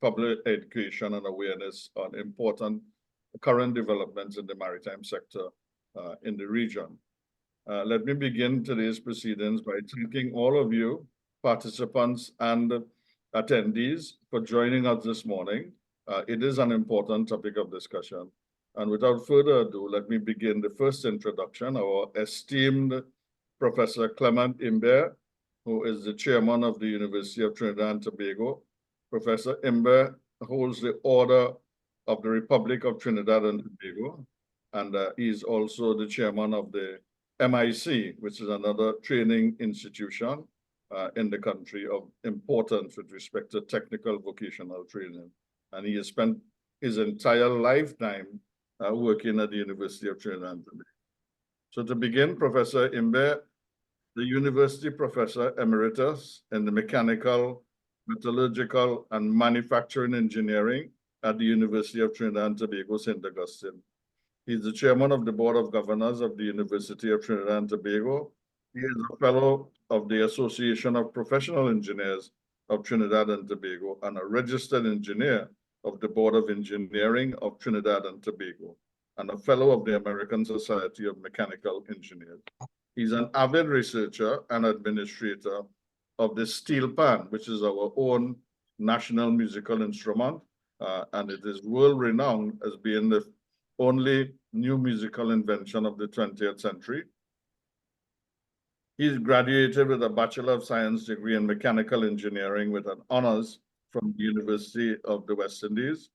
public education and awareness on important current developments in the maritime sector in the region. Let me begin today's proceedings by thanking all of you, participants and attendees, for joining us this morning. It is an important topic of discussion. And without further ado, let me begin the first introduction. Our esteemed Professor Clement Imbert, who is the chairman of the University of Trinidad and Tobago. Professor Imbert holds the Order of the Republic of Trinidad and Tobago, and he's also the chairman of the MIC, which is another training institution in the country of importance with respect to technical vocational training. And he has spent his entire lifetime working at the University of Trinidad and Tobago. So to begin, Professor Imbert, the University Professor Emeritus in the Mechanical, Metallurgical, and Manufacturing Engineering at the University of Trinidad and Tobago, St. Augustine. He's the chairman of the Board of Governors of the University of Trinidad and Tobago. He is a fellow of the Association of Professional Engineers of Trinidad and Tobago and a registered engineer of the Board of Engineering of Trinidad and Tobago and a fellow of the American Society of Mechanical Engineers. He's an avid researcher and administrator of the steel pan, which is our own national musical instrument, and it is world-renowned as being the only new musical invention of the 20th century. He's graduated with a Bachelor of Science degree in Mechanical Engineering with an honors from the University of the West Indies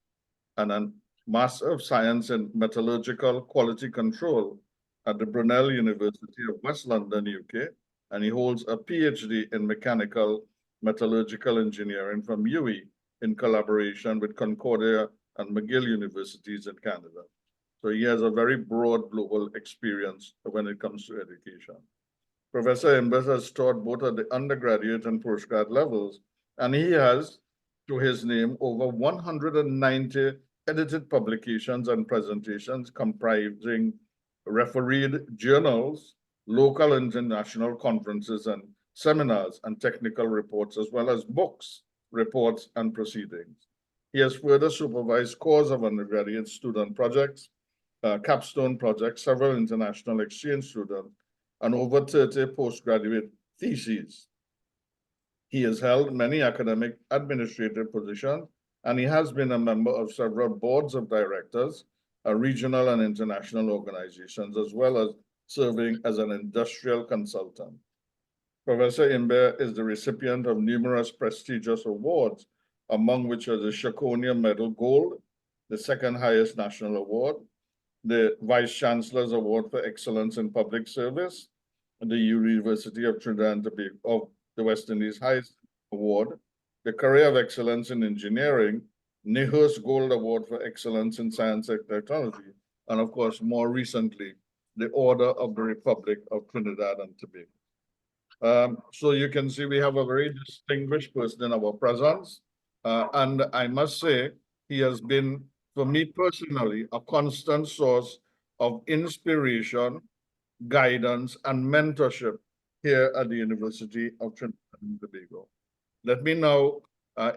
and a Master of Science in Metallurgical Quality Control at the Brunel University of West London, UK, and he holds a PhD in Mechanical Metallurgical Engineering from UWI in collaboration with Concordia and McGill Universities in Canada. So he has a very broad global experience when it comes to education. Professor Imbert has taught both at the undergraduate and postgrad levels, and he has, to his name, over 190 edited publications and presentations comprising refereed journals, local and international conferences and seminars and technical reports, as well as books, reports, and proceedings. He has further supervised scores of undergraduate student projects, capstone projects, several international exchange students, and over 30 postgraduate theses. He has held many academic administrative positions, and he has been a member of several boards of directors, regional and international organizations, as well as serving as an industrial consultant. Professor Imbert is the recipient of numerous prestigious awards, among which are the Shakonia Medal Gold, the second highest national award, the Vice Chancellor's Award for Excellence in Public Service, the University of Trinidad and Tobago of the West Indies highest award, the Career of Excellence in Engineering, Nehurst Gold Award for Excellence in Science and Technology, and of course, more recently, the Order of the Republic of Trinidad and Tobago. So you can see we have a very distinguished person in our presence. And I must say, he has been, for me personally, a constant source of inspiration, guidance, and mentorship here at the University of Trinidad and Tobago. Let me now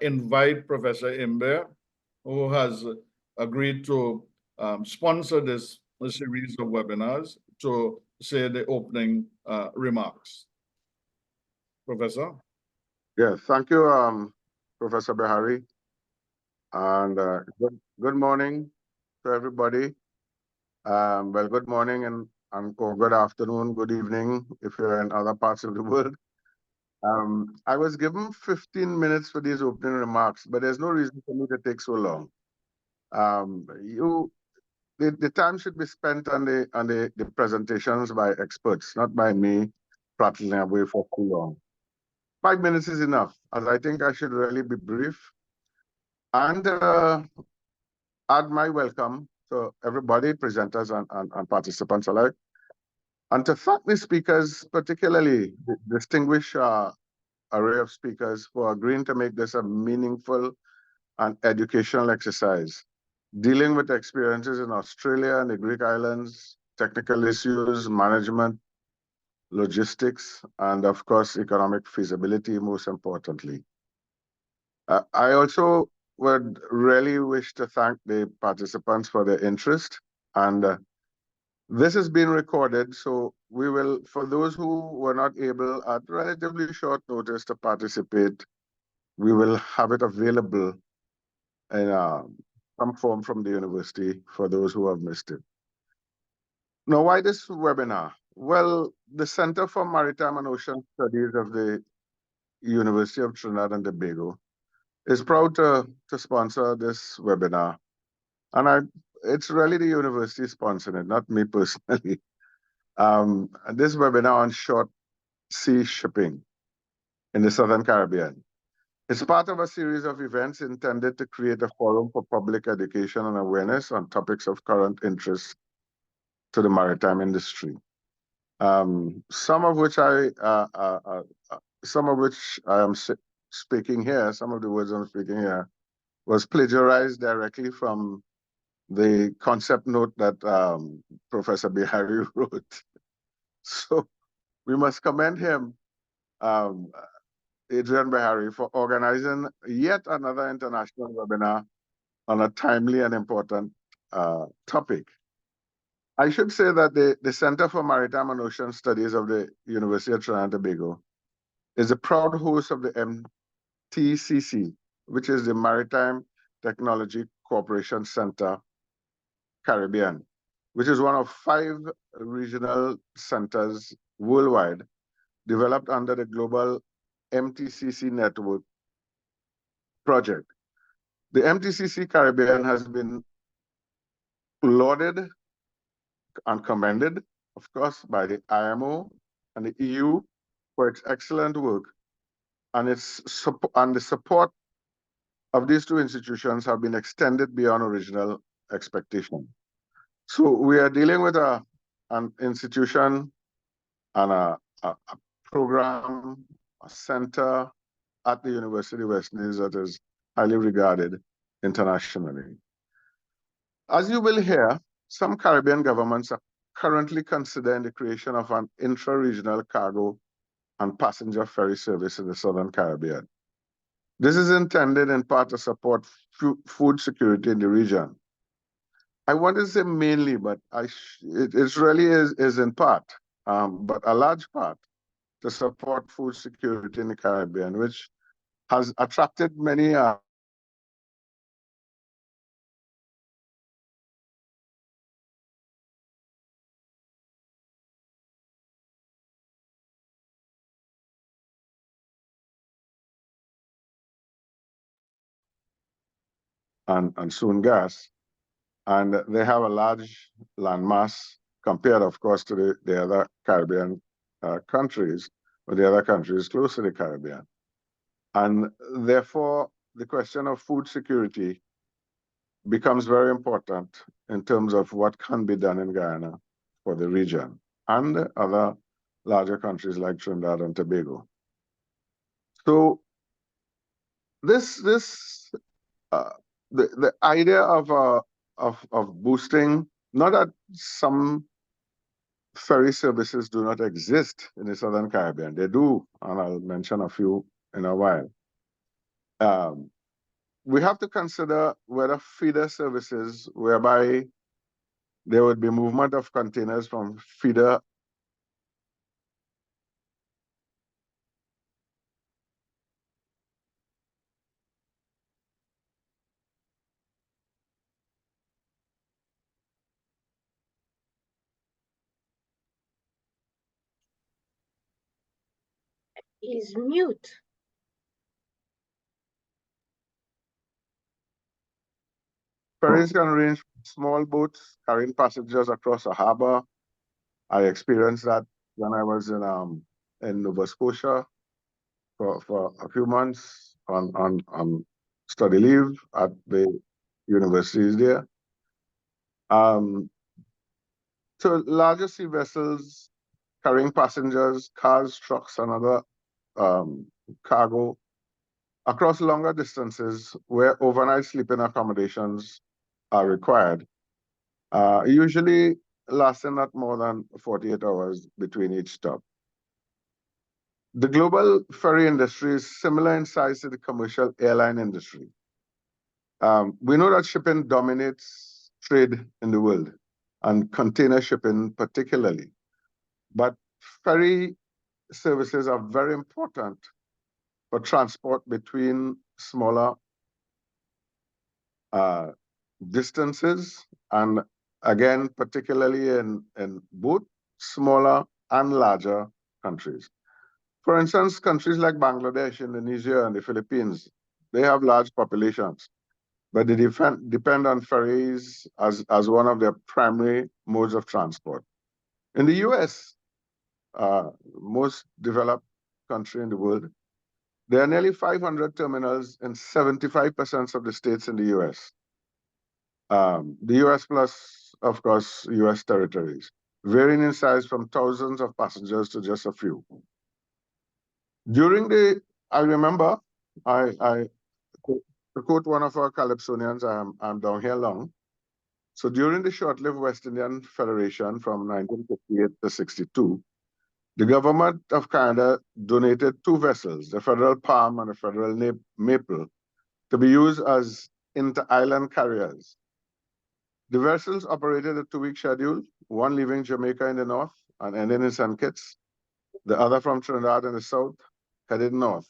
invite Professor Imbert, who has agreed to sponsor this series of webinars, to say the opening remarks. Professor? Yes, thank you, Professor Behari. And good morning to everybody. Well, good morning and good afternoon, good evening, if you're in other parts of the world. I was given 15 minutes for these opening remarks, but there's no reason for me to take so long. The time should be spent on the presentations by experts, not by me prattling away for too long. 5 minutes is enough, as I think I should really be brief and add my welcome to everybody, presenters and participants alike, and to thank the speakers, particularly the distinguished array of speakers, for agreeing to make this a meaningful and educational exercise, dealing with experiences in Australia and the Greek islands, technical issues, management, logistics, and of course, economic feasibility, most importantly. I also would really wish to thank the participants for their interest. And this is being recorded, so we will, for those who were not able at relatively short notice to participate, we will have it available in some form from the university for those who have missed it. Now, why this webinar? Well, the Center for Maritime and Ocean Studies of the University of Trinidad and Tobago is proud to sponsor this webinar. And it's really the university sponsoring it, not me personally. This webinar on short sea shipping in the Southern Caribbean. It's part of a series of events intended to create a forum for public education and awareness on topics of current interest to the maritime industry. Some of which I am speaking here, some of the words I'm speaking here, was plagiarized directly from the concept note that Professor Bihari wrote. So we must commend him, Adrian Bihari, for organizing yet another international webinar on a timely and important topic. I should say that the Center for Maritime and Ocean Studies of the University of Trinidad and Tobago is a proud host of the MTCC, which is the Maritime Technology Cooperation Center Caribbean, which is one of 5 regional centers worldwide developed under the global MTCC network project. The MTCC Caribbean has been lauded and commended, of course, by the IMO and the EU for its excellent work, and the support of these 2 institutions have been extended beyond original expectation. So we are dealing with an institution and a program, a center at the University of West Indies that is highly regarded internationally. As you will hear, some Caribbean governments are currently considering the creation of an intra-regional cargo and passenger ferry service in the Southern Caribbean. This is intended in part to support food security in the region. I want to say mainly, but it really is in part, but a large part, to support food security in the Caribbean, which has attracted many and soon gas, and they have a large landmass compared, of course, to the other Caribbean countries, or the other countries close to the Caribbean. And therefore, the question of food security becomes very important in terms of what can be done in Guyana for the region and other larger countries like Trinidad and Tobago. So the idea of boosting, not that some ferry services do not exist in the Southern Caribbean, they do, and I'll mention a few in a while. We have to consider whether feeder services, whereby there would be movement of containers from feeder is mute. ferries can range from small boats carrying passengers across a harbor. I experienced that when I was in Nova Scotia for a few months on study leave at the universities there. So larger sea vessels carrying passengers, cars, trucks, and other cargo across longer distances where overnight sleeping accommodations are required, usually lasting not more than 48 hours between each stop. The global ferry industry is similar in size to the commercial airline industry. We know that shipping dominates trade in the world, and container shipping particularly. But ferry services are very important for transport between smaller distances, and again, particularly in both smaller and larger countries. For instance, countries like Bangladesh, Indonesia, and the Philippines, they have large populations, but they depend on ferries as one of their primary modes of transport. In the US, most developed country in the world, there are nearly 500 terminals in 75% of the states in the US. The US plus, of course, US territories, varying in size from thousands of passengers to just a few. I remember, to quote one of our Calypsonians, I'm down here long. So during the short-lived West Indian Federation from 1958 to 62, the government of Canada donated 2 vessels, the Federal Palm and the Federal Maple, to be used as inter-island carriers. The vessels operated a 2-week schedule, one leaving Jamaica in the north and ending in St. Kitts, the other from Trinidad in the south, headed north,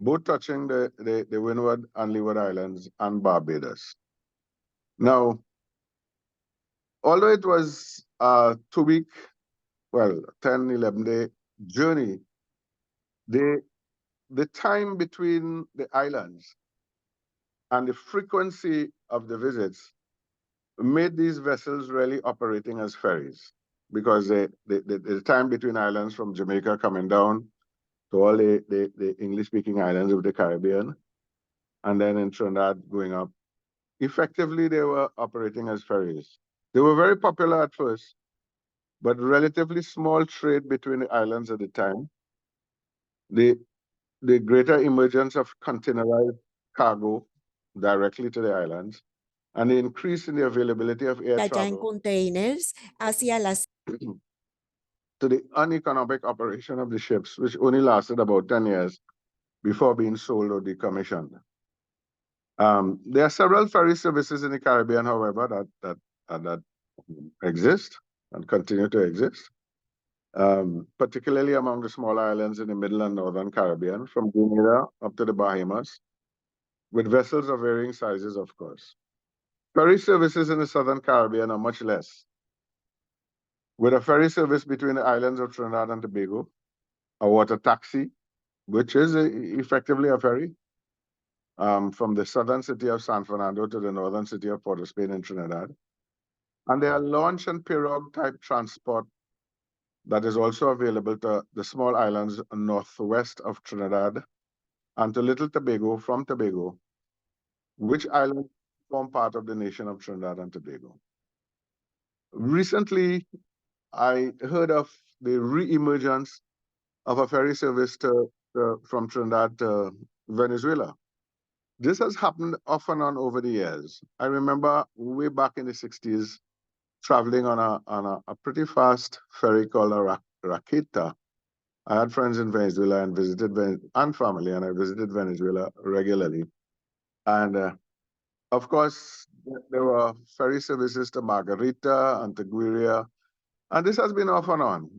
both touching the Windward and Leeward Islands and Barbados. Now, although it was a 2-week, 10, 11-day journey, the time between the islands and the frequency of the visits made these vessels really operating as ferries, because the time between islands from Jamaica coming down to all the English-speaking islands of the Caribbean, and then in Trinidad going up, effectively they were operating as ferries. They were very popular at first, but relatively small trade between the islands at the time. The greater emergence of containerized cargo directly to the islands, and the increase in the availability of air allá en travel containers hacia las to the uneconomic operation of the ships, which only lasted about 10 years before being sold or decommissioned. There are several ferry services in the Caribbean, however, that exist and continue to exist, particularly among the small islands in the middle and northern Caribbean, from Grenada up to the Bahamas, with vessels of varying sizes, of course. Ferry services in the southern Caribbean are much less, with a ferry service between the islands of Trinidad and Tobago, a water taxi, which is effectively a ferry, from the southern city of San Fernando to the northern city of Port of Spain in Trinidad. And there are launch and pirogue type transport that is also available to the small islands northwest of Trinidad and to Little Tobago from Tobago, which islands form part of the nation of Trinidad and Tobago. Recently, I heard of the re-emergence of a ferry service from Trinidad to Venezuela. This has happened off and on over the years. I remember way back in the 60s, traveling on a pretty fast ferry called a Raqueta. I had friends in Venezuela and and family, and I visited Venezuela regularly. And of course, there were ferry services to Margarita and to Guiria, and this has been off and on.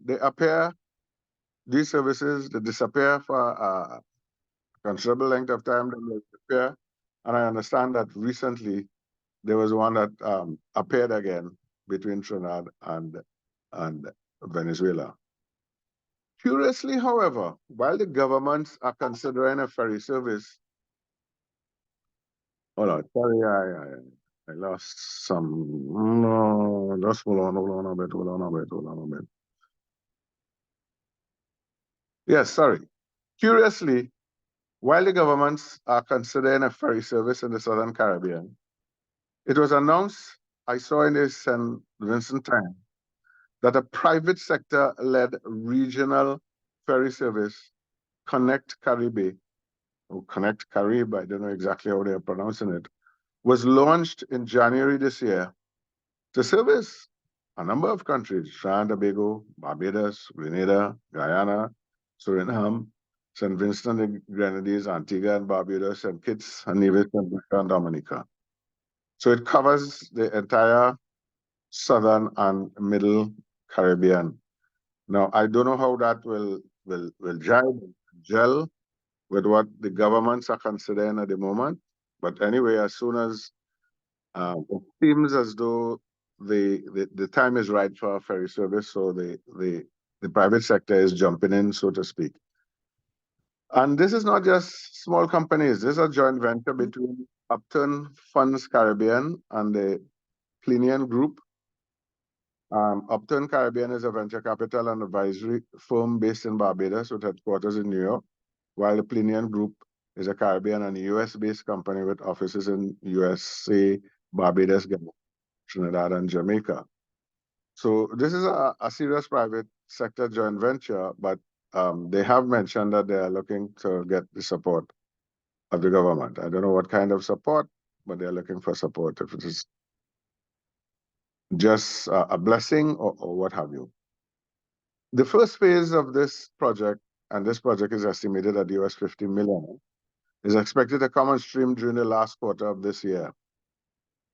These services, they disappear for a considerable length of time, then they disappear. And I understand that recently there was one that appeared again between Trinidad and Venezuela. Curiously, however, while the governments are considering a ferry service, hold on, sorry, I lost some. No, just hold on a bit. Yes, sorry. Curiously, while the governments are considering a ferry service in the Southern Caribbean, it was announced, I saw in the St. Vincent Times, that a private sector-led regional ferry service, Connect Caribe, or Connect Caribe, I don't know exactly how they are pronouncing it, was launched in January this year to service a number of countries, Trinidad and Tobago, Barbados, Grenada, Guyana, Suriname, St. Vincent and Grenadines, Antigua and Barbuda, St. Kitts and Nevis, and Dominica. So it covers the entire southern and middle Caribbean. Now, I don't know how that will gel with what the governments are considering at the moment. But anyway, as soon as it seems as though the time is right for a ferry service, so the private sector is jumping in, so to speak. And this is not just small companies. This is a joint venture between Upturn Funds Caribbean and the Plenian Group. Upturn Caribbean is a venture capital and advisory firm based in Barbados with headquarters in New York, while the Plenian Group is a Caribbean and US-based company with offices in USA, Barbados, Trinidad, and Jamaica. So this is a serious private sector joint venture, but they have mentioned that they are looking to get the support of the government. I don't know what kind of support, but they're looking for support, if it is just a blessing or what have you. The first phase of this project, and this project is estimated at US 50 million, is expected to come on stream during the last quarter of this year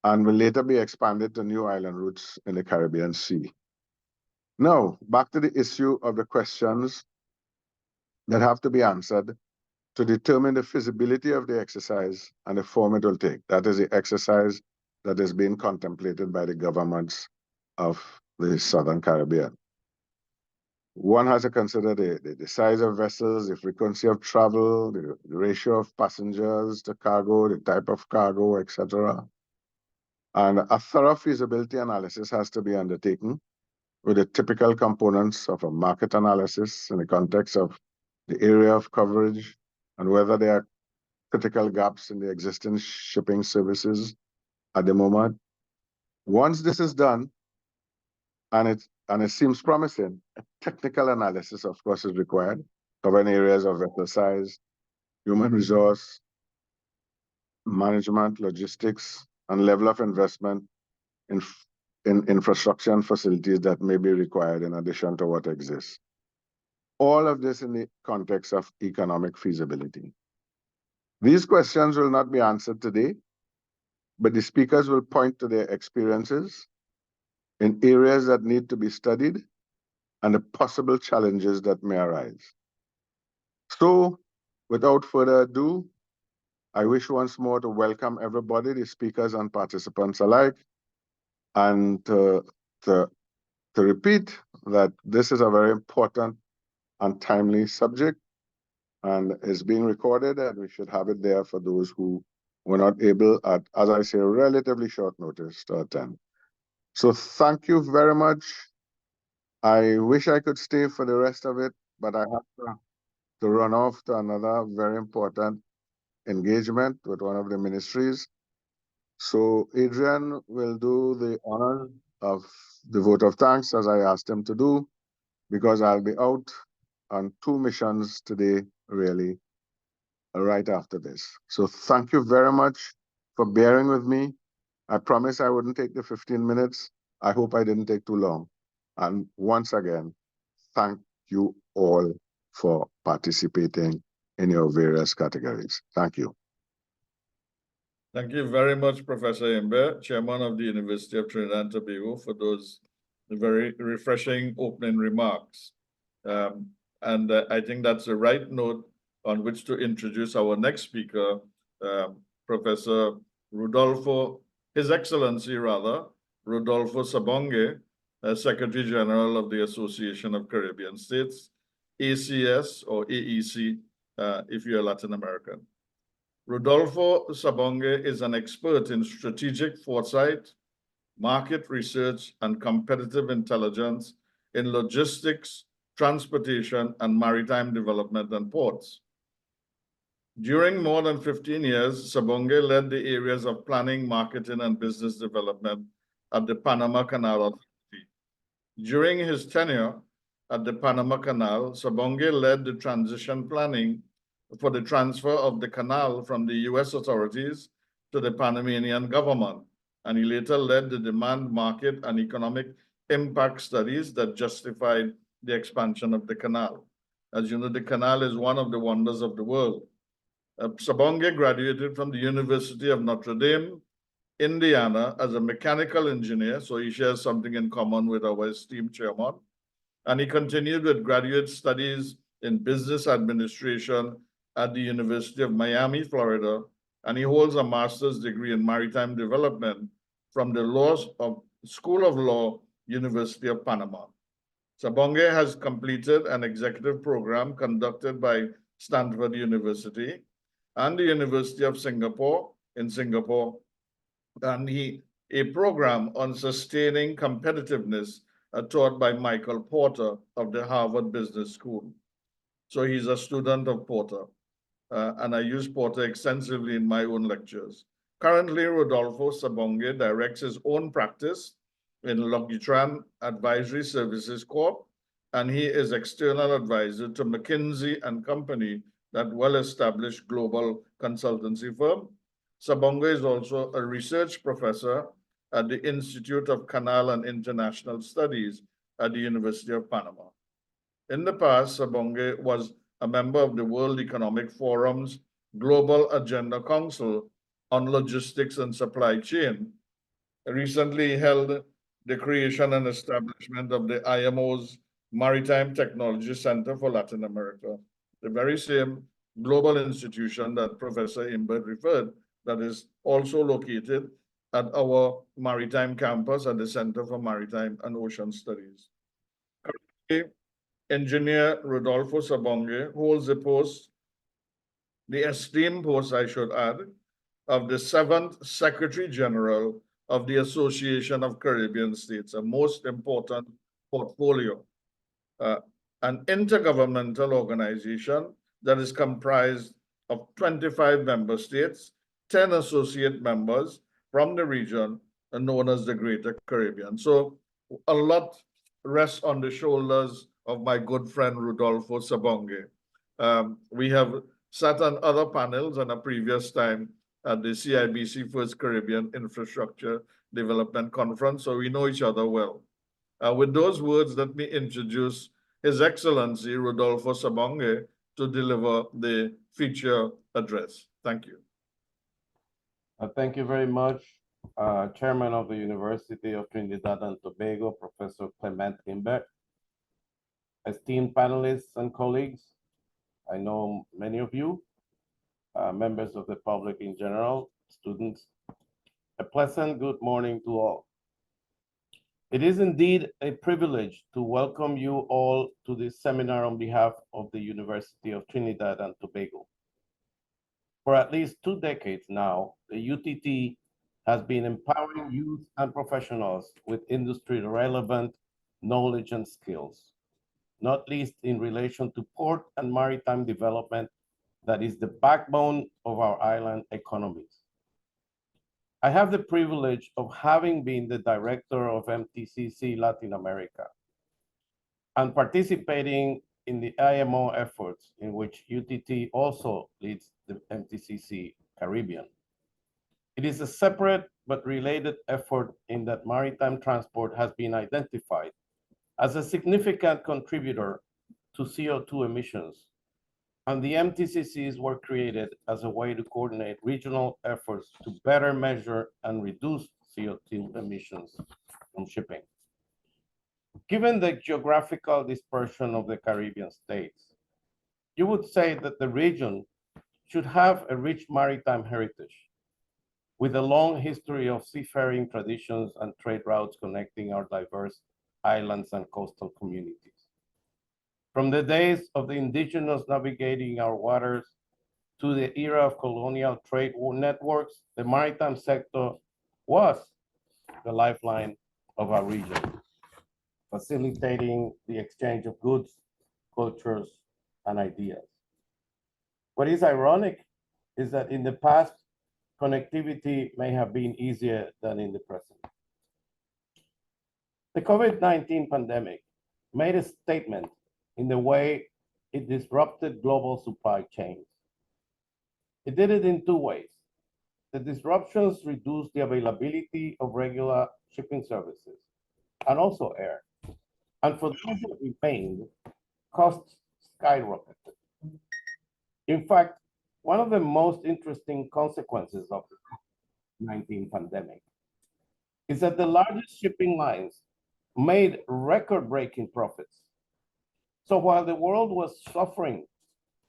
and will later be expanded to new island routes in the Caribbean Sea. Now, back to the issue of the questions that have to be answered to determine the feasibility of the exercise and the form it will take. That is the exercise that is being contemplated by the governments of the Southern Caribbean. One has to consider the size of vessels, the frequency of travel, the ratio of passengers to cargo, the type of cargo, etc. And a thorough feasibility analysis has to be undertaken with the typical components of a market analysis in the context of the area of coverage and whether there are critical gaps in the existing shipping services at the moment. Once this is done, and it seems promising, a technical analysis, of course, is required, covering areas of vessel size, human resource, management, logistics, and level of investment in infrastructure and facilities that may be required in addition to what exists. All of this in the context of economic feasibility. These questions will not be answered today, but the speakers will point to their experiences in areas that need to be studied and the possible challenges that may arise. So, without further ado, I wish once more to welcome everybody, the speakers and participants alike, and to repeat that this is a very important and timely subject and is being recorded, and we should have it there for those who were not able at, as I say, relatively short notice to attend. So thank you very much. I wish I could stay for the rest of it, but I have to run off to another very important engagement with one of the ministries. So Adrian will do the honor of the vote of thanks as I asked him to do, because I'll be out on 2 missions today, really, right after this. So thank you very much for bearing with me. I promised I wouldn't take the 15 minutes. I hope I didn't take too long. And once again, thank you all for participating in your various categories. Thank you. Thank you very much, Professor Imbe, Chairman of the University of Trinidad and Tobago, for those very refreshing opening remarks. I think that's the right note on which to introduce our next speaker, Professor Rodolfo, His Excellency rather, Rodolfo Sabonge, Secretary General of the Association of Caribbean States, ACS or AEC, if you're Latin American. Rodolfo Sabonge is an expert in strategic foresight, market research, and competitive intelligence in logistics, transportation, and maritime development and ports. During more than 15 years, Sabonge led the areas of planning, marketing, and business development at the Panama Canal Authority. During his tenure at the Panama Canal, Sabonge led the transition planning for the transfer of the canal from the US authorities to the Panamanian government, and he later led the demand, market, and economic impact studies that justified the expansion of the canal. As you know, the canal is one of the wonders of the world. Sabonge graduated from the University of Notre Dame, Indiana, as a mechanical engineer, so he shares something in common with our esteemed chairman. And he continued with graduate studies in business administration at the University of Miami, Florida, and he holds a master's degree in maritime development from the School of Law, University of Panama. Sabonge has completed an executive program conducted by Stanford University and the University of Singapore in Singapore, and a program on sustaining competitiveness taught by Michael Porter of the Harvard Business School. So he's a student of Porter, and I use Porter extensively in my own lectures. Currently, Rodolfo Sabonge directs his own practice in Logitran Advisory Services Corp., and he is external advisor to McKinsey & Company, that well-established global consultancy firm. Sabonge is also a research professor at the Institute of Canal and International Studies at the University of Panama. In the past, Sabonge was a member of the World Economic Forum's Global Agenda Council on Logistics and Supply Chain. Recently held the creation and establishment of the IMO's Maritime Technology Center for Latin America, the very same global institution that Professor Imbert referred, that is also located at our maritime campus at the Center for Maritime and Ocean Studies. Currently, Engineer Rodolfo Sabonge holds the esteemed post, I should add, of the 7th Secretary General of the Association of Caribbean States, a most important portfolio, an intergovernmental organization that is comprised of 25 member states, 10 associate members from the region, known as the Greater Caribbean. So a lot rests on the shoulders of my good friend Rodolfo Sabonge. We have sat on other panels on a previous time at the CIBC First Caribbean Infrastructure Development Conference, so we know each other well. With those words, let me introduce His Excellency Rodolfo Sabonge to deliver the feature address. Thank you. Thank you very much, Chairman of the University of Trinidad and Tobago, Professor Clement Imbert. Esteemed panelists and colleagues, I know many of you, members of the public in general, students, a pleasant good morning to all. It is indeed a privilege to welcome you all to this seminar on behalf of the University of Trinidad and Tobago. For at least 2 decades now, the UTT has been empowering youth and professionals with industry-relevant knowledge and skills, not least in relation to port and maritime development that is the backbone of our island economies. I have the privilege of having been the director of MTCC Latin America and participating in the IMO efforts in which UTT also leads the MTCC Caribbean. It is a separate but related effort in that maritime transport has been identified as a significant contributor to CO2 emissions, and the MTCCs were created as a way to coordinate regional efforts to better measure and reduce CO2 emissions from shipping. Given the geographical dispersion of the Caribbean states, you would say that the region should have a rich maritime heritage with a long history of seafaring traditions and trade routes connecting our diverse islands and coastal communities. From the days of the indigenous navigating our waters to the era of colonial trade networks, the maritime sector was the lifeline of our region, facilitating the exchange of goods, cultures, and ideas. What is ironic is that in the past, connectivity may have been easier than in the present. The COVID-19 pandemic made a statement in the way it disrupted global supply chains. It did it in 2 ways. The disruptions reduced the availability of regular shipping services and also air. And for those that remained, costs skyrocketed. In fact, one of the most interesting consequences of the COVID-19 pandemic is that the largest shipping lines made record-breaking profits. So while the world was suffering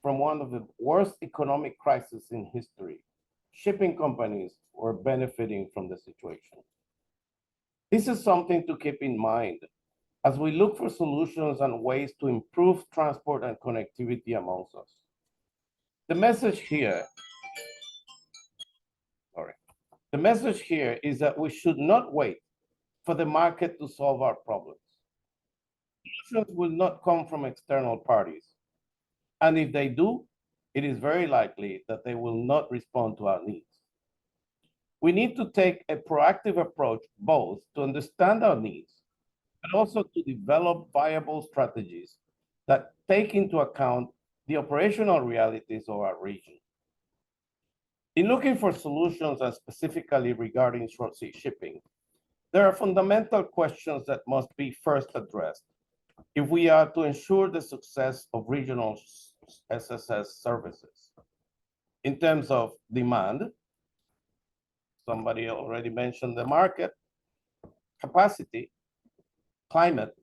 from one of the worst economic crises in history, shipping companies were benefiting from the situation. This is something to keep in mind as we look for solutions and ways to improve transport and connectivity amongst us. The message here is that we should not wait for the market to solve our problems. Solutions will not come from external parties. And if they do, it is very likely that they will not respond to our needs. We need to take a proactive approach both to understand our needs, but also to develop viable strategies that take into account the operational realities of our region. In looking for solutions, and specifically regarding short sea shipping, there are fundamental questions that must be first addressed if we are to ensure the success of regional SSS services. In terms of demand, somebody already mentioned the market, capacity, climate,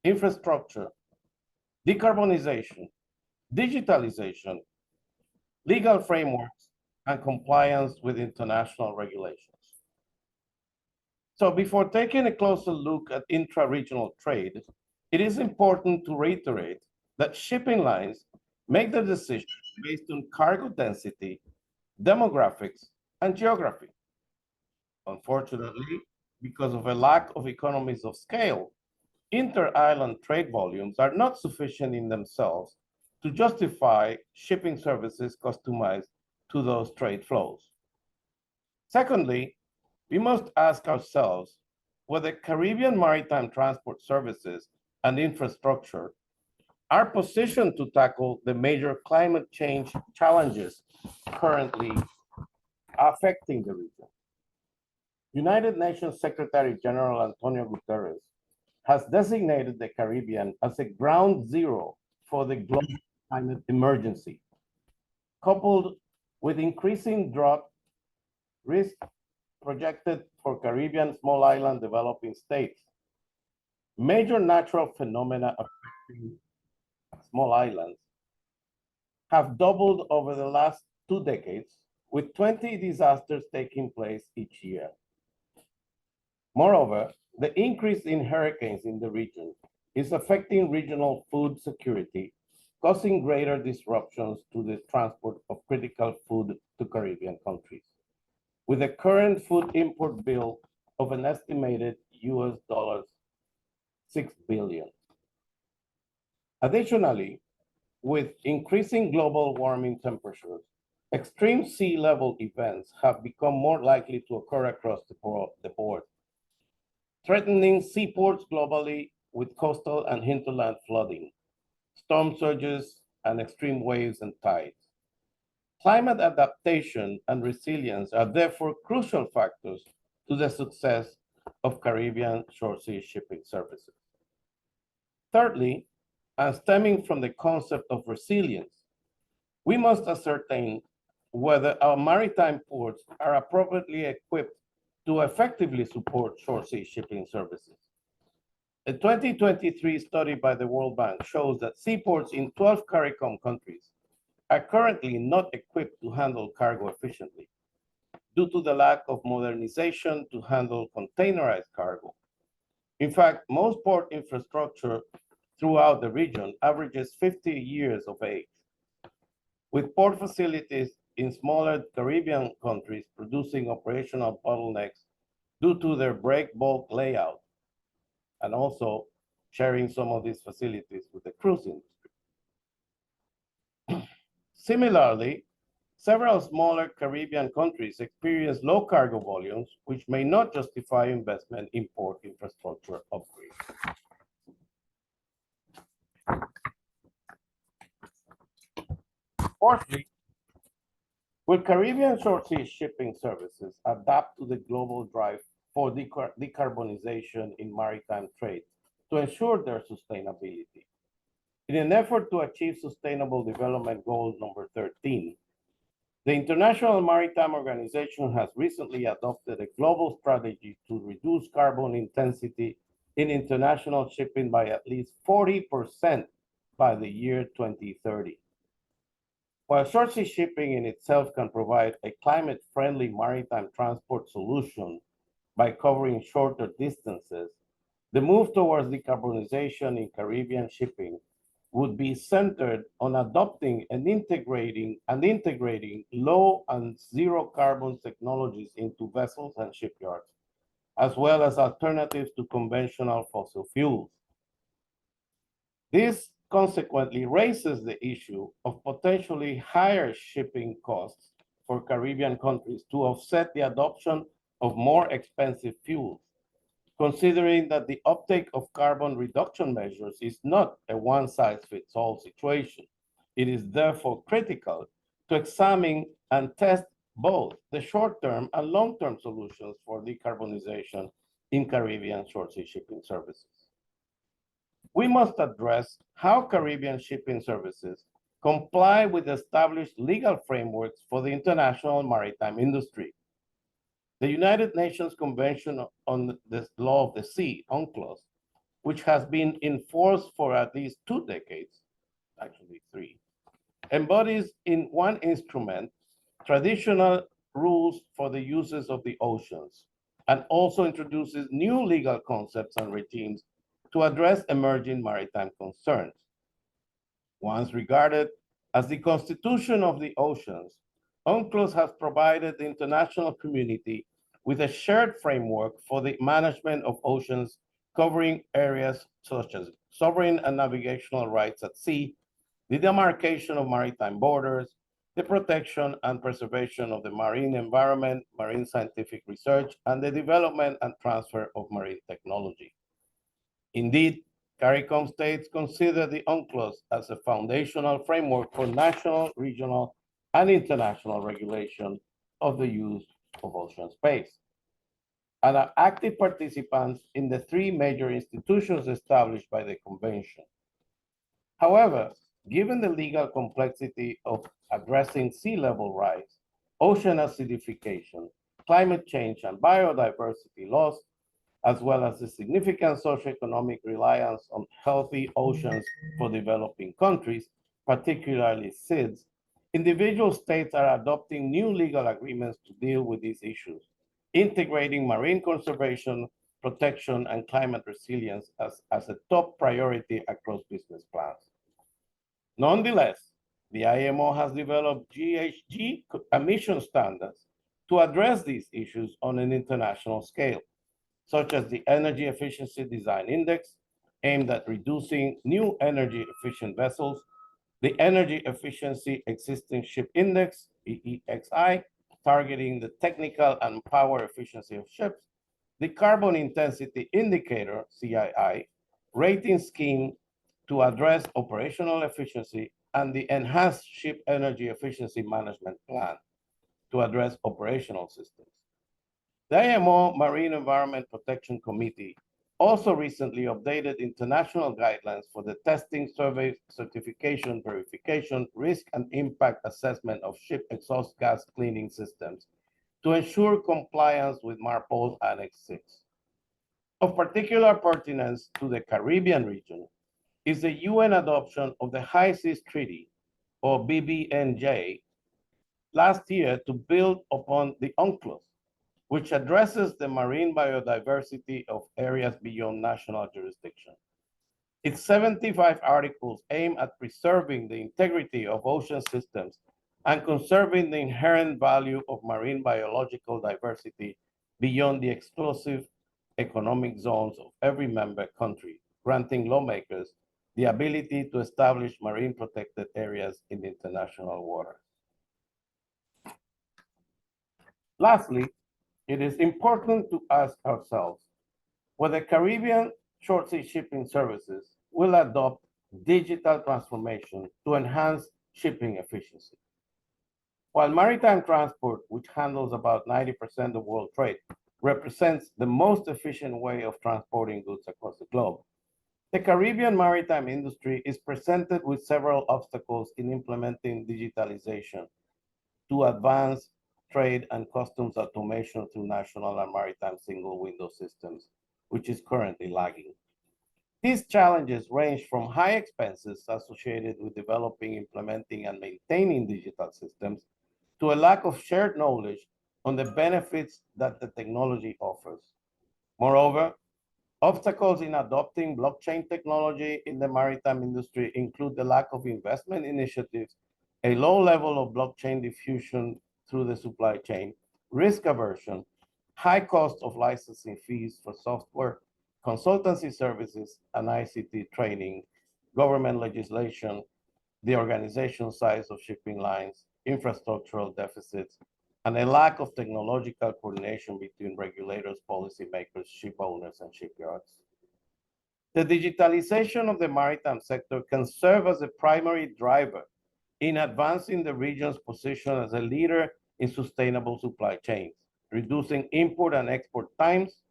infrastructure, decarbonization, digitalization, legal frameworks, and compliance with international regulations. So before taking a closer look at intra-regional trade, it is important to reiterate that shipping lines make their decisions based on cargo density, demographics, and geography. Unfortunately, because of a lack of economies of scale, inter-island trade volumes are not sufficient in themselves to justify shipping services customized to those trade flows. Secondly, we must ask ourselves whether Caribbean maritime transport services and infrastructure are positioned to tackle the major climate change challenges currently affecting the region. United Nations Secretary General Antonio Guterres has designated the Caribbean as a ground zero for the global climate emergency, coupled with increasing drought risk projected for Caribbean small island developing states. Major natural phenomena affecting small islands have doubled over the last 2 decades, with 20 disasters taking place each year. Moreover, the increase in hurricanes in the region is affecting regional food security, causing greater disruptions to the transport of critical food to Caribbean countries, with a current food import bill of an estimated $6 billion. Additionally, with increasing global warming temperatures, extreme sea level events have become more likely to occur across the board, threatening seaports globally with coastal and hinterland flooding, storm surges, and extreme waves and tides. Climate adaptation and resilience are therefore crucial factors to the success of Caribbean short sea shipping services. Thirdly, and stemming from the concept of resilience, we must ascertain whether our maritime ports are appropriately equipped to effectively support short sea shipping services. A 2023 study by the World Bank shows that seaports in 12 CARICOM countries are currently not equipped to handle cargo efficiently due to the lack of modernization to handle containerized cargo. In fact, most port infrastructure throughout the region averages 50 years of age, with port facilities in smaller Caribbean countries producing operational bottlenecks due to their break bulk layout, and also sharing some of these facilities with the cruise industry. Similarly, several smaller Caribbean countries experience low cargo volumes, which may not justify investment in port infrastructure upgrades. Fourthly, will Caribbean short sea shipping services adapt to the global drive for decarbonization in maritime trade to ensure their sustainability? In an effort to achieve Sustainable Development Goal number 13, the International Maritime Organization has recently adopted a global strategy to reduce carbon intensity in international shipping by at least 40% by the year 2030. While short sea shipping in itself can provide a climate-friendly maritime transport solution by covering shorter distances, the move towards decarbonization in Caribbean shipping would be centered on adopting and integrating low and zero carbon technologies into vessels and shipyards, as well as alternatives to conventional fossil fuels. This consequently raises the issue of potentially higher shipping costs for Caribbean countries to offset the adoption of more expensive fuels, considering that the uptake of carbon reduction measures is not a one-size-fits-all situation. It is therefore critical to examine and test both the short-term and long-term solutions for decarbonization in Caribbean short-sea shipping services. We must address how Caribbean shipping services comply with established legal frameworks for the international maritime industry. The United Nations Convention on the Law of the Sea, UNCLOS, which has been in force for at least 2 decades, actually 3, embodies in one instrument traditional rules for the uses of the oceans, and also introduces new legal concepts and regimes to address emerging maritime concerns. Once regarded as the Constitution of the Oceans, UNCLOS has provided the international community with a shared framework for the management of oceans, covering areas such as sovereign and navigational rights at sea, the demarcation of maritime borders, the protection and preservation of the marine environment, marine scientific research, and the development and transfer of marine technology. Indeed, CARICOM states consider the UNCLOS as a foundational framework for national, regional, and international regulation of the use of ocean space, and are active participants in the 3 major institutions established by the convention. However, given the legal complexity of addressing sea level rise, ocean acidification, climate change, and biodiversity loss, as well as the significant socioeconomic reliance on healthy oceans for developing countries, particularly SIDS, individual states are adopting new legal agreements to deal with these issues, integrating marine conservation, protection, and climate resilience as a top priority across business plans. Nonetheless, the IMO has developed GHG emission standards to address these issues on an international scale, such as the Energy Efficiency Design Index, aimed at reducing new energy efficient vessels, the Energy Efficiency Existing Ship Index, EEXI, targeting the technical and power efficiency of ships, the Carbon Intensity Indicator, CII, rating scheme to address operational efficiency, and the Enhanced Ship Energy Efficiency Management Plan to address operational systems. The IMO Marine Environment Protection Committee also recently updated international guidelines for the testing, survey, certification, verification, risk, and impact assessment of ship exhaust gas cleaning systems to ensure compliance with MARPOL Annex 6. Of particular pertinence to the Caribbean region is the UN adoption of the High Seas Treaty, or BBNJ, last year to build upon the UNCLOS, which addresses the marine biodiversity of areas beyond national jurisdiction. Its 75 articles aim at preserving the integrity of ocean systems and conserving the inherent value of marine biological diversity beyond the exclusive economic zones of every member country, granting lawmakers the ability to establish marine protected areas in international waters. Lastly, it is important to ask ourselves whether Caribbean short sea shipping services will adopt digital transformation to enhance shipping efficiency. While maritime transport, which handles about 90% of world trade, represents the most efficient way of transporting goods across the globe, The Caribbean maritime industry is presented with several obstacles in implementing digitalization to advance trade and customs automation through national and maritime single window systems, which is currently lagging. These challenges range from high expenses associated with developing, implementing, and maintaining digital systems to a lack of shared knowledge on the benefits that the technology offers. Moreover, obstacles in adopting blockchain technology in the maritime industry include the lack of investment initiatives, a low level of blockchain diffusion through the supply chain, risk aversion, high cost of licensing fees for software, consultancy services, and ICT training, government legislation, the organization size of shipping lines, infrastructural deficits, and a lack of technological coordination between regulators, policymakers, ship owners, and shipyards. The digitalization of the maritime sector can serve as a primary driver in advancing the region's position as a leader in sustainable supply chains, reducing import and export times,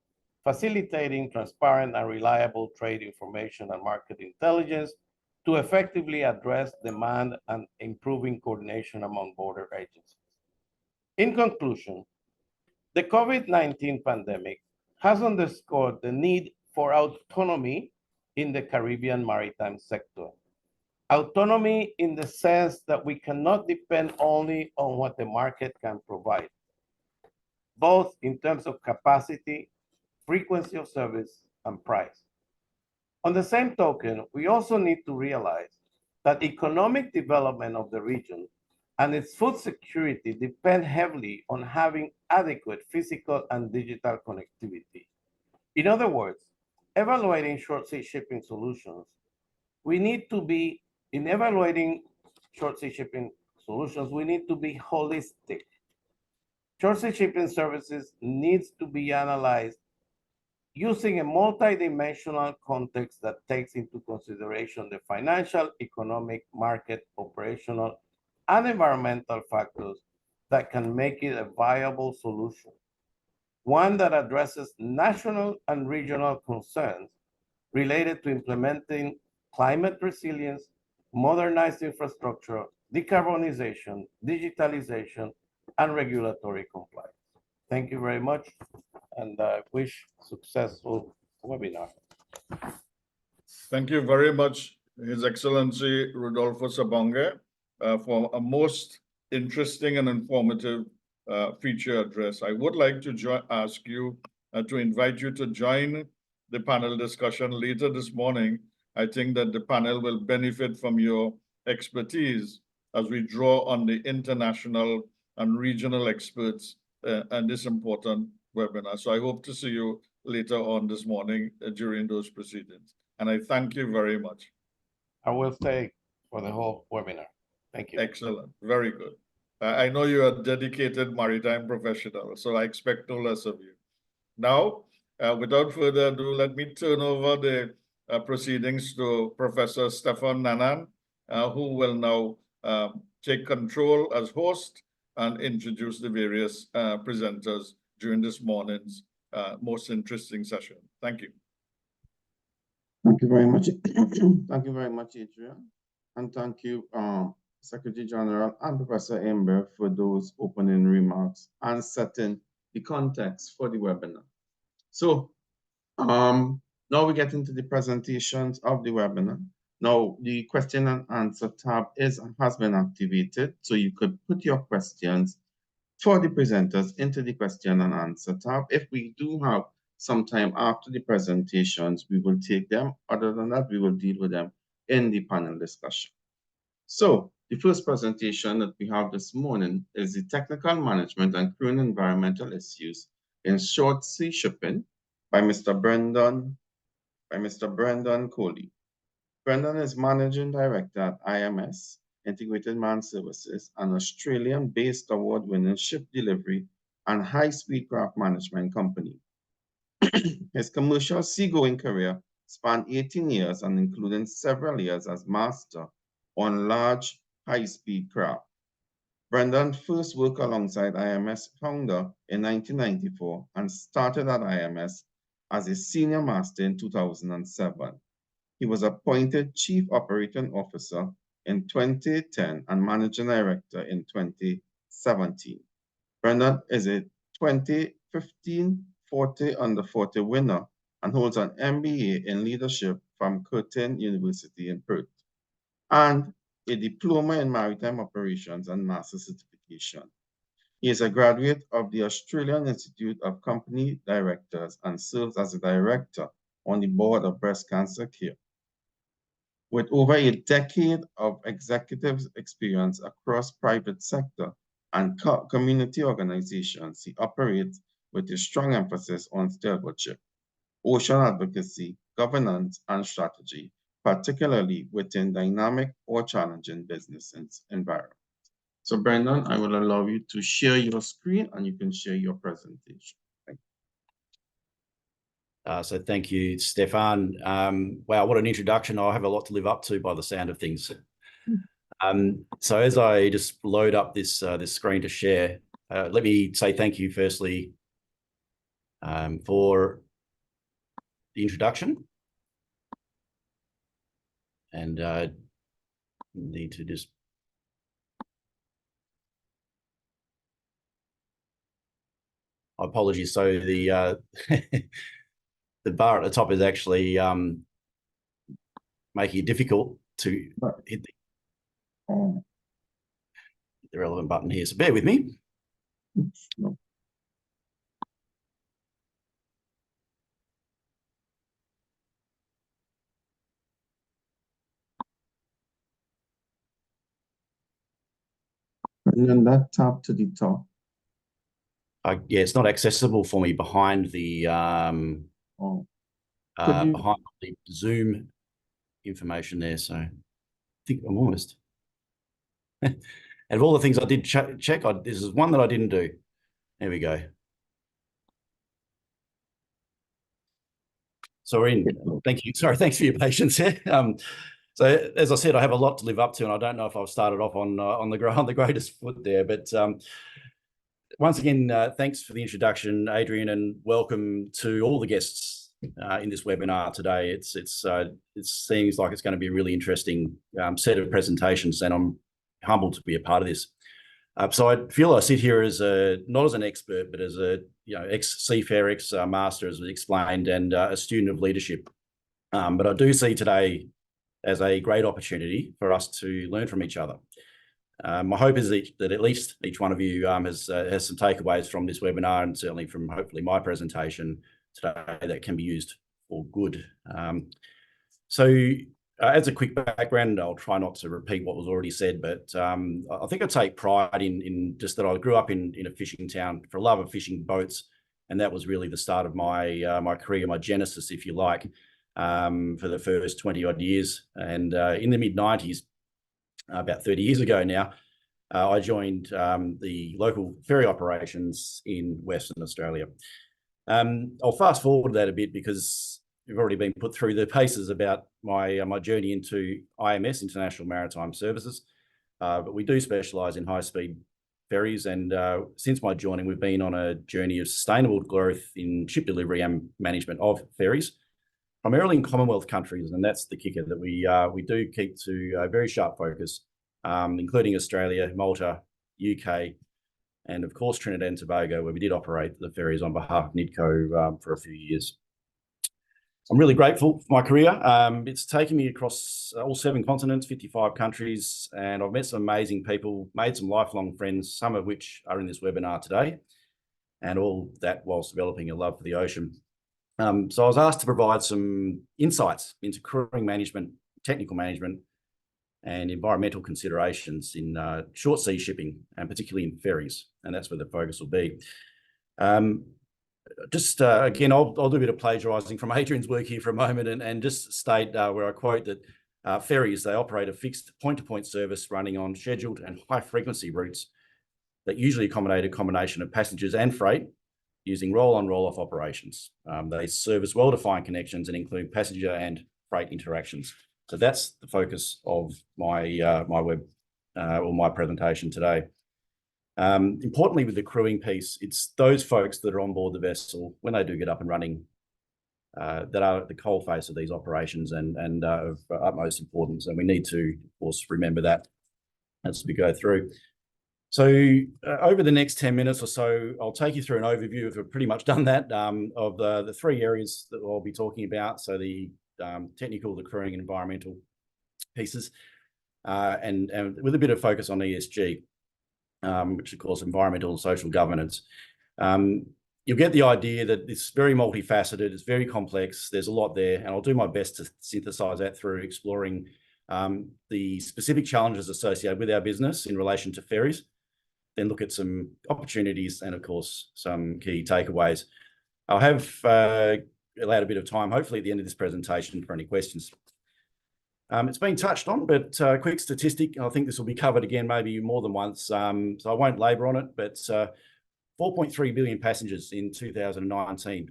facilitating transparent and reliable trade information and market intelligence to effectively address demand and improving coordination among border agencies. In conclusion, the COVID-19 pandemic has underscored the need for autonomy in the Caribbean maritime sector. Autonomy in the sense that we cannot depend only on what the market can provide, both in terms of capacity, frequency of service, and price. On the same token, we also need to realize that economic development of the region and its food security depend heavily on having adequate physical and digital connectivity. In other words, evaluating short sea shipping solutions, we need to be holistic. Short sea shipping services needs to be analyzed using a multidimensional context that takes into consideration the financial, economic, market, operational, and environmental factors that can make it a viable solution. One that addresses national and regional concerns related to implementing climate resilience, modernized infrastructure, decarbonization, digitalization, and regulatory compliance. Thank you very much, and I wish successful webinar. Thank you very much, His Excellency Rodolfo Sabonge, for a most interesting and informative feature address. I would like to ask you to invite you to join the panel discussion later this morning. I think that the panel will benefit from your expertise as we draw on the international and regional experts and this important webinar. So I hope to see you later on this morning during those proceedings. And I thank you very much. I will stay for the whole webinar. Thank you. Excellent. Very good. I know you are a dedicated maritime professional, so I expect no less of you. Now, without further ado, let me turn over the proceedings to Professor Stefan Nanan, who will now take control as host and introduce the various presenters during this morning's most interesting session. Thank you. Thank you very much. Thank you very much, Adrian. And thank you, Secretary General and Professor Imber for those opening remarks and setting the context for the webinar. So now we get into the presentations of the webinar. Now the question and answer tab has been activated, so you could put your questions for the presenters into the question and answer tab. If we do have some time after the presentations, we will take them. Other than that, we will deal with them in the panel discussion. So the first presentation that we have this morning is the technical management and crewing environmental issues in short sea shipping by Mr. Brendan Coley. Brendan is Managing Director at IMS, Integrated Man Services, an Australian-based award-winning ship delivery and high-speed craft management company. His commercial seagoing career spanned 18 years and including several years as master on large, high-speed craft. Brendan first worked alongside IMS founder in 1994 and started at IMS as a senior master in 2007. He was appointed Chief Operating Officer in 2010 and Managing Director in 2017. Brendan is a 2015 40 under 40 winner and holds an MBA in leadership from Curtin University in Perth and a diploma in maritime operations and master certification. He is a graduate of the Australian Institute of Company Directors and serves as a director on the board of Breast Cancer Care. With over a decade of executive experience across private sector and community organizations, he operates with a strong emphasis on stewardship, ocean advocacy, governance, and strategy, particularly within dynamic or challenging business environments. So Brendan, I will allow you to share your screen and you can share your presentation. Thank you. So thank you, Stefan. Wow, what an introduction. I have a lot to live up to by the sound of things. So as I just load up this screen to share, let me say thank you firstly for the introduction. And need to just apologies. So the the bar at the top is actually making it difficult to hit the relevant button here. So bear with me. No. And then that tab to the top. Yeah, it's not accessible for me behind the Oh. behind the Zoom information there. So I think I'm almost. And of all the things I did check, this is one that I didn't do. There we go. So we're in. Thank you. Sorry, thanks for your patience here. So as I said, I have a lot to live up to, and I don't know if I've started off on the greatest foot there. But once again, thanks for the introduction, Adrian, and welcome to all the guests in this webinar today. It seems like it's going to be a really interesting set of presentations, and I'm humbled to be a part of this. So I feel I sit here as not as an expert, but as a ex-seafarer, ex-master, as explained, and a student of leadership. But I do see today as a great opportunity for us to learn from each other. My hope is that at least each one of you has some takeaways from this webinar, and certainly from hopefully my presentation today that can be used for good. As a quick background, I'll try not to repeat what was already said, but I think I take pride in just that I grew up in a fishing town for a love of fishing boats, and that was really the start of my my career, my genesis, if you like, for the first 20 odd years. And in the mid-90s, about 30 years ago now, I joined the local ferry operations in Western Australia. I'll fast forward that a bit because we've already been put through the paces about my journey into IMS, International Maritime Services, but we do specialise in high-speed ferries, and since my joining, we've been on a journey of sustainable growth in ship delivery and management of ferries, primarily in Commonwealth countries, and that's the kicker, that we do keep to a very sharp focus, including Australia, Malta, UK, and of course Trinidad and Tobago, where we did operate the ferries on behalf of NIDCO for a few years. I'm really grateful for my career. It's taken me across all 7 continents, 55 countries, and I've met some amazing people, made some lifelong friends, some of which are in this webinar today, and all that whilst developing a love for the ocean. So I was asked to provide some insights into crewing management, technical management, and environmental considerations in short sea shipping, and particularly in ferries, and that's where the focus will be. Again, I'll do a bit of plagiarising from Adrian's work here for a moment, and just state where I quote that ferries, they operate a fixed point-to-point service running on scheduled and high-frequency routes that usually accommodate a combination of passengers and freight using roll-on, roll-off operations. They service well-defined connections and include passenger and freight interactions. So that's the focus of my my presentation today. Importantly, with the crewing piece, it's those folks that are on board the vessel when they do get up and running that are at the coalface of these operations and of utmost importance. And we need to, of course, remember that as we go through. So over the next 10 minutes or so, I'll take you through an overview, if we've pretty much done that, of the three areas that I'll be talking about. So the technical, the crewing, and environmental pieces, and with a bit of focus on ESG, which of course, environmental and social governance. You'll get the idea that it's very multifaceted, it's very complex, there's a lot there, and I'll do my best to synthesize that through exploring the specific challenges associated with our business in relation to ferries, then look at some opportunities and of course, some key takeaways. I'll have allowed a bit of time, hopefully at the end of this presentation, for any questions. It's been touched on, but quick statistic, I think this will be covered again maybe more than once, so I won't labour on it, but 4.3 billion passengers in 2019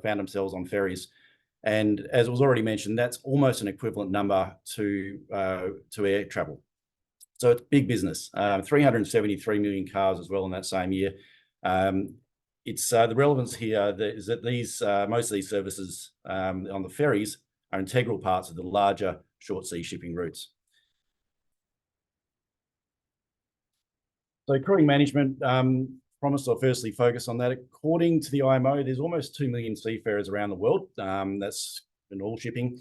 found themselves on ferries. And as was already mentioned, that's almost an equivalent number to air travel. So it's big business. 373 million cars as well in that same year. It's the relevance here is that these most of these services on the ferries are integral parts of the larger short sea shipping routes. So crewing management, promised I'll firstly focus on that. According to the IMO, there's almost 2 million seafarers around the world. That's in all shipping.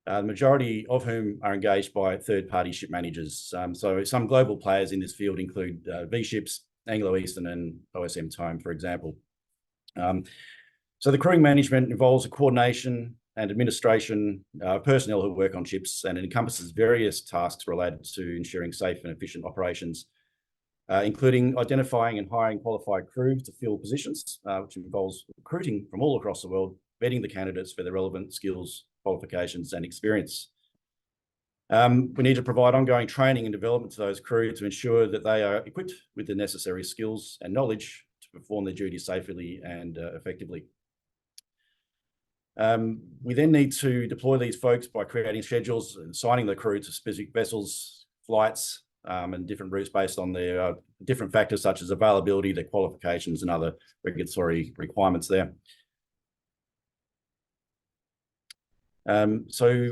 The majority of whom are engaged by third-party ship managers. So some global players in this field include V-Ships, Anglo Eastern and OSM Tome, for example. So the crewing management involves a coordination and administration personnel who work on ships, and it encompasses various tasks related to ensuring safe and efficient operations, including identifying and hiring qualified crew to fill positions, which involves recruiting from all across the world, vetting the candidates for their relevant skills, qualifications and experience. We need to provide ongoing training and development to those crew to ensure that they are equipped with the necessary skills and knowledge to perform their duties safely and effectively. We then need to deploy these folks by creating schedules and assigning the crew to specific vessels, flights, and different routes based on their different factors such as availability, their qualifications and other regulatory requirements there. So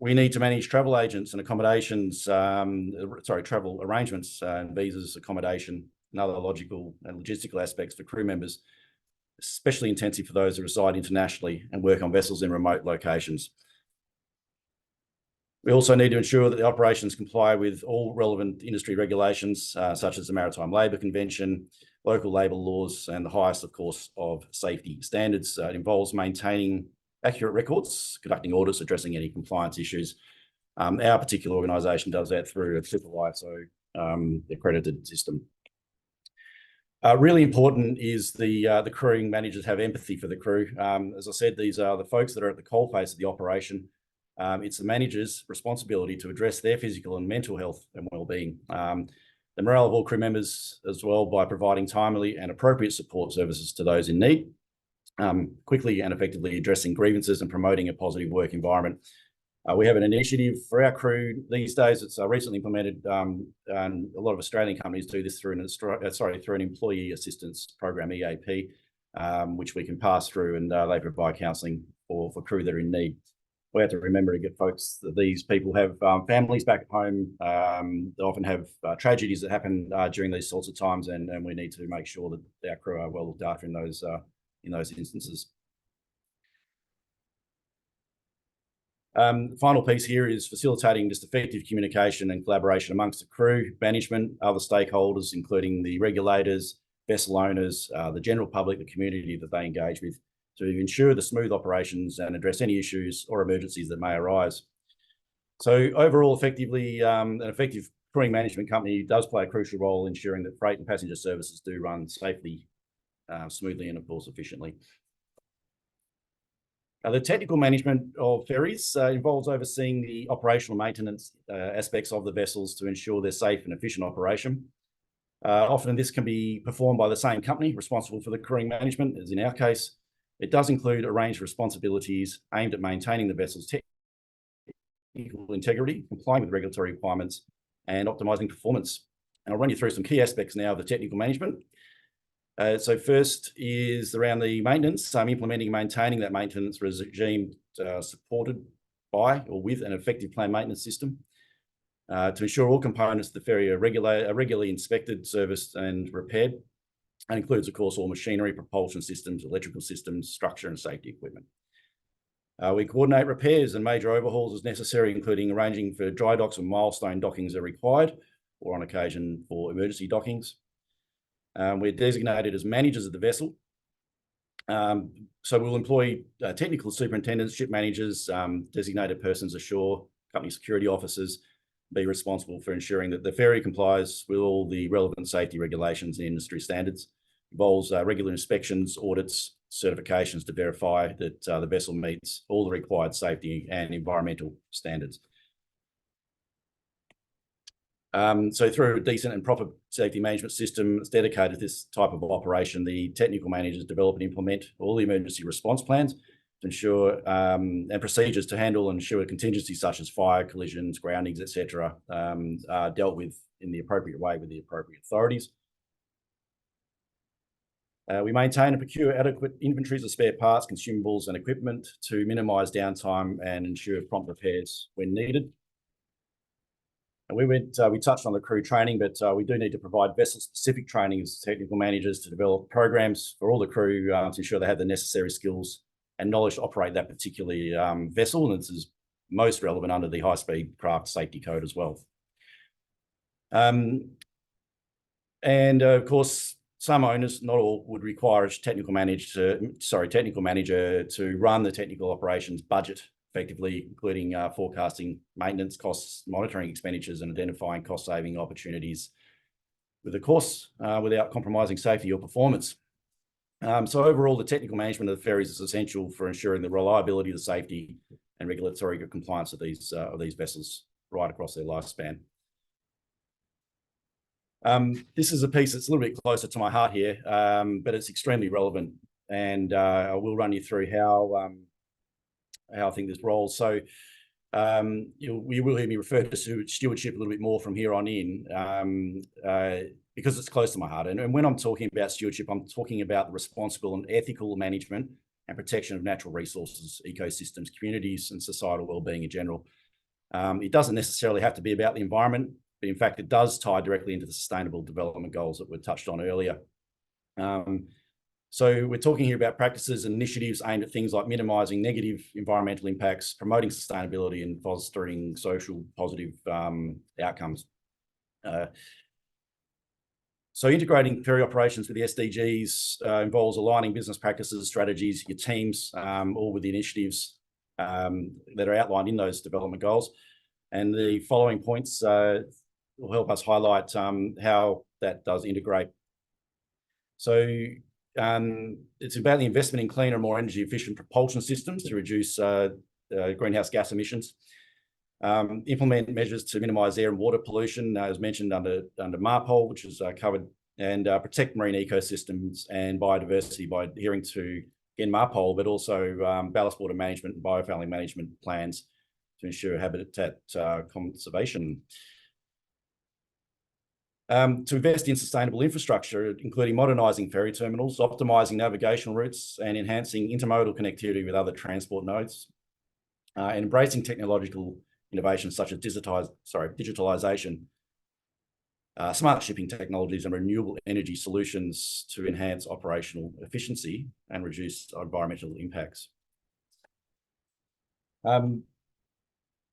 we need to manage travel agents and accommodations, travel arrangements and visas, accommodation and other logical and logistical aspects for crew members, especially intensive for those who reside internationally and work on vessels in remote locations. We also need to ensure that the operations comply with all relevant industry regulations, such as the Maritime Labour Convention, local labour laws, and the highest, of course, of safety standards. It involves maintaining accurate records, conducting audits, addressing any compliance issues. Our particular organisation does that through a ISO accredited system. Really important is the crewing managers have empathy for the crew. As I said, these are the folks that are at the coalface of the operation. It's the manager's responsibility to address their physical and mental health and well-being. The morale of all crew members as well by providing timely and appropriate support services to those in need, quickly and effectively addressing grievances and promoting a positive work environment. We have an initiative for our crew these days. It's recently implemented, and a lot of Australian companies do this through an employee assistance program, EAP, which we can pass through, and they provide counselling for crew that are in need. We have to remember to get folks that these people have families back at home. They often have tragedies that happen during these sorts of times, and we need to make sure that our crew are well looked after in those instances. Final piece here is facilitating just effective communication and collaboration amongst the crew, management, other stakeholders, including the regulators, vessel owners, the general public, the community that they engage with, to ensure the smooth operations and address any issues or emergencies that may arise. So overall, effectively, an effective crewing management company does play a crucial role in ensuring that freight and passenger services do run safely, smoothly, and of course efficiently. The technical management of ferries involves overseeing the operational maintenance aspects of the vessels to ensure their safe and efficient operation. Often this can be performed by the same company responsible for the crewing management, as in our case. It does include a range of responsibilities aimed at maintaining the vessel's technical integrity, complying with regulatory requirements, and optimising performance. And I'll run you through some key aspects now of the technical management. So first is around the maintenance, implementing and maintaining that maintenance regime supported by or with an effective planned maintenance system to ensure all components of the ferry are regularly inspected, serviced and repaired. That includes, of course, all machinery, propulsion systems, electrical systems, structure and safety equipment. We coordinate repairs and major overhauls as necessary, including arranging for dry docks and milestone dockings are required, or on occasion for emergency dockings. We're designated as managers of the vessel. So we'll employ technical superintendents, ship managers, designated persons ashore, company security officers, be responsible for ensuring that the ferry complies with all the relevant safety regulations and industry standards. Involves regular inspections, audits, certifications to verify that the vessel meets all the required safety and environmental standards. So through a decent and proper safety management system that's dedicated to this type of operation, the technical managers develop and implement all the emergency response plans to ensure and procedures to handle and ensure contingencies such as fire, collisions, groundings, etc., are dealt with in the appropriate way with the appropriate authorities. We maintain and procure adequate inventories of spare parts, consumables and equipment to minimise downtime and ensure prompt repairs when needed. And we touched on the crew training, but we do need to provide vessel-specific training as technical managers to develop programs for all the crew to ensure they have the necessary skills and knowledge to operate that particular vessel. And this is most relevant under the High-Speed Craft Safety Code as well. And of course, some owners, not all, would require a technical manager to run the technical operations budget effectively, including forecasting maintenance costs, monitoring expenditures, and identifying cost-saving opportunities, without compromising safety or performance. So overall, the technical management of the ferries is essential for ensuring the reliability, the safety, and regulatory compliance of these vessels right across their lifespan. This is a piece that's a little bit closer to my heart here, but it's extremely relevant, and I will run you through how I think this rolls. So you will hear me refer to stewardship a little bit more from here on in, because it's close to my heart. And when I'm talking about stewardship, I'm talking about the responsible and ethical management and protection of natural resources, ecosystems, communities, and societal well-being in general. It doesn't necessarily have to be about the environment, but in fact, it does tie directly into the sustainable development goals that were touched on earlier. So we're talking here about practices and initiatives aimed at things like minimising negative environmental impacts, promoting sustainability and fostering social positive outcomes. So integrating ferry operations with the SDGs involves aligning business practices, strategies, your teams, all with the initiatives that are outlined in those development goals. And the following points will help us highlight how that does integrate. So it's about the investment in cleaner, more energy efficient propulsion systems to reduce greenhouse gas emissions. Implement measures to minimise air and water pollution, as mentioned under MARPOL, which is covered, and protect marine ecosystems and biodiversity by adhering to, again, MARPOL, but also ballast water management and biofouling management plans to ensure habitat conservation. To invest in sustainable infrastructure, including modernising ferry terminals, optimising navigational routes and enhancing intermodal connectivity with other transport nodes, and embracing technological innovations such as digitalisation, smart shipping technologies and renewable energy solutions to enhance operational efficiency and reduce environmental impacts.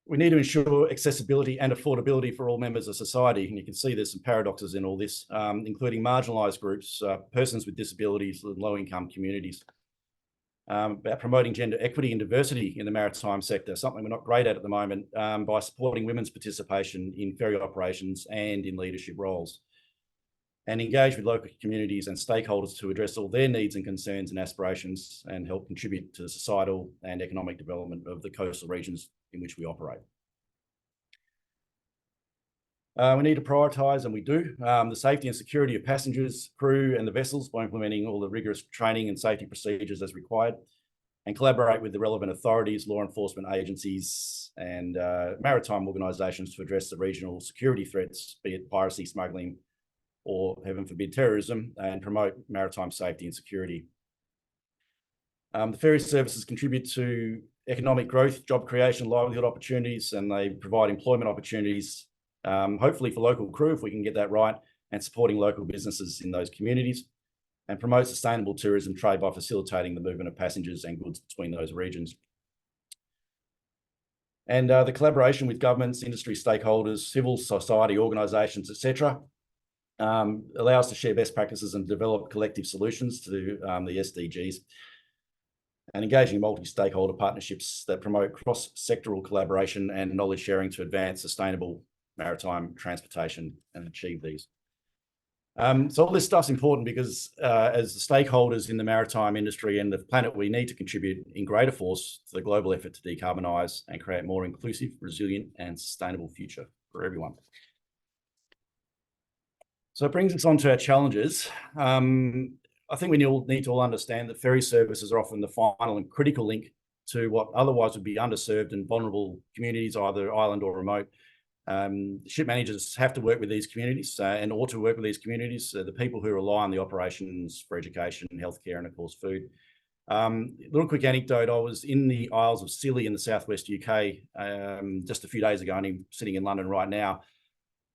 We need to ensure accessibility and affordability for all members of society. And you can see there's some paradoxes in all this, including marginalised groups, persons with disabilities, and low-income communities. About promoting gender equity and diversity in the maritime sector, something we're not great at the moment, by supporting women's participation in ferry operations and in leadership roles. And engage with local communities and stakeholders to address all their needs and concerns and aspirations and help contribute to the societal and economic development of the coastal regions in which we operate. We need to prioritise, and we do, the safety and security of passengers, crew and the vessels by implementing all the rigorous training and safety procedures as required, and collaborate with the relevant authorities, law enforcement agencies and maritime organisations to address the regional security threats, be it piracy, smuggling or heaven forbid terrorism, and promote maritime safety and security. The ferry services contribute to economic growth, job creation, livelihood opportunities, and they provide employment opportunities, hopefully for local crew, if we can get that right, and supporting local businesses in those communities, and promote sustainable tourism trade by facilitating the movement of passengers and goods between those regions. And the collaboration with governments, industry stakeholders, civil society organisations, etc., allow us to share best practices and develop collective solutions to the SDGs, and engaging multi-stakeholder partnerships that promote cross-sectoral collaboration and knowledge sharing to advance sustainable maritime transportation and achieve these. So all this stuff's important because as the stakeholders in the maritime industry and the planet, we need to contribute in greater force to the global effort to decarbonise and create a more inclusive, resilient and sustainable future for everyone. So it brings us on to our challenges. I think we need to all understand that ferry services are often the final and critical link to what otherwise would be underserved and vulnerable communities, either island or remote. Ship managers have to work with these communities and ought to work with these communities, the people who rely on the operations for education, healthcare, and of course food. Little quick anecdote, I was in the Isles of Scilly in the southwest UK just a few days ago, and I'm sitting in London right now.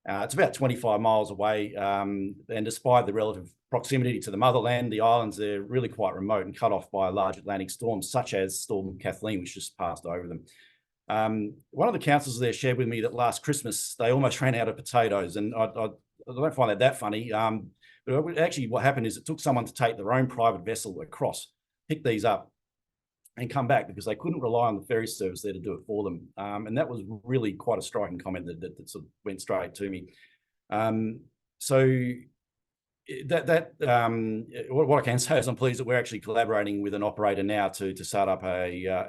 It's about 25 miles away, and despite the relative proximity to the motherland, the islands are really quite remote and cut off by large Atlantic storms, such as Storm Kathleen, which just passed over them. One of the councillors there shared with me that last Christmas, they almost ran out of potatoes, and I don't find that funny. But actually what happened is it took someone to take their own private vessel across, pick these up, and come back because they couldn't rely on the ferry service there to do it for them. And that was really quite a striking comment that sort of went straight to me. What I can say is I'm pleased that we're actually collaborating with an operator now to start up a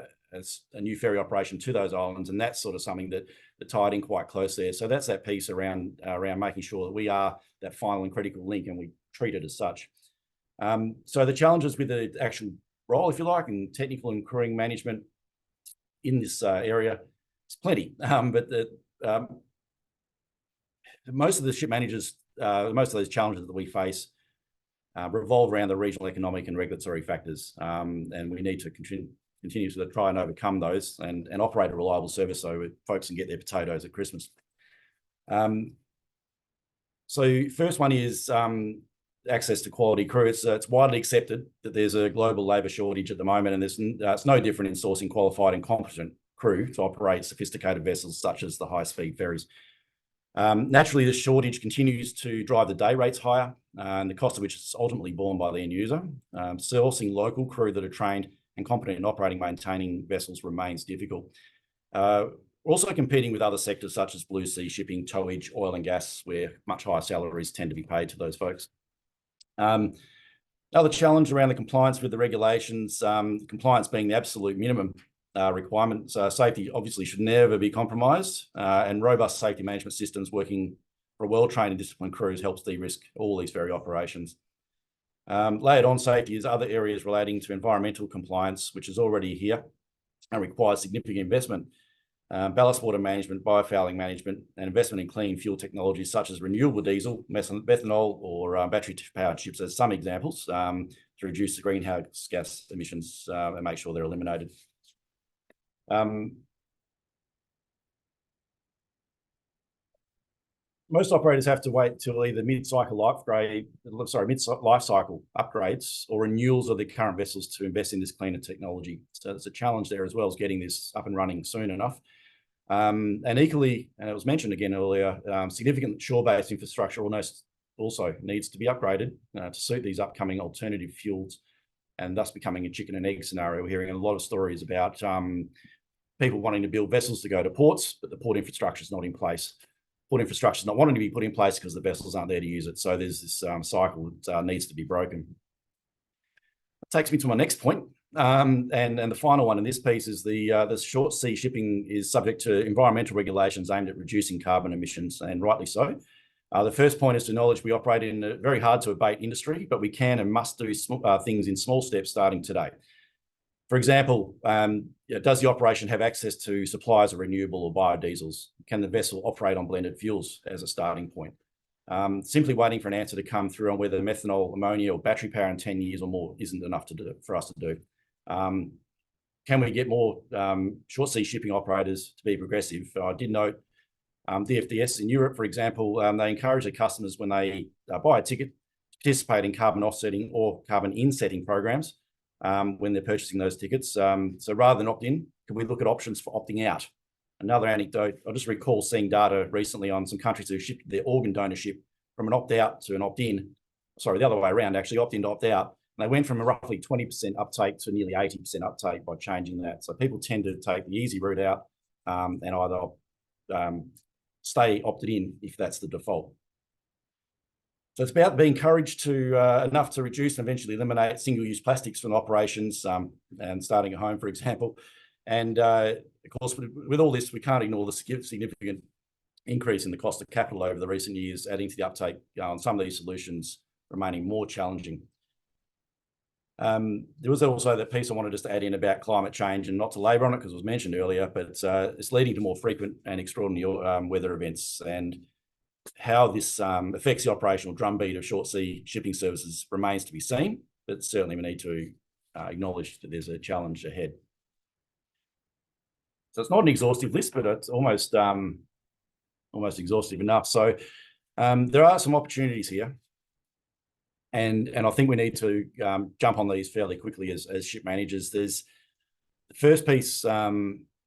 new ferry operation to those islands, and that's sort of something that tied in quite close there. So that's that piece around making sure that we are that final and critical link, and we treat it as such. So the challenges with the actual role, if you like, and technical and crewing management in this area, it's plenty. But most of the ship managers, most of those challenges that we face revolve around the regional economic and regulatory factors, and we need to continue to try and overcome those and operate a reliable service so folks can get their potatoes at Christmas. So first one is access to quality crew. It's widely accepted that there's a global labour shortage at the moment, and it's no different in sourcing qualified and competent crew to operate sophisticated vessels such as the high-speed ferries. Naturally, this shortage continues to drive the day rates higher, and the cost of which is ultimately borne by the end user. Sourcing local crew that are trained and competent in operating, maintaining vessels remains difficult. We're also competing with other sectors such as blue sea shipping, towage, oil and gas, where much higher salaries tend to be paid to those folks. Another challenge around the compliance with the regulations, compliance being the absolute minimum requirement. Safety obviously should never be compromised, and robust safety management systems working for well-trained and disciplined crews helps de-risk all these ferry operations. Layered on safety is other areas relating to environmental compliance, which is already here and requires significant investment. Ballast water management, biofouling management, and investment in clean fuel technologies such as renewable diesel, methanol, or battery-powered ships as some examples to reduce the greenhouse gas emissions and make sure they're eliminated. Most operators have to wait till either mid-cycle life cycle upgrades or renewals of the current vessels to invest in this cleaner technology. So there's a challenge there as well as getting this up and running soon enough. And equally, and it was mentioned again earlier, significant shore-based infrastructure also needs to be upgraded to suit these upcoming alternative fuels, and thus becoming a chicken and egg scenario. We're hearing a lot of stories about people wanting to build vessels to go to ports, but the port infrastructure is not in place. Port infrastructure is not wanting to be put in place because the vessels aren't there to use it. So there's this cycle that needs to be broken. That takes me to my next point. And the final one in this piece is the short sea shipping is subject to environmental regulations aimed at reducing carbon emissions, and rightly so. The first point is to acknowledge we operate in a very hard to abate industry, but we can and must do things in small steps starting today. For example, does the operation have access to supplies of renewable or biodiesels? Can the vessel operate on blended fuels as a starting point? Simply waiting for an answer to come through on whether methanol, ammonia, or battery power in 10 years or more isn't enough to do for us to do. Can we get more short sea shipping operators to be progressive? I did note DFDS in Europe, for example, they encourage their customers when they buy a ticket to participate in carbon offsetting or carbon insetting programs when they're purchasing those tickets. So rather than opt in, can we look at options for opting out? Another anecdote, I just recall seeing data recently on some countries who shifted their organ donorship from an opt-out to an opt-in. Sorry, the other way around, actually, opt-in to opt-out. And they went from a roughly 20% uptake to nearly 80% uptake by changing that. So people tend to take the easy route out and either stay opted in if that's the default. So it's about being encouraged to enough to reduce and eventually eliminate single-use plastics from operations and starting at home, for example. And of course, with all this, we can't ignore the significant increase in the cost of capital over the recent years, adding to the uptake on some of these solutions remaining more challenging. There was also that piece I wanted just to add in about climate change, and not to labour on it because it was mentioned earlier, but it's leading to more frequent and extraordinary weather events, and how this affects the operational drumbeat of short sea shipping services remains to be seen, but certainly we need to acknowledge that there's a challenge ahead. So it's not an exhaustive list, but it's almost exhaustive enough. So there are some opportunities here. And I think we need to jump on these fairly quickly as ship managers. There's the first piece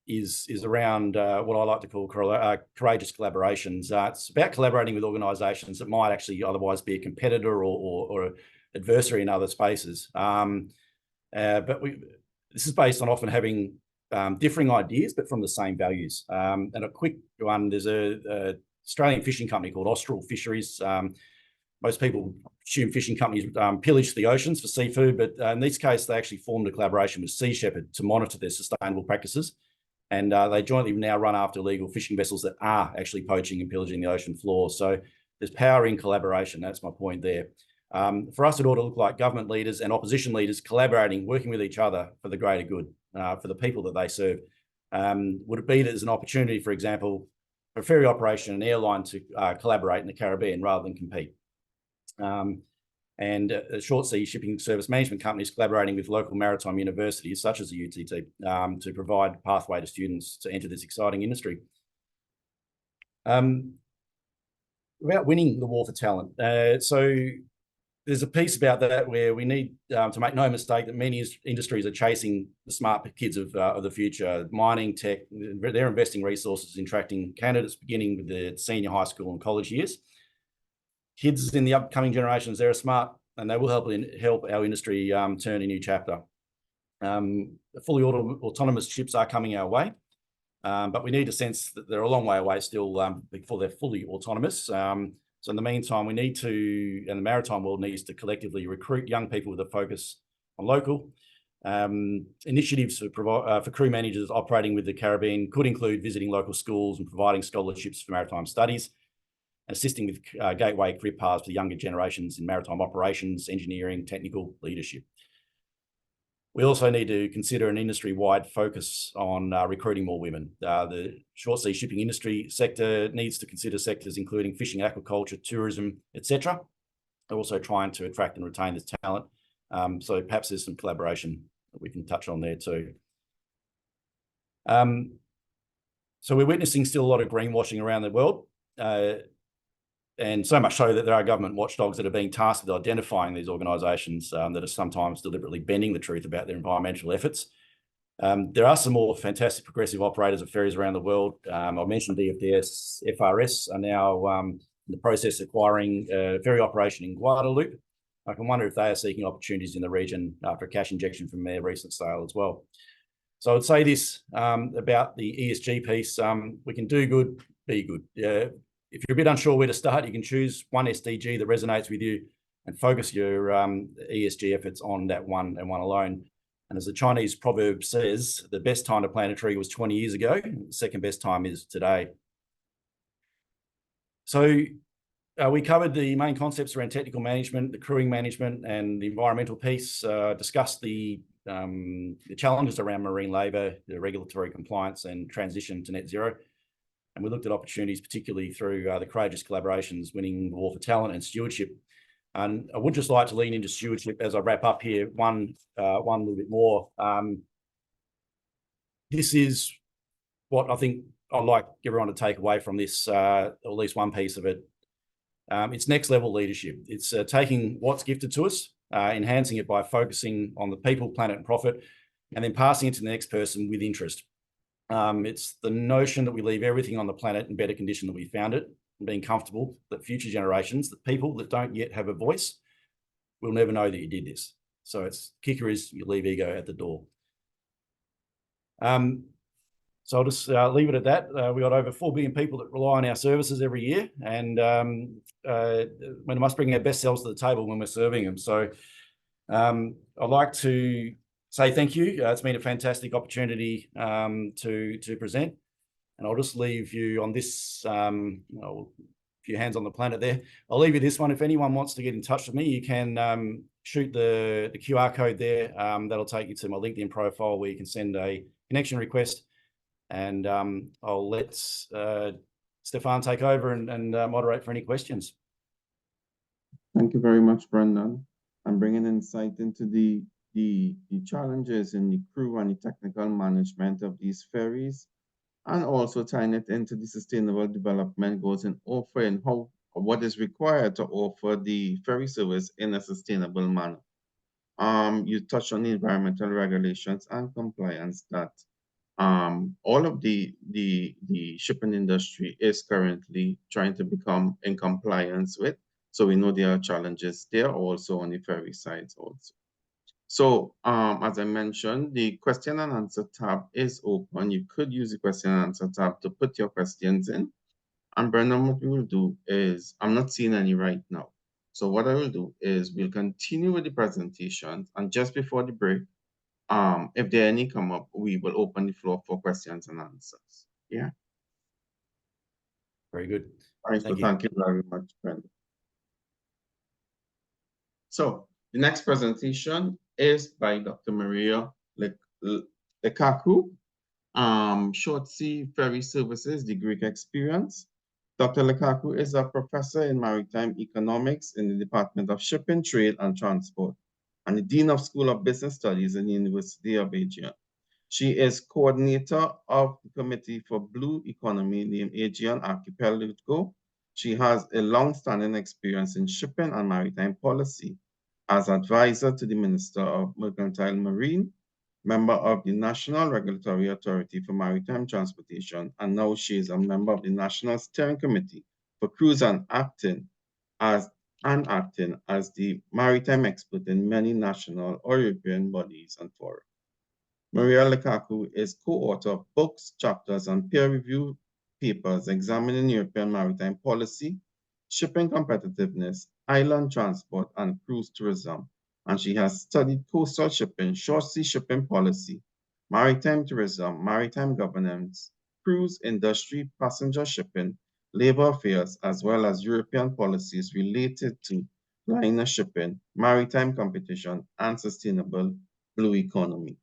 is around what I like to call courageous collaborations. It's about collaborating with organisations that might actually otherwise be a competitor or adversary in other spaces. But this is based on often having differing ideas, but from the same values. And a quick one, there's a Australian fishing company called Austral Fisheries. Most people assume fishing companies pillage the oceans for seafood, but in this case, they actually formed a collaboration with Sea Shepherd to monitor their sustainable practices. And they jointly now run after illegal fishing vessels that are actually poaching and pillaging the ocean floor. So there's power in collaboration. That's my point there. For us, it ought to look like government leaders and opposition leaders collaborating, working with each other for the greater good, for the people that they serve. Would it be that there's an opportunity, for example, for a ferry operation and airline to collaborate in the Caribbean rather than compete? And short sea shipping service management companies collaborating with local maritime universities such as the UTT to provide a pathway to students to enter this exciting industry. About winning the war for talent. So there's a piece about that where we need to make no mistake that many industries are chasing the smart kids of the future. Mining, tech, they're investing resources in attracting candidates beginning with the senior high school and college years. Kids in the upcoming generations, they're smart and they will help our industry turn a new chapter. Fully autonomous ships are coming our way, but we need a sense that they're a long way away still before they're fully autonomous. So in the meantime, we need to, and the maritime world needs to collectively recruit young people with a focus on local. Initiatives for crew managers operating with the Caribbean could include visiting local schools and providing scholarships for maritime studies, assisting with gateway career paths for younger generations in maritime operations, engineering, technical leadership. We also need to consider an industry-wide focus on recruiting more women. The short sea shipping industry sector needs to consider sectors including fishing, aquaculture, tourism, etc. They're also trying to attract and retain this talent. So perhaps there's some collaboration that we can touch on there too. So we're witnessing still a lot of greenwashing around the world. And so much so that there are government watchdogs that are being tasked with identifying these organisations that are sometimes deliberately bending the truth about their environmental efforts. There are some more fantastic progressive operators of ferries around the world. I mentioned DFDS, FRS are now in the process of acquiring a ferry operation in Guadeloupe. I can wonder if they are seeking opportunities in the region after a cash injection from their recent sale as well. So I would say this about the ESG piece. We can do good, be good. If you're a bit unsure where to start, you can choose one SDG that resonates with you and focus your ESG efforts on that one and one alone. And as the Chinese proverb says, the best time to plant a tree was 20 years ago. The second best time is today. So we covered the main concepts around technical management, the crewing management, and the environmental piece, discussed the challenges around marine labour, the regulatory compliance and transition to net zero. And we looked at opportunities, particularly through the Courageous Collaborations, winning the War for Talent and Stewardship. And I would just like to lean into stewardship as I wrap up here, one little bit more. This is what I think I'd like everyone to take away from this, at least one piece of it. It's next level leadership. It's taking what's gifted to us, enhancing it by focusing on the people, planet, and profit, and then passing it to the next person with interest. It's the notion that we leave everything on the planet in better condition than we found it, and being comfortable that future generations, the people that don't yet have a voice, will never know that you did this. So it's kicker is you leave ego at the door. So I'll just leave it at that. We got over 4 billion people that rely on our services every year, and we must bring our best selves to the table when we're serving them. So I'd like to say thank you. It's been a fantastic opportunity to present, and I'll just leave you on this. A few hands on the planet there. I'll leave you this one. If anyone wants to get in touch with me, you can shoot the QR code there. That'll take you to my LinkedIn profile where you can send a connection request. And I'll let Stefan take over and moderate for any questions. Thank you very much, Brendan. I'm bringing insight into the challenges in the crew and the technical management of these ferries, and also tying it into the sustainable development goals and offering what is required to offer the ferry service in a sustainable manner. You touched on the environmental regulations and compliance that all of the shipping industry is currently trying to become in compliance with. So we know there are challenges there also on the ferry sides also. So as I mentioned, the question and answer tab is open. You could use the question and answer tab to put your questions in. And Brendan, what we will do is, I'm not seeing any right now. So what I will do is we'll continue with the presentations, and just before the break, if there are any come up, we will open the floor for questions and answers. Yeah. Very good. All right, thank you very much, Brendan. So the next presentation is by Dr. Maria Lekakou, Short Sea Ferry Services, the Greek Experience. Dr. Lekakou is a professor in maritime economics in the Department of Shipping, Trade, and Transport, and the Dean of School of Business Studies in the University of Aegean. She is coordinator of the Committee for Blue Economy named Aegean Archipelago. She has a long-standing experience in shipping and maritime policy as advisor to the Minister of Mercantile Marine, member of the National Regulatory Authority for Maritime Transportation, and now she is a member of the National Steering Committee for Cruise and acting as the maritime expert in many national or European bodies and fora. Maria Lekakou is co-author of books, chapters, and peer-reviewed papers examining European maritime policy, shipping competitiveness, island transport, and cruise tourism. And she has studied coastal shipping, short sea shipping policy, maritime tourism, maritime governance, cruise industry, passenger shipping, labor affairs, as well as European policies related to liner shipping, maritime competition, and sustainable blue economy.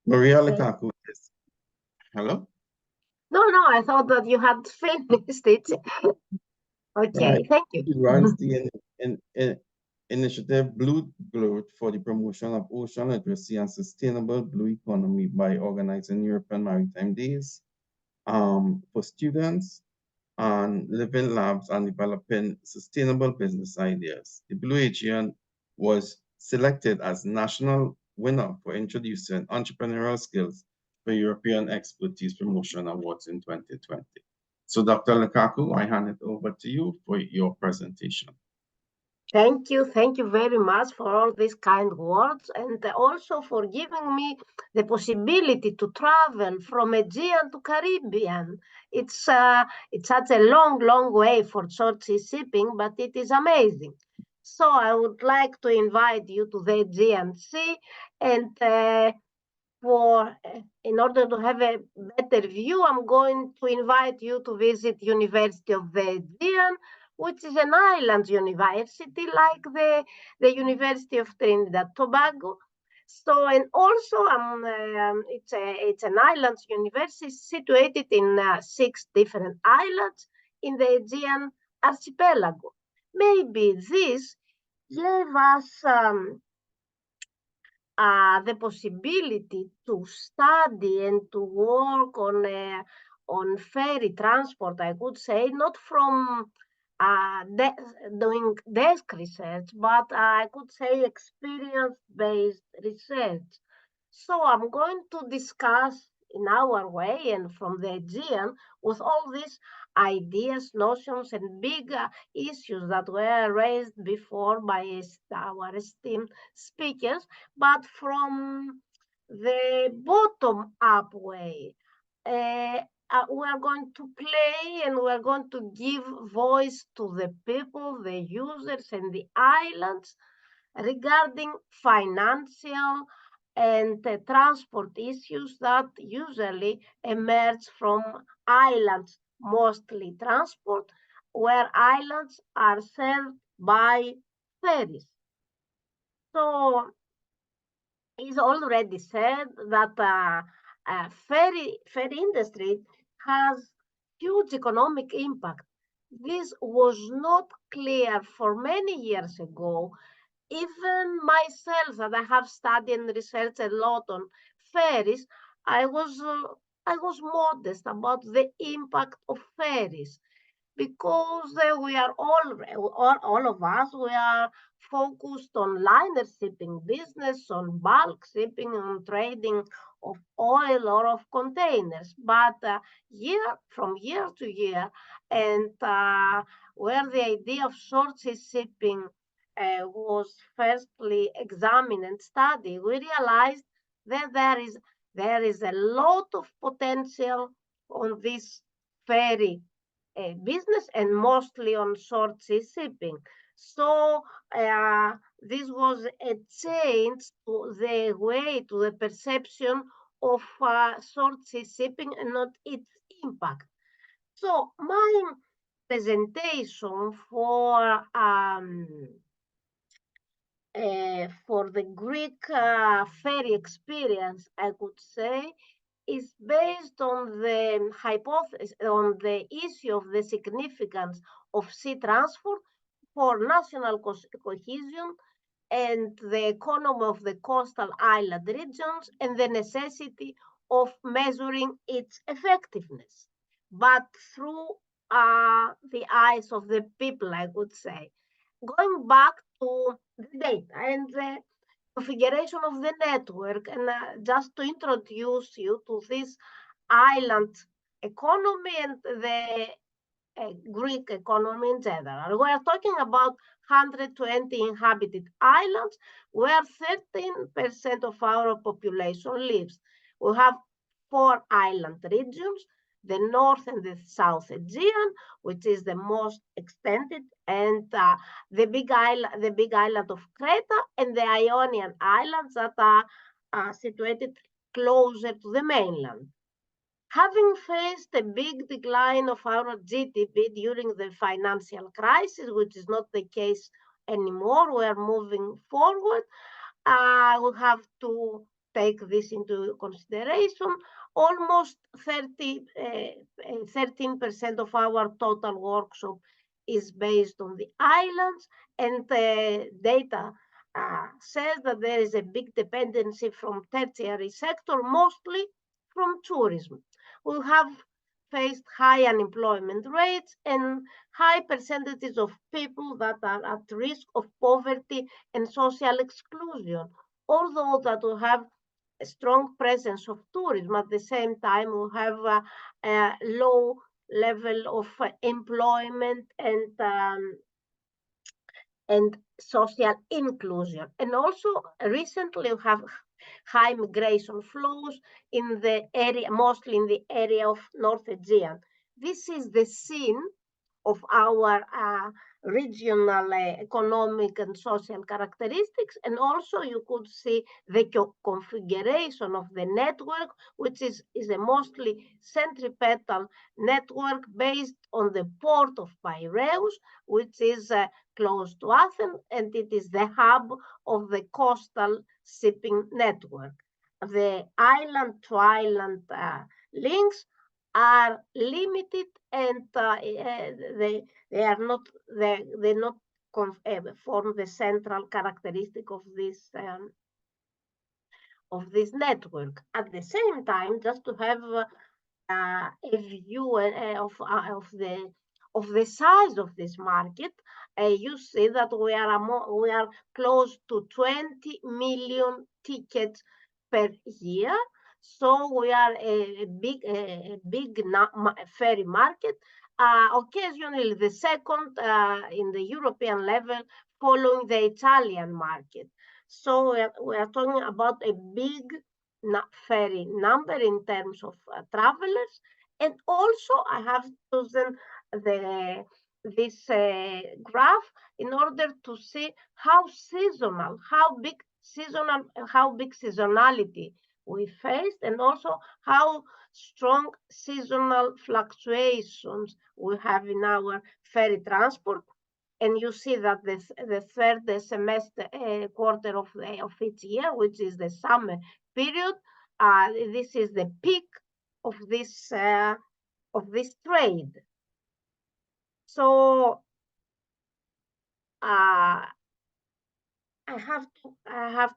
Maria Lekakou is, hello? No, I thought that you had finished it. Okay, thank you. She runs the initiative Blue Gloat for the promotion of ocean literacy and sustainable blue economy by organizing European Maritime Days for students and living labs and developing sustainable business ideas. The Blue Aegean was selected as national winner for introducing entrepreneurial skills for European Expertise Promotion Awards in 2020. So Dr. Lekakou, I hand it over to you for your presentation. Thank you very much for all these kind words, and also for giving me the possibility to travel from Aegean to Caribbean. It's such a long way for short sea shipping, but it is amazing. So I would like to invite you to the Aegean Sea, and in order to have a better view, I'm going to invite you to visit University of the Aegean, which is an island university like the University of Trinidad Tobago. So, and also it's an island university situated in 6 different islands in the Aegean archipelago. Maybe this gave us the possibility to study and to work on ferry transport, I could say, not from doing desk research, but I could say experience-based research. So I'm going to discuss in our way and from the Aegean with all these ideas, notions, and big issues that were raised before by our esteemed speakers, but from the bottom-up way. We are going to play and we are going to give voice to the people, the users, and the islands regarding financial and transport issues that usually emerge from islands, mostly transport, where islands are served by ferries. So it's already said that ferry industry has huge economic impact. This was not clear for many years ago. Even myself, that I have studied and researched a lot on ferries, I was modest about the impact of ferries, because we are all of us, we are focused on liner shipping business, on bulk shipping, on trading of oil or of containers. But from year to year, and where the idea of short sea shipping was firstly examined and studied, we realized that there is a lot of potential on this ferry business, and mostly on short sea shipping. So this was a change to the way, to the perception of short sea shipping and not its impact. So my presentation for the Greek ferry experience, I could say, is based on the hypothesis, on the issue of the significance of sea transport for national cohesion and the economy of the coastal island regions, and the necessity of measuring its effectiveness, but through the eyes of the people, I would say. Going back to the data and the configuration of the network, and just to introduce you to this island economy and the Greek economy in general. We are talking about 120 inhabited islands where 13% of our population lives. We have 4 island regions, the North and the South Aegean, which is the most extended, and the big island of Crete, and the Ionian Islands that are situated closer to the mainland. Having faced a big decline of our GDP during the financial crisis, which is not the case anymore, we are moving forward, we have to take this into consideration. Almost 13% of our total workshop is based on the islands, and data says that there is a big dependency from tertiary sector, mostly from tourism. We have faced high unemployment rates and high percentages of people that are at risk of poverty and social exclusion. Although that we have a strong presence of tourism, at the same time we have a low level of employment and social inclusion. And also recently we have high migration flows in the area, mostly in the area of North Aegean. This is the scene of our regional economic and social characteristics. And also you could see the configuration of the network, which is a mostly centripetal network based on the port of Piraeus, which is close to Athens, and it is the hub of the coastal shipping network. The island-to-island links are limited, and they not form the central characteristic of this network. At the same time, just to have a view of the size of this market, you see that we are close to 20 million tickets per year. So we are a big ferry market, occasionally the second in the European level, following the Italian market. So we are talking about a big ferry number in terms of travelers. And also I have chosen this graph in order to see how big seasonality we faced, and also how strong seasonal fluctuations we have in our ferry transport. And you see that the third semester quarter of each year, which is the summer period, this is the peak of this trade. So I have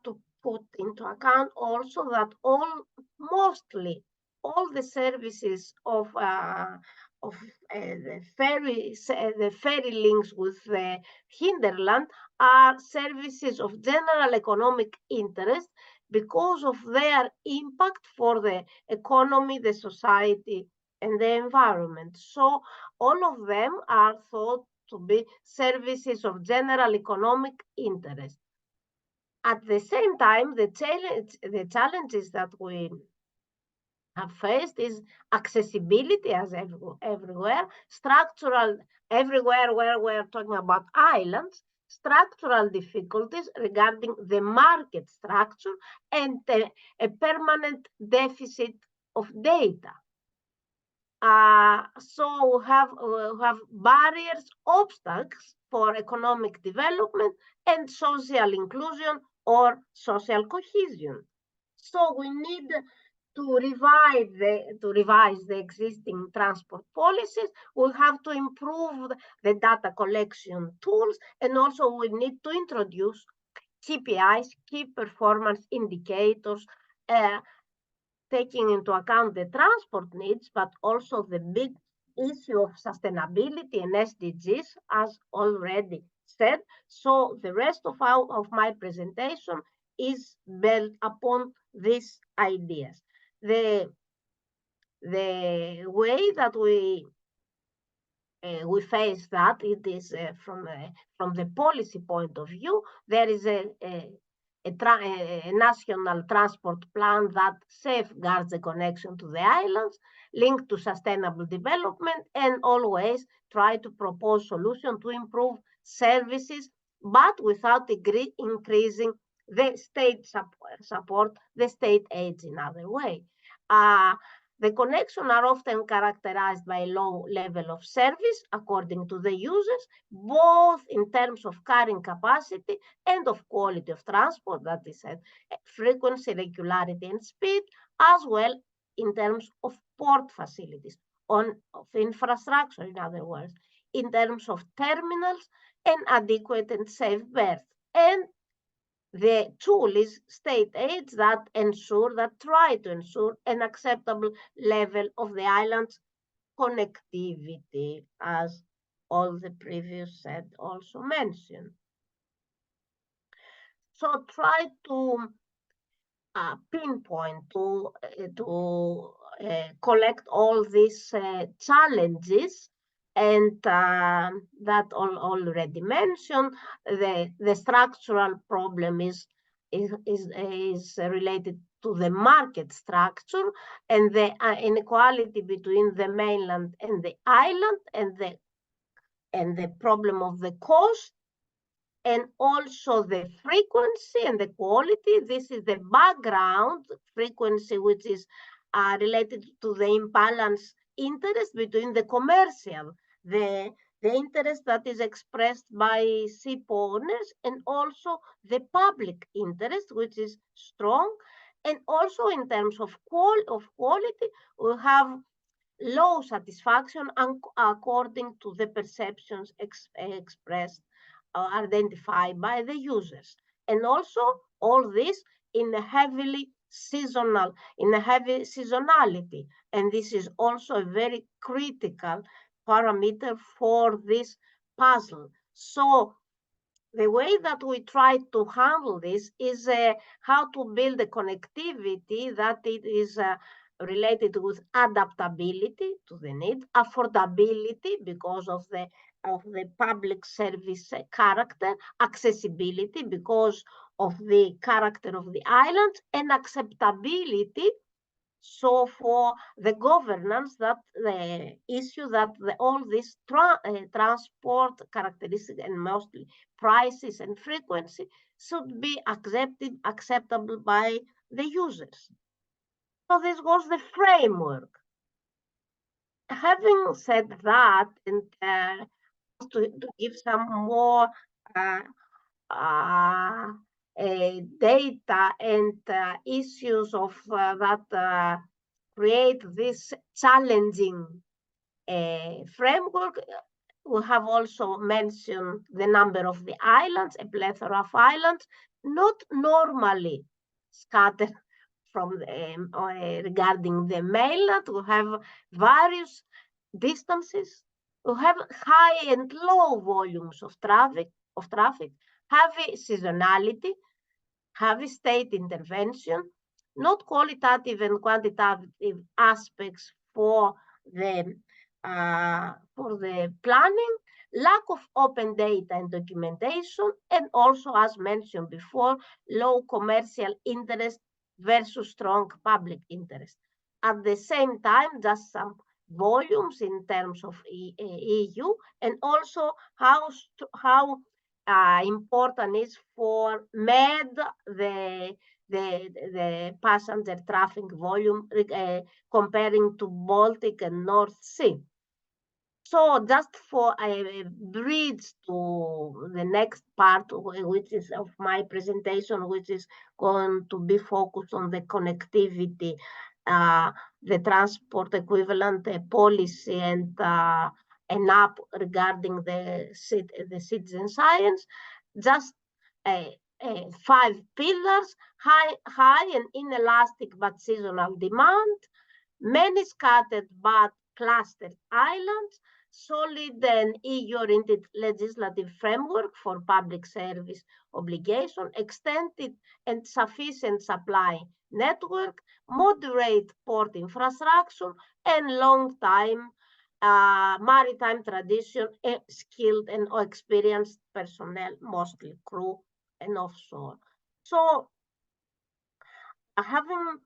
to put into account also that mostly all the services of the ferry links with the hinterland are services of general economic interest because of their impact for the economy, the society, and the environment. So all of them are thought to be services of general economic interest. At the same time, the challenges that we have faced is accessibility, as everywhere, structural, everywhere where we're talking about islands, structural difficulties regarding the market structure, and a permanent deficit of data. So we have barriers, obstacles for economic development and social inclusion or social cohesion. So we need to revise the existing transport policies. We have to improve the data collection tools, and also we need to introduce KPIs, key performance indicators, taking into account the transport needs, but also the big issue of sustainability and SDGs, as already said. So the rest of my presentation is built upon these ideas. The way that we face that, it is from the policy point of view. There is a national transport plan that safeguards the connection to the islands, linked to sustainable development, and always try to propose solutions to improve services, but without increasing the state support, the state aids in other way. The connections are often characterized by low level of service according to the users, both in terms of carrying capacity and of quality of transport, that is frequency, regularity, and speed, as well in terms of port facilities, of infrastructure, in other words, in terms of terminals and adequate and safe berths. And the tool is state aids that try to ensure an acceptable level of the island's connectivity, as all the previous said also mentioned. So try to pinpoint, to collect all these challenges, and that already mentioned. The structural problem is related to the market structure and the inequality between the mainland and the island, and the and the problem of the cost, and also the frequency and the quality. This is the background frequency, which is related to the imbalance interest between the commercial, the interest that is expressed by ship owners, and also the public interest, which is strong. And also in terms of quality, we have low satisfaction according to the perceptions expressed or identified by the users. And also all this in a heavy seasonality. And this is also a very critical parameter for this puzzle. So the way that we try to handle this is how to build a connectivity that it is related with adaptability to the need, affordability because of the public service character, accessibility because of the character of the island, and acceptability. So for the governance, that the issue that all these transport characteristics and mostly prices and frequency should be acceptable by the users. So this was the framework. Having said that, and to give some more data and issues of that create this challenging framework, we have also mentioned the number of the islands, a plethora of islands, not normally scattered from regarding the mainland. We have various distances. We have high and low volumes of traffic, heavy seasonality, heavy state intervention, not qualitative and quantitative aspects for the planning, lack of open data and documentation, and also, as mentioned before, low commercial interest versus strong public interest. At the same time, just some volumes in terms of EU, and also how important is for MED the passenger traffic volume comparing to Baltic and North Sea. So just for a bridge to the next part, which is of my presentation, which is going to be focused on the connectivity, the transport equivalent policy, and an app regarding the citizen science, just 5 pillars: high and inelastic but seasonal demand, many scattered but clustered islands, solid and EU-oriented legislative framework for public service obligation, extended and sufficient supply network, moderate port infrastructure, and long-time maritime tradition, skilled and experienced personnel, mostly crew and offshore. So having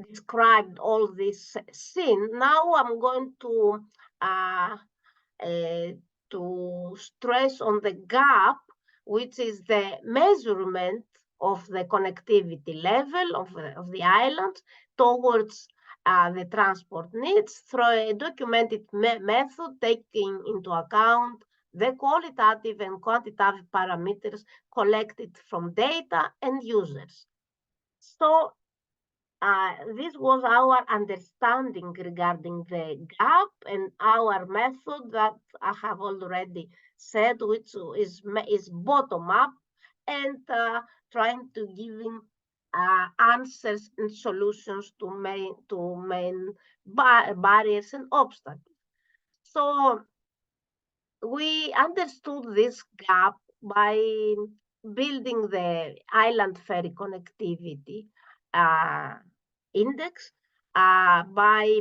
described all this scene, now I'm going to stress on the gap, which is the measurement of the connectivity level of the island towards the transport needs through a documented method taking into account the qualitative and quantitative parameters collected from data and users. So this was our understanding regarding the gap, and our method that I have already said, which is bottom-up and trying to give answers and solutions to main barriers and obstacles. So we understood this gap by building the island ferry connectivity index, by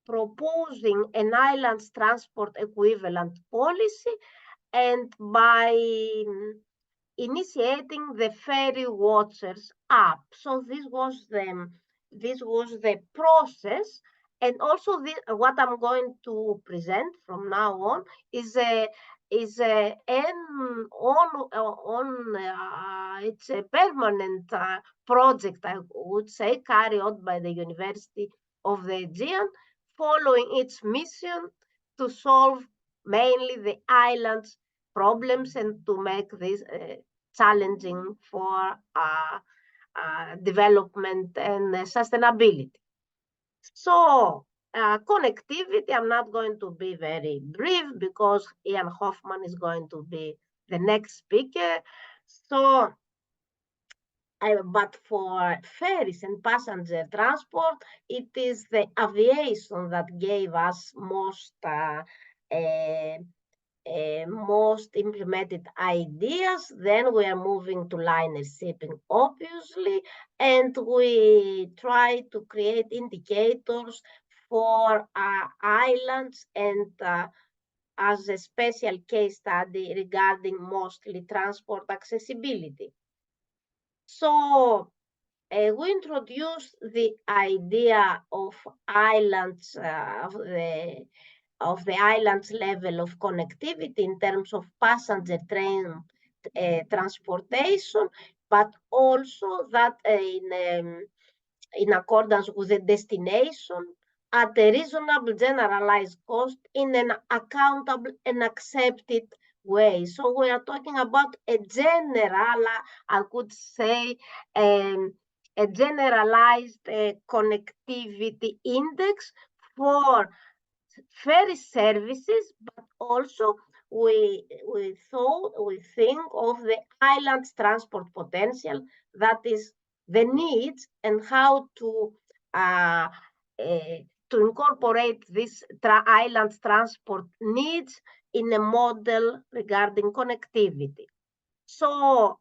proposing an islands transport equivalent policy, and by initiating the Ferry Watchers app. So this was the process, And also what I'm going to present from now on is it's a permanent project, I would say, carried out by the University of the Aegean, following its mission to solve mainly the island's problems and to make this challenging for development and sustainability. So connectivity, I'm not going to be very brief because Ian Hoffman is going to be the next speaker. So, but for ferries and passenger transport, it is the aviation that gave us most implemented ideas. Then we are moving to liner shipping, obviously, and we try to create indicators for islands and as a special case study regarding mostly transport accessibility. So we introduced the idea of islands, of the island's level of connectivity in terms of passenger train transportation, but also that in accordance with the destination at a reasonable generalized cost in an accountable and accepted way. So we are talking about a general, I could say, a generalized connectivity index for ferry services, but also we think of the island's transport potential, that is the needs and how to incorporate this island's transport needs in a model regarding connectivity. So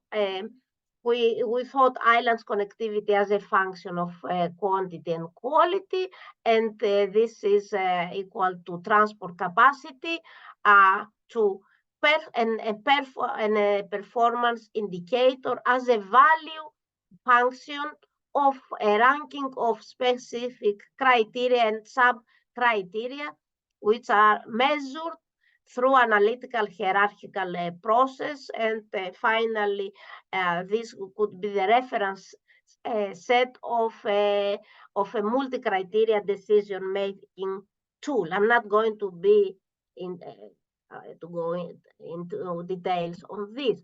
we thought islands connectivity as a function of quantity and quality, and this is equal to transport capacity to a performance indicator as a value function of a ranking of specific criteria and sub-criteria, which are measured through analytical hierarchical process. And finally, this could be the reference set of a multi-criteria decision-making tool. I'm not going to be to go into details on this,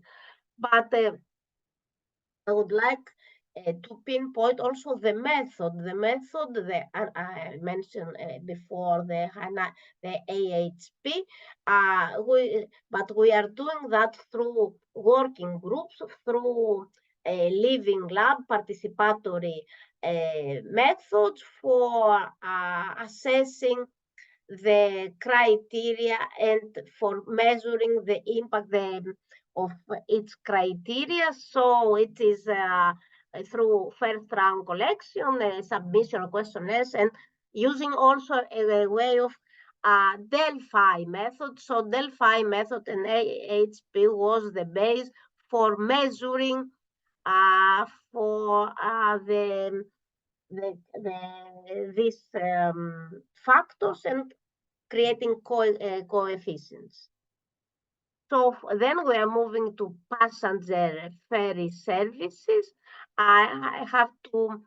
but I would like to pinpoint also the method. The method that I mentioned before, the AHP, but we are doing that through working groups, through a living lab participatory methods for assessing the criteria and for measuring the impact of its criteria. So it is through first round collection, submission of questionnaires, and using also a way of Delphi method. So Delphi method and AHP was the base for measuring for these factors and creating coefficients. So then we are moving to passenger ferry services. I have to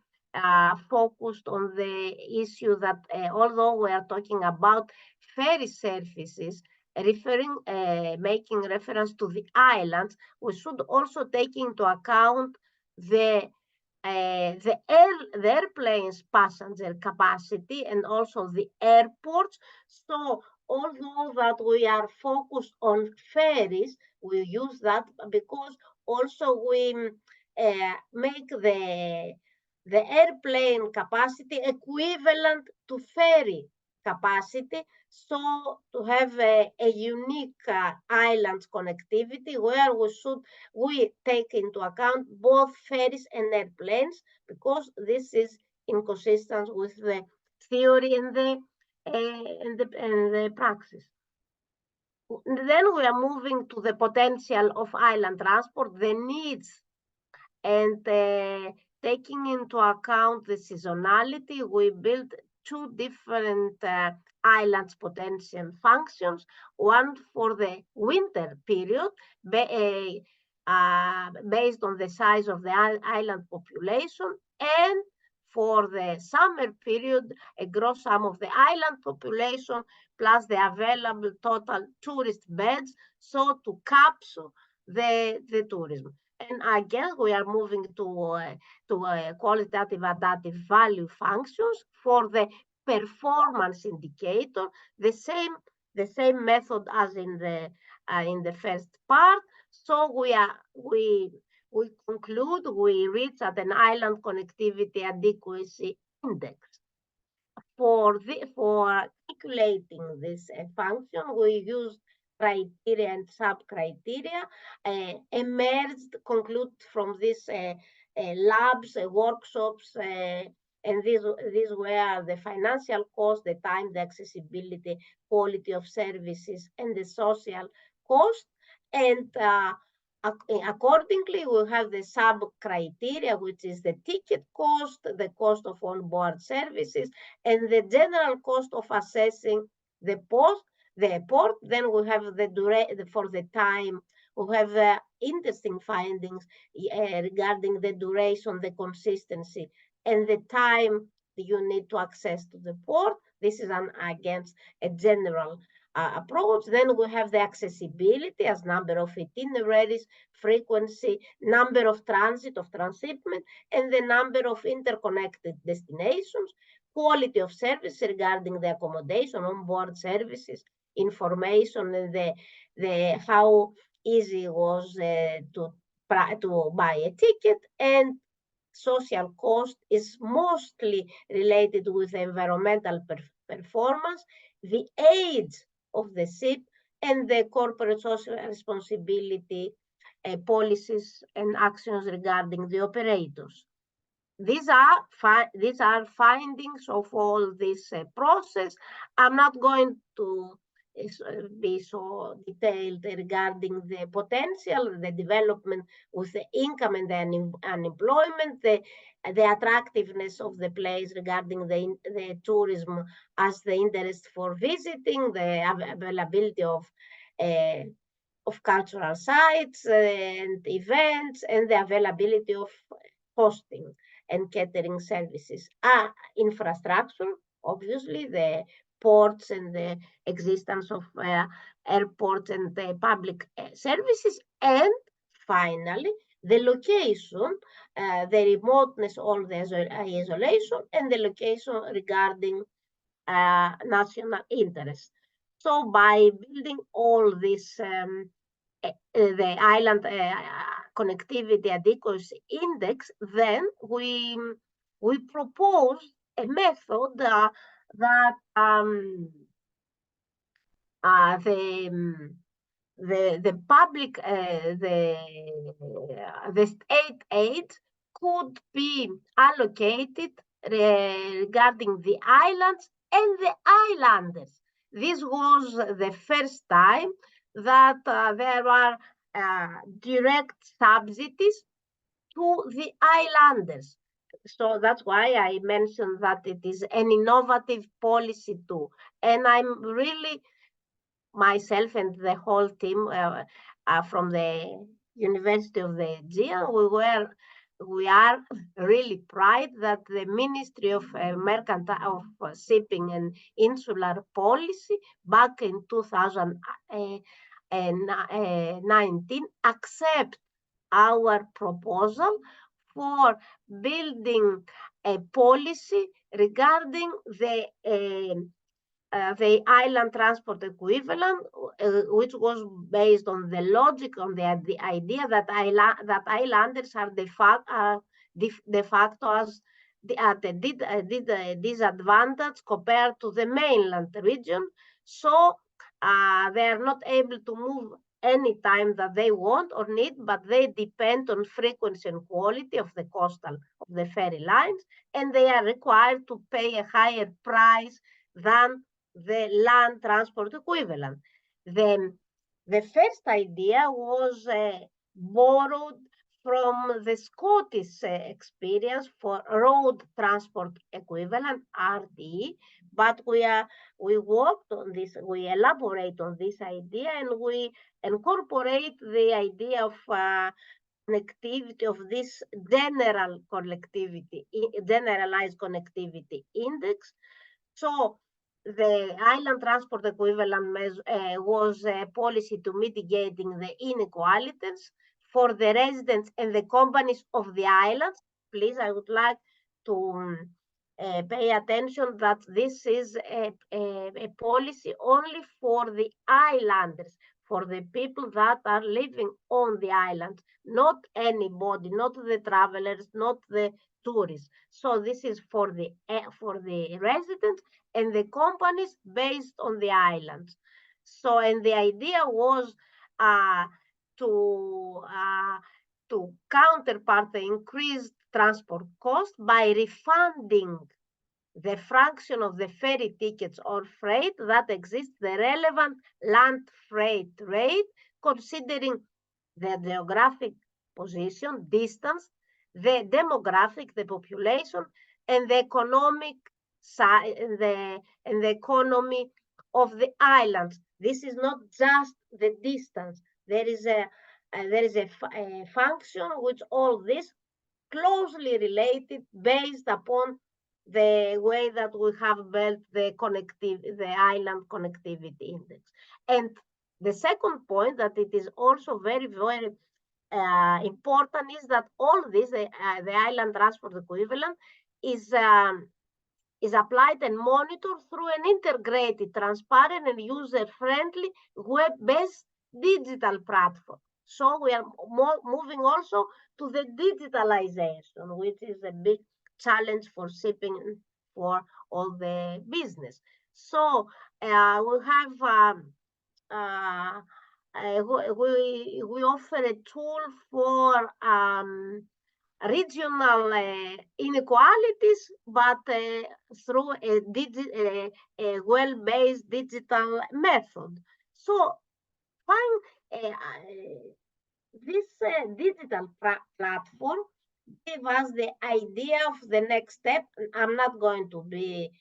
focus on the issue that although we are talking about ferry services, making reference to the islands, we should also take into account the airplane's passenger capacity and also the airports. So although that we are focused on ferries, we use that because also we make the airplane capacity equivalent to ferry capacity, so to have a unique island connectivity where we take into account both ferries and airplanes, because this is inconsistent with the theory and the praxis. Then we are moving to the potential of island transport, the needs, and taking into account the seasonality, we built two different islands potential functions, one for the winter period, based on the size of the island population, and for the summer period, a gross sum of the island population plus the available total tourist beds, so to capture the tourism. And again, we are moving to qualitative adaptive value functions for the performance indicator, the same method as in the first part. So we conclude we reach at an island connectivity adequacy index. For calculating this function, we used criteria and sub-criteria emerged, conclude from this labs, workshops, and these were the financial cost, the time, the accessibility, quality of services, and the social cost. And accordingly, we have the sub-criteria, which is the ticket cost, the cost of on-board services, and the general cost of assessing the port. Then we have for the time, we have interesting findings regarding the duration, the consistency, and the time you need to access to the port. This is against a general approach. Then we have the accessibility as number of itineraries, frequency, number of transshipment, and the number of interconnected destinations, quality of service regarding the accommodation, on-board services, information, and how easy it was to buy a ticket, and social cost is mostly related with environmental performance, the age of the ship, and the corporate social responsibility policies and actions regarding the operators. These are findings of all this process. I'm not going to be so detailed regarding the potential, the development with the income and the unemployment, the attractiveness of the place regarding the tourism as the interest for visiting, the availability of cultural sites and events, and the availability of hosting and catering services. Infrastructure, obviously, the ports and the existence of airports and the public services, and finally, the location, the remoteness, all the isolation, and the location regarding national interest. So by building all this, the island connectivity adequacy index, then we propose a method that the public, the state aid could be allocated regarding the islands and the islanders. This was the first time that there were direct subsidies to the islanders. So that's why I mentioned that it is an innovative policy too. And I'm really, myself and the whole team from the University of the Aegean, we are really proud that the Ministry of Mercantile of Shipping and Insular Policy back in 2019 accept our proposal for building a policy regarding the island transport equivalent, which was based on the logic, on the idea that islanders are de facto as the disadvantage compared to the mainland region. So they are not able to move any time that they want or need, but they depend on frequency and quality of the coastal, of the ferry lines, and they are required to pay a higher price than the land transport equivalent. The first idea was borrowed from the Scottish experience for road transport equivalent, RTE, but we worked on this, we elaborate on this idea, and we incorporate the idea of connectivity, of this generalized connectivity index. So the island transport equivalent was a policy to mitigating the inequalities for the residents and the companies of the islands. Please, I would like to pay attention that this is a policy only for the islanders, for the people that are living on the island, not anybody, not the travelers, not the tourists. So this is for the residents and the companies based on the islands. So, and the idea was to counterpart the increased transport cost by refunding the fraction of the ferry tickets or freight that exists, the relevant land freight rate, considering the geographic position, distance, the demographic, the population, and the economic side, and the economy of the islands. This is not just the distance. There is a function which all this closely related based upon the way that we have built the island connectivity index. And the second point that it is also very, very important is that all this, the island transport equivalent, is applied and monitored through an integrated, transparent, and user-friendly web-based digital platform. So we are moving also to the digitalization, which is a big challenge for shipping for all the business. So we have we offer a tool for regional inequalities, but through a well-based digital method. So this digital platform gave us the idea of the next step. I'm not going to be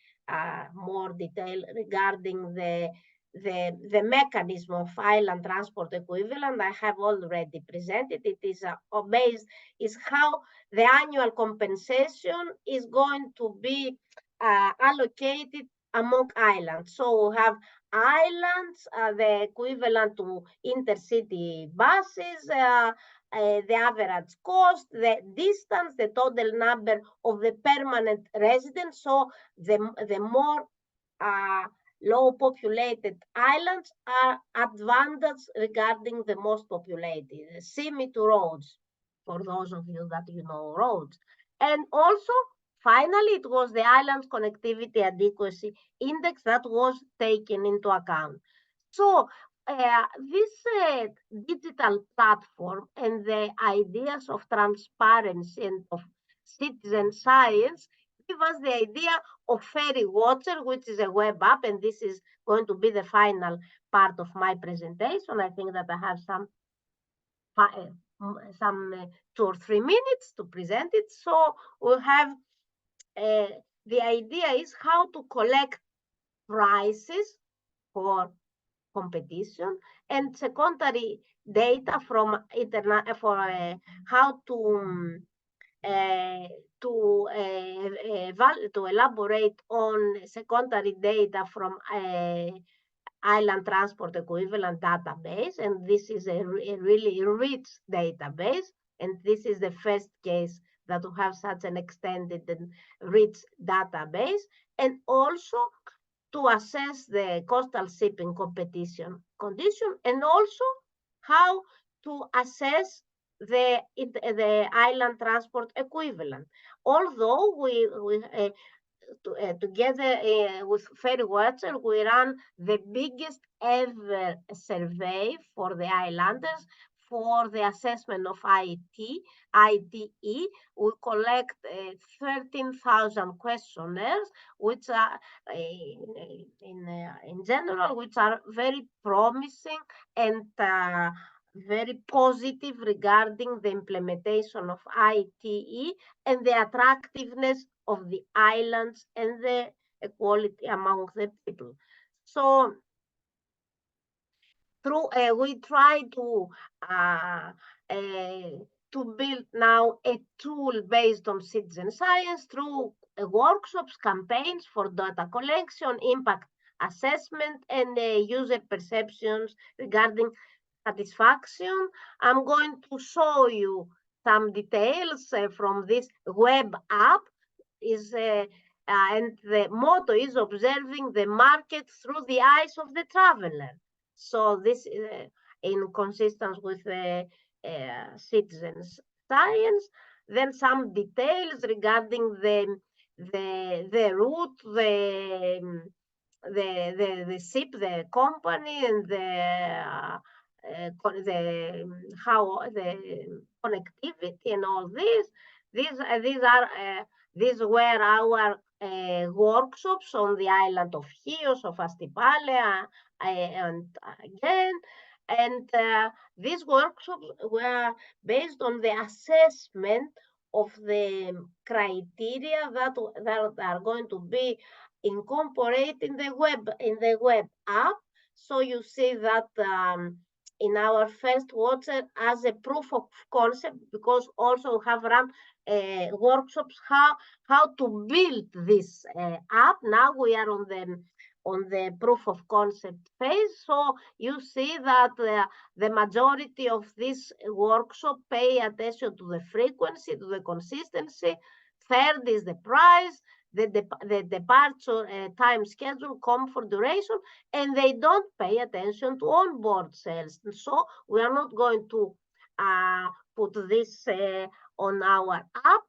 more detailed regarding the mechanism of island transport equivalent. I have already presented. It is based is how the annual compensation is going to be allocated among islands. So we have islands, the equivalent to intercity buses, the average cost, the distance, the total number of the permanent residents. So the more low populated islands are advantaged regarding the most populated, similar to roads, for those of you that you know roads. And also, finally, it was the island's connectivity adequacy index that was taken into account. So this digital platform and the ideas of transparency and of citizen science give us the idea of Ferry Watcher, which is a web app, and this is going to be the final part of my presentation. I think that I have some 2 or 3 minutes to present it. So we'll have the idea is how to collect prices for competition and secondary data from internet for how to elaborate on secondary data from island transport equivalent database, and this is a really rich database, and this is the first case that we have such an extended and rich database, and also to assess the coastal shipping competition condition, and also how to assess the island transport equivalent. Although we together with Ferry Watcher, we ran the biggest ever survey for the islanders for the assessment of ITE. We collect 13,000 questionnaires, which are in general, which are very promising and very positive regarding the implementation of ITE and the attractiveness of the islands and the equality among the people. So we try to build now a tool based on citizen science through workshops, campaigns for data collection, impact assessment, and user perceptions regarding satisfaction. I'm going to show you some details from this web app. And the motto is observing the market through the eyes of the traveler. So this is in consistence with the citizens science. Then some details regarding the route, the ship, the company, and the connectivity and all this. These were our workshops on the island of Chios, of Astipalea, and again. And these workshops were based on the assessment of the criteria that are going to be incorporated in the web app. So you see that in our first watcher as a proof of concept, because also have run workshops how to build this app. Now we are on the proof of concept phase. So you see that the majority of this workshop pay attention to the frequency, to the consistency. Third is the price, the departure time schedule, comfort, duration, and they don't pay attention to onboard sales. And so we are not going to put this on our app.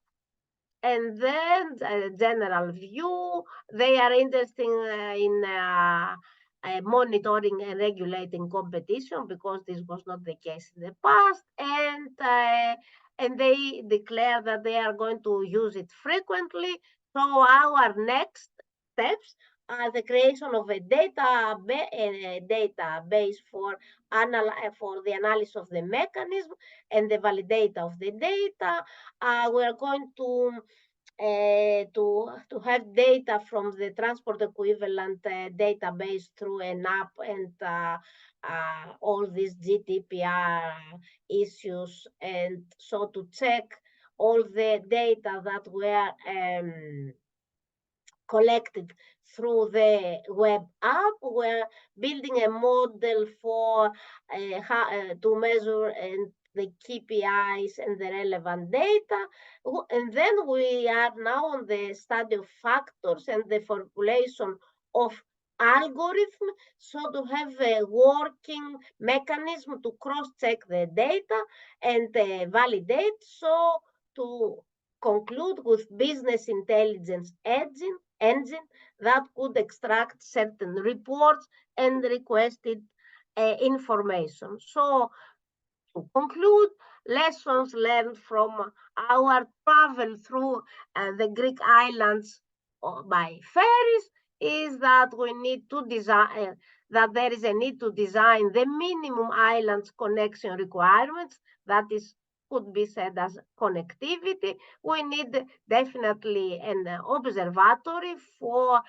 And then general view, they are interested in monitoring and regulating competition, because this was not the case in the past. And they declare that they are going to use it frequently. So our next steps are the creation of a database for the analysis of the mechanism and the validate of the data. We are going to have data from the transport equivalent database through an app, and all these GDPR issues, and so to check all the data that were collected through the web app. We're building a model for to measure the KPIs and the relevant data. And then we are now on the study of factors and the formulation of algorithm, so to have a working mechanism to cross-check the data and validate, so to conclude with business intelligence engine that could extract certain reports and requested information. So to conclude, lessons learned from our travel through the Greek islands by ferries is that we need to design, that there is a need to design the minimum islands connection requirements, that is could be said as connectivity. We need definitely an observatory for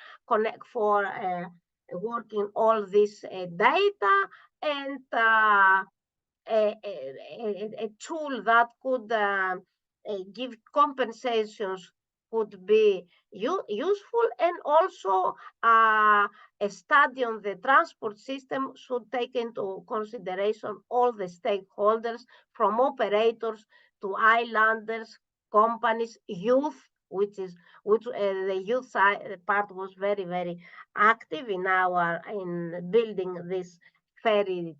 working all this data, and a tool that could give compensations would be useful, and also a study on the transport system should take into consideration all the stakeholders, from operators to islanders, companies, youth, which the youth side part was very, very active in building this ferry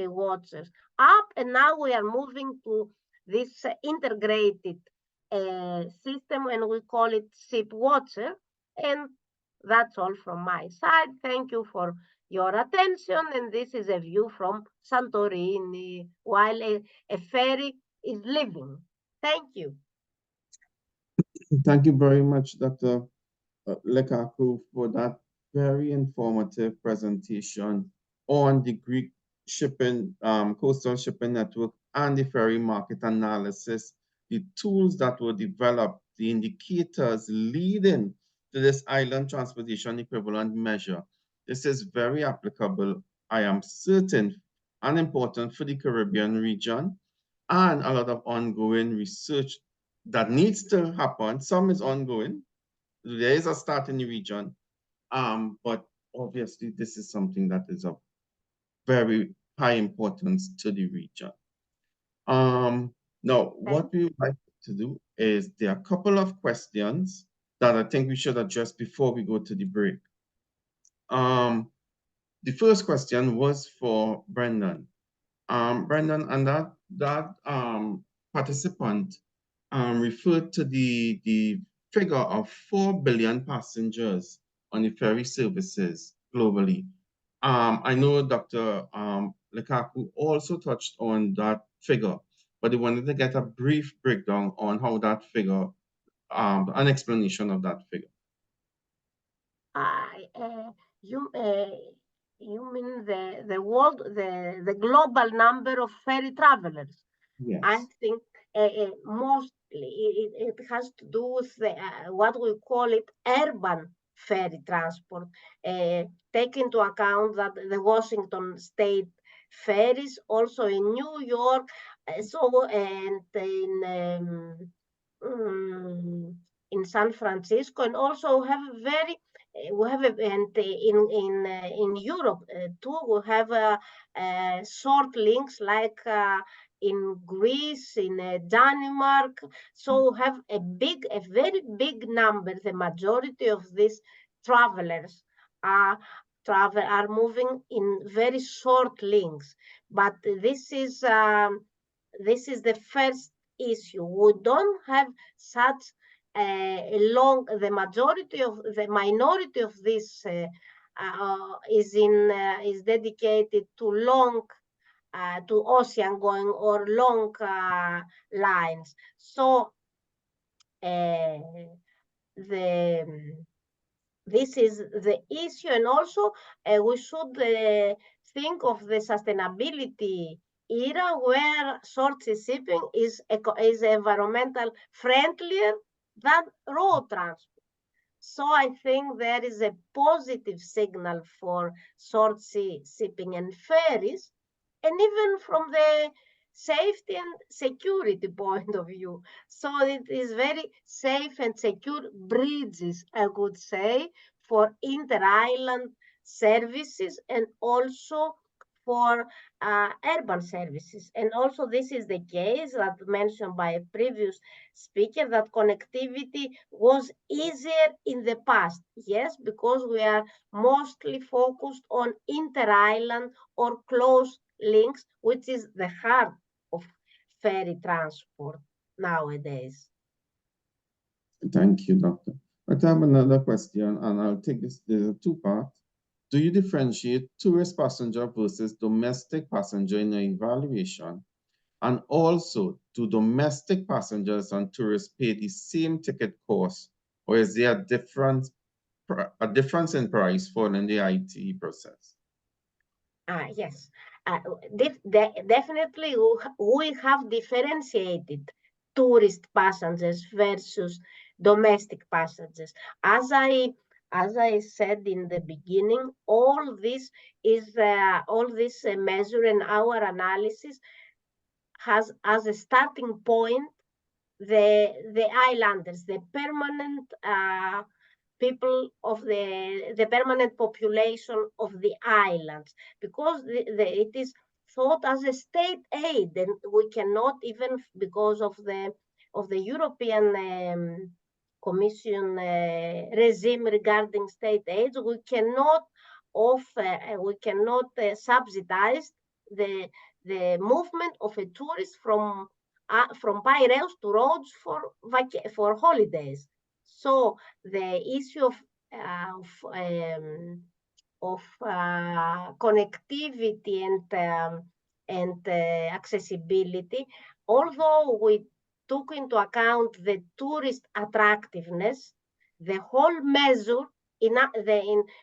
watchers app. And now we are moving to this integrated system, and we call it Ship Watcher. And that's all from my side. Thank you for your attention. And this is a view from Santorini while a ferry is leaving. Thank you. Thank you very much, Dr. Lekakou, for that very informative presentation on the Greek shipping, coastal shipping network and the ferry market analysis, the tools that were developed, the indicators leading to this island transportation equivalent measure. This is very applicable, I am certain, and important for the Caribbean region, and a lot of ongoing research that needs to happen. Some is ongoing. There is a start in the region, but obviously this is something that is of very high importance to the region. Now, what we would like to do is there are a couple of questions that I think we should address before we go to the break. The first question was for Brendan. Brendan, and that participant referred to the figure of 4 billion passengers on the ferry services globally. I know Dr. Lukaku also touched on that figure, but they wanted to get a brief breakdown on how that figure, an explanation of that figure. You mean the global number of ferry travelers? Yes. I think mostly it has to do with what we call it urban ferry transport. Take into account that the Washington State ferries, also in New York, and in San Francisco, and also have very we have and in Europe too. We have short links like in Greece, in Denmark. So we have a very big number. The majority of these travelers are moving in very short links. But this is the first issue. We don't have such the minority of this is dedicated to long to ocean going or long lines. So this is the issue, and also we should think of the sustainability era where short sea shipping is environmental friendlier than road transport. So I think there is a positive signal for short sea shipping and ferries, and even from the safety and security point of view. So it is very safe and secure bridges, I would say, for inter-island services and also for urban services. And also this is the case that mentioned by a previous speaker, that connectivity was easier in the past. Yes, because we are mostly focused on inter-island or close links, which is the heart of ferry transport nowadays. Thank you, Doctor. I have another question, and I'll take this. There's a two-part. Do you differentiate tourist passenger versus domestic passenger in your evaluation? And also, do domestic passengers and tourists pay the same ticket cost, or is there a difference in price following the ITE process? Yes, definitely we have differentiated tourist passengers versus domestic passengers. As I said in the beginning, all this measure and our analysis has as a starting point the islanders, the permanent people of the permanent population of the islands, because it is thought as a state aid, and we cannot, even because of the European Commission regime regarding state aids, we cannot subsidize the movement of a tourist from Piraeus to Rhodes for holidays. So the issue of connectivity and accessibility, although we took into account the tourist attractiveness, the whole measure in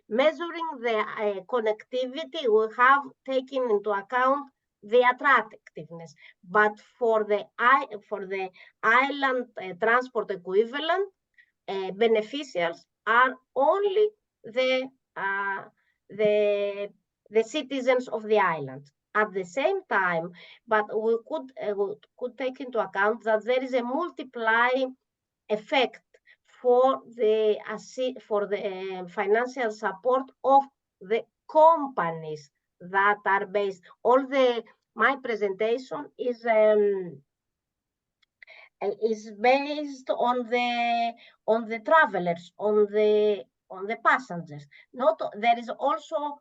measuring the connectivity, we have taken into account the attractiveness, but for the island transport equivalent, beneficiaries are only the citizens of the island. At the same time, but we could take into account that there is a multiplying effect for the financial support of the companies that are based. My presentation is based on the travelers, on the passengers. There is also,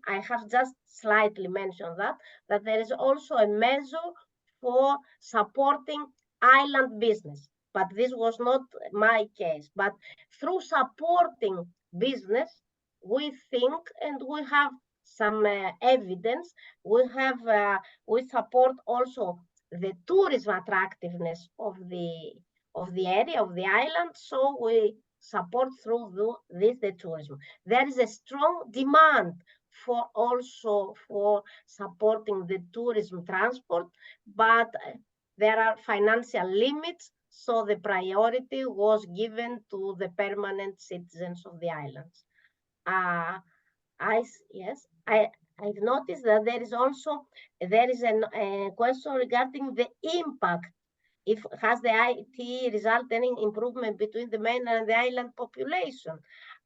I have just slightly mentioned that there is also a measure for supporting island business, but this was not my case. But through supporting business, we think, and we have some evidence, we support also the tourism attractiveness of the area, of the island, so we support through the tourism. There is a strong demand for supporting the tourism transport, but there are financial limits, so the priority was given to the permanent citizens of the islands. I've noticed that there is a question regarding the impact. If has the IT result any improvement between the mainland and the island population?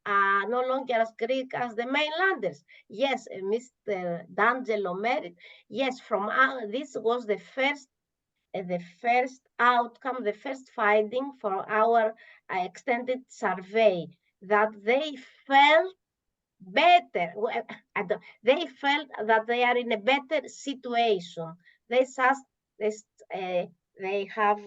No longer as Greek as the mainlanders. Yes, Mr. D'Angelo Merit. Yes, from this was the first outcome, the first finding for our extended survey, that they felt better. They felt that they are in a better situation. They have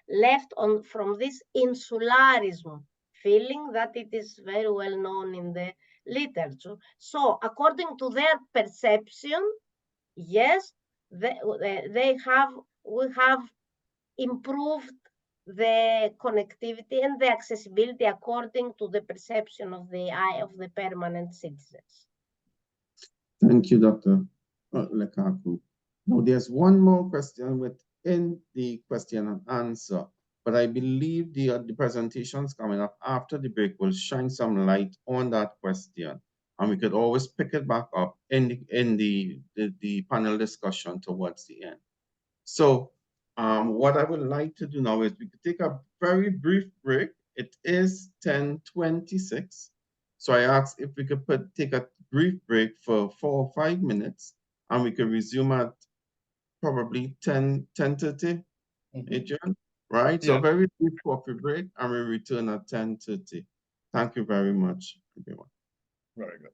left from this insularism feeling that it is very well known in the literature. So according to their perception, yes, we have improved the connectivity and the accessibility according to the perception of the permanent citizens. Thank you, Dr. Lekaku. Now, there's one more question within the question and answer, but I believe the presentations coming up after the break will shine some light on that question, and we could always pick it back up in the panel discussion towards the end. So, what I would like to do now is we could take a very brief break. It is 10:26. So I asked if we could take a brief break for 4 or 5 minutes, and we could resume at probably 10:30, Adrian, right? So Yeah. a very brief coffee break, and we return at 10:30. Thank you very much, everyone. Very good.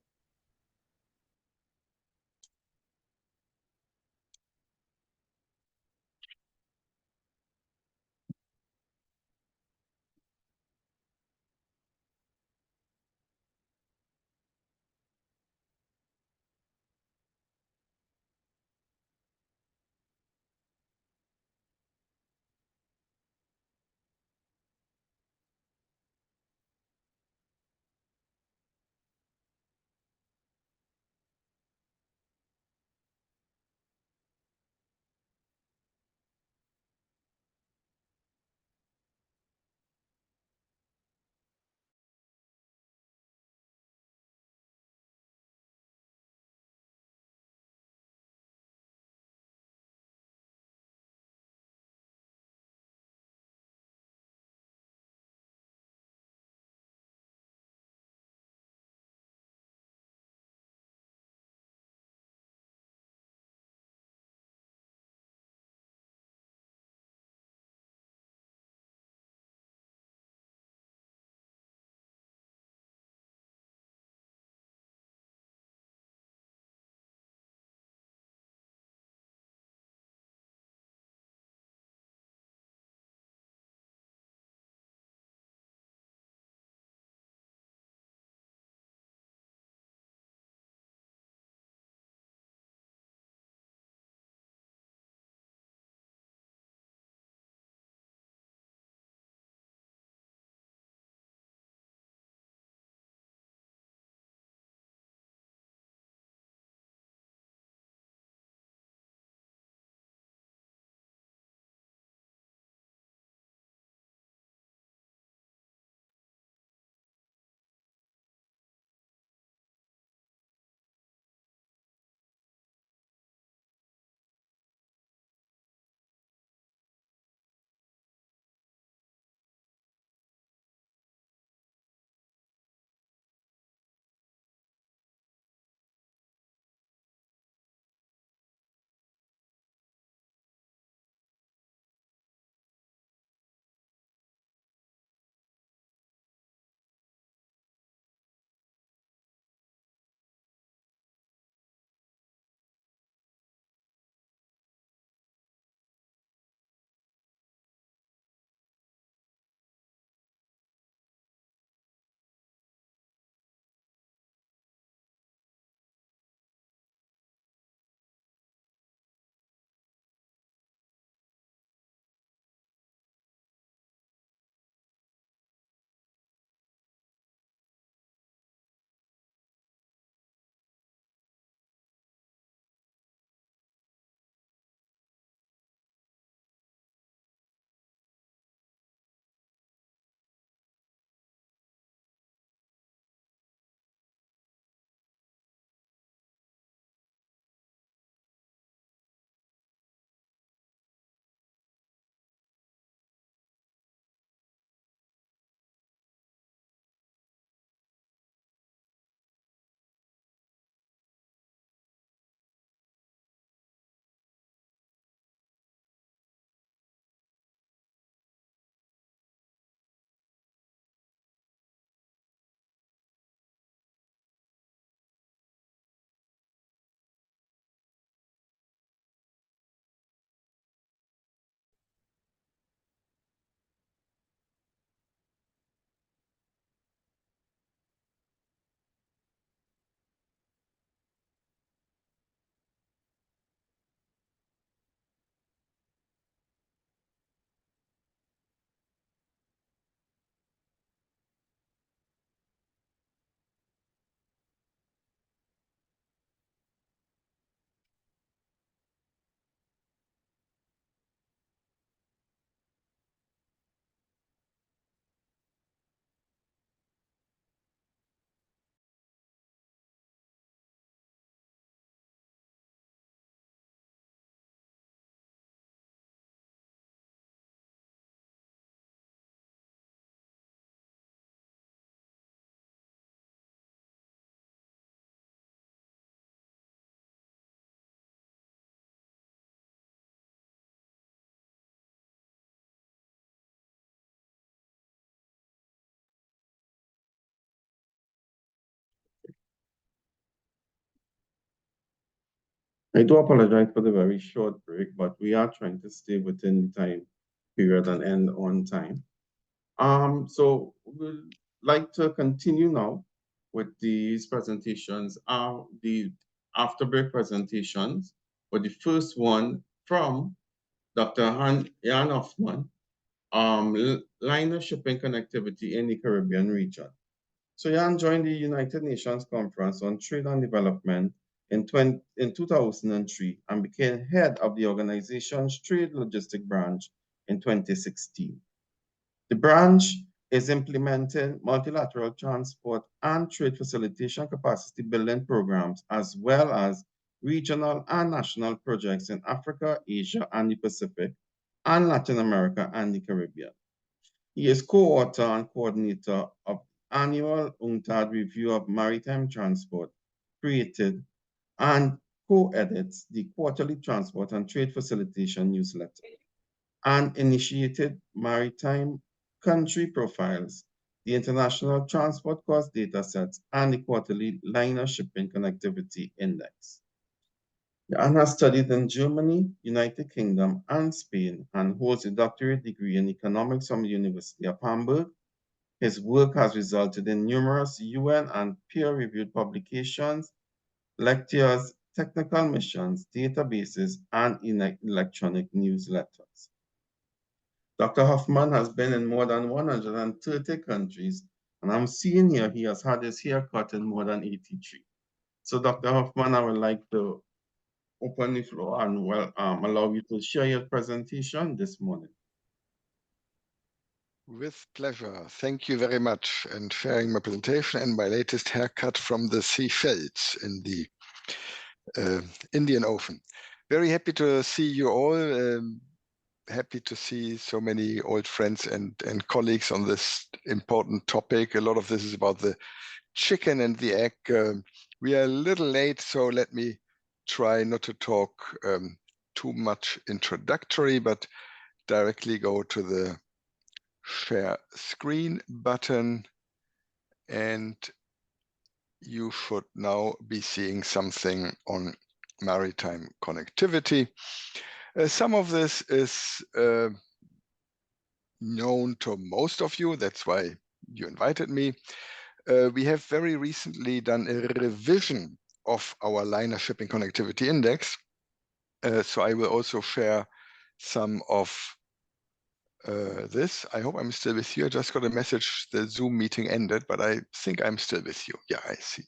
I do apologize for the very short break, but we are trying to stay within the time period and end on time. So we'd like to continue now with these presentations, the after break presentations. But the first one from Dr. Jan Hoffman, liner shipping connectivity in the Caribbean region. So Jan joined the United Nations Conference on Trade and Development in 2003 and became head of the organization's trade logistic branch in 2016. The branch is implementing multilateral transport and trade facilitation capacity building programs, as well as regional and national projects in Africa, Asia, and the Pacific, and Latin America and the Caribbean. He is co-author and coordinator of annual UNCTAD review of maritime transport, created and co-edits the quarterly transport and trade facilitation newsletter, and initiated maritime country profiles, the international transport cost data sets, and the quarterly liner shipping connectivity index. Jan has studied in Germany, United Kingdom, and Spain, and holds a doctorate degree in economics from the University of Hamburg. His work has resulted in numerous UN and peer-reviewed publications, lectures, technical missions, databases, and electronic newsletters. Dr. Hoffman has been in more than 130 countries, and I'm seeing here he has had his hair cut in more than 83. So Dr. Hoffman, I would like to open the floor and allow you to share your presentation this morning. With pleasure. Thank you very much, and sharing my presentation and my latest haircut from the Seychelles in the Indian Ocean. Very happy to see you all. Happy to see so many old friends and colleagues on this important topic. A lot of this is about the chicken and the egg. We are a little late, so let me try not to talk too much introductory, but directly go to the share screen button, and you should now be seeing something on maritime connectivity. Some of this is known to most of you, that's why you invited me. We have very recently done a revision of our liner shipping connectivity index. So I will also share some of this. I hope I'm still with you. I just got a message the Zoom meeting ended, but I think I'm still with you. Yeah, I see.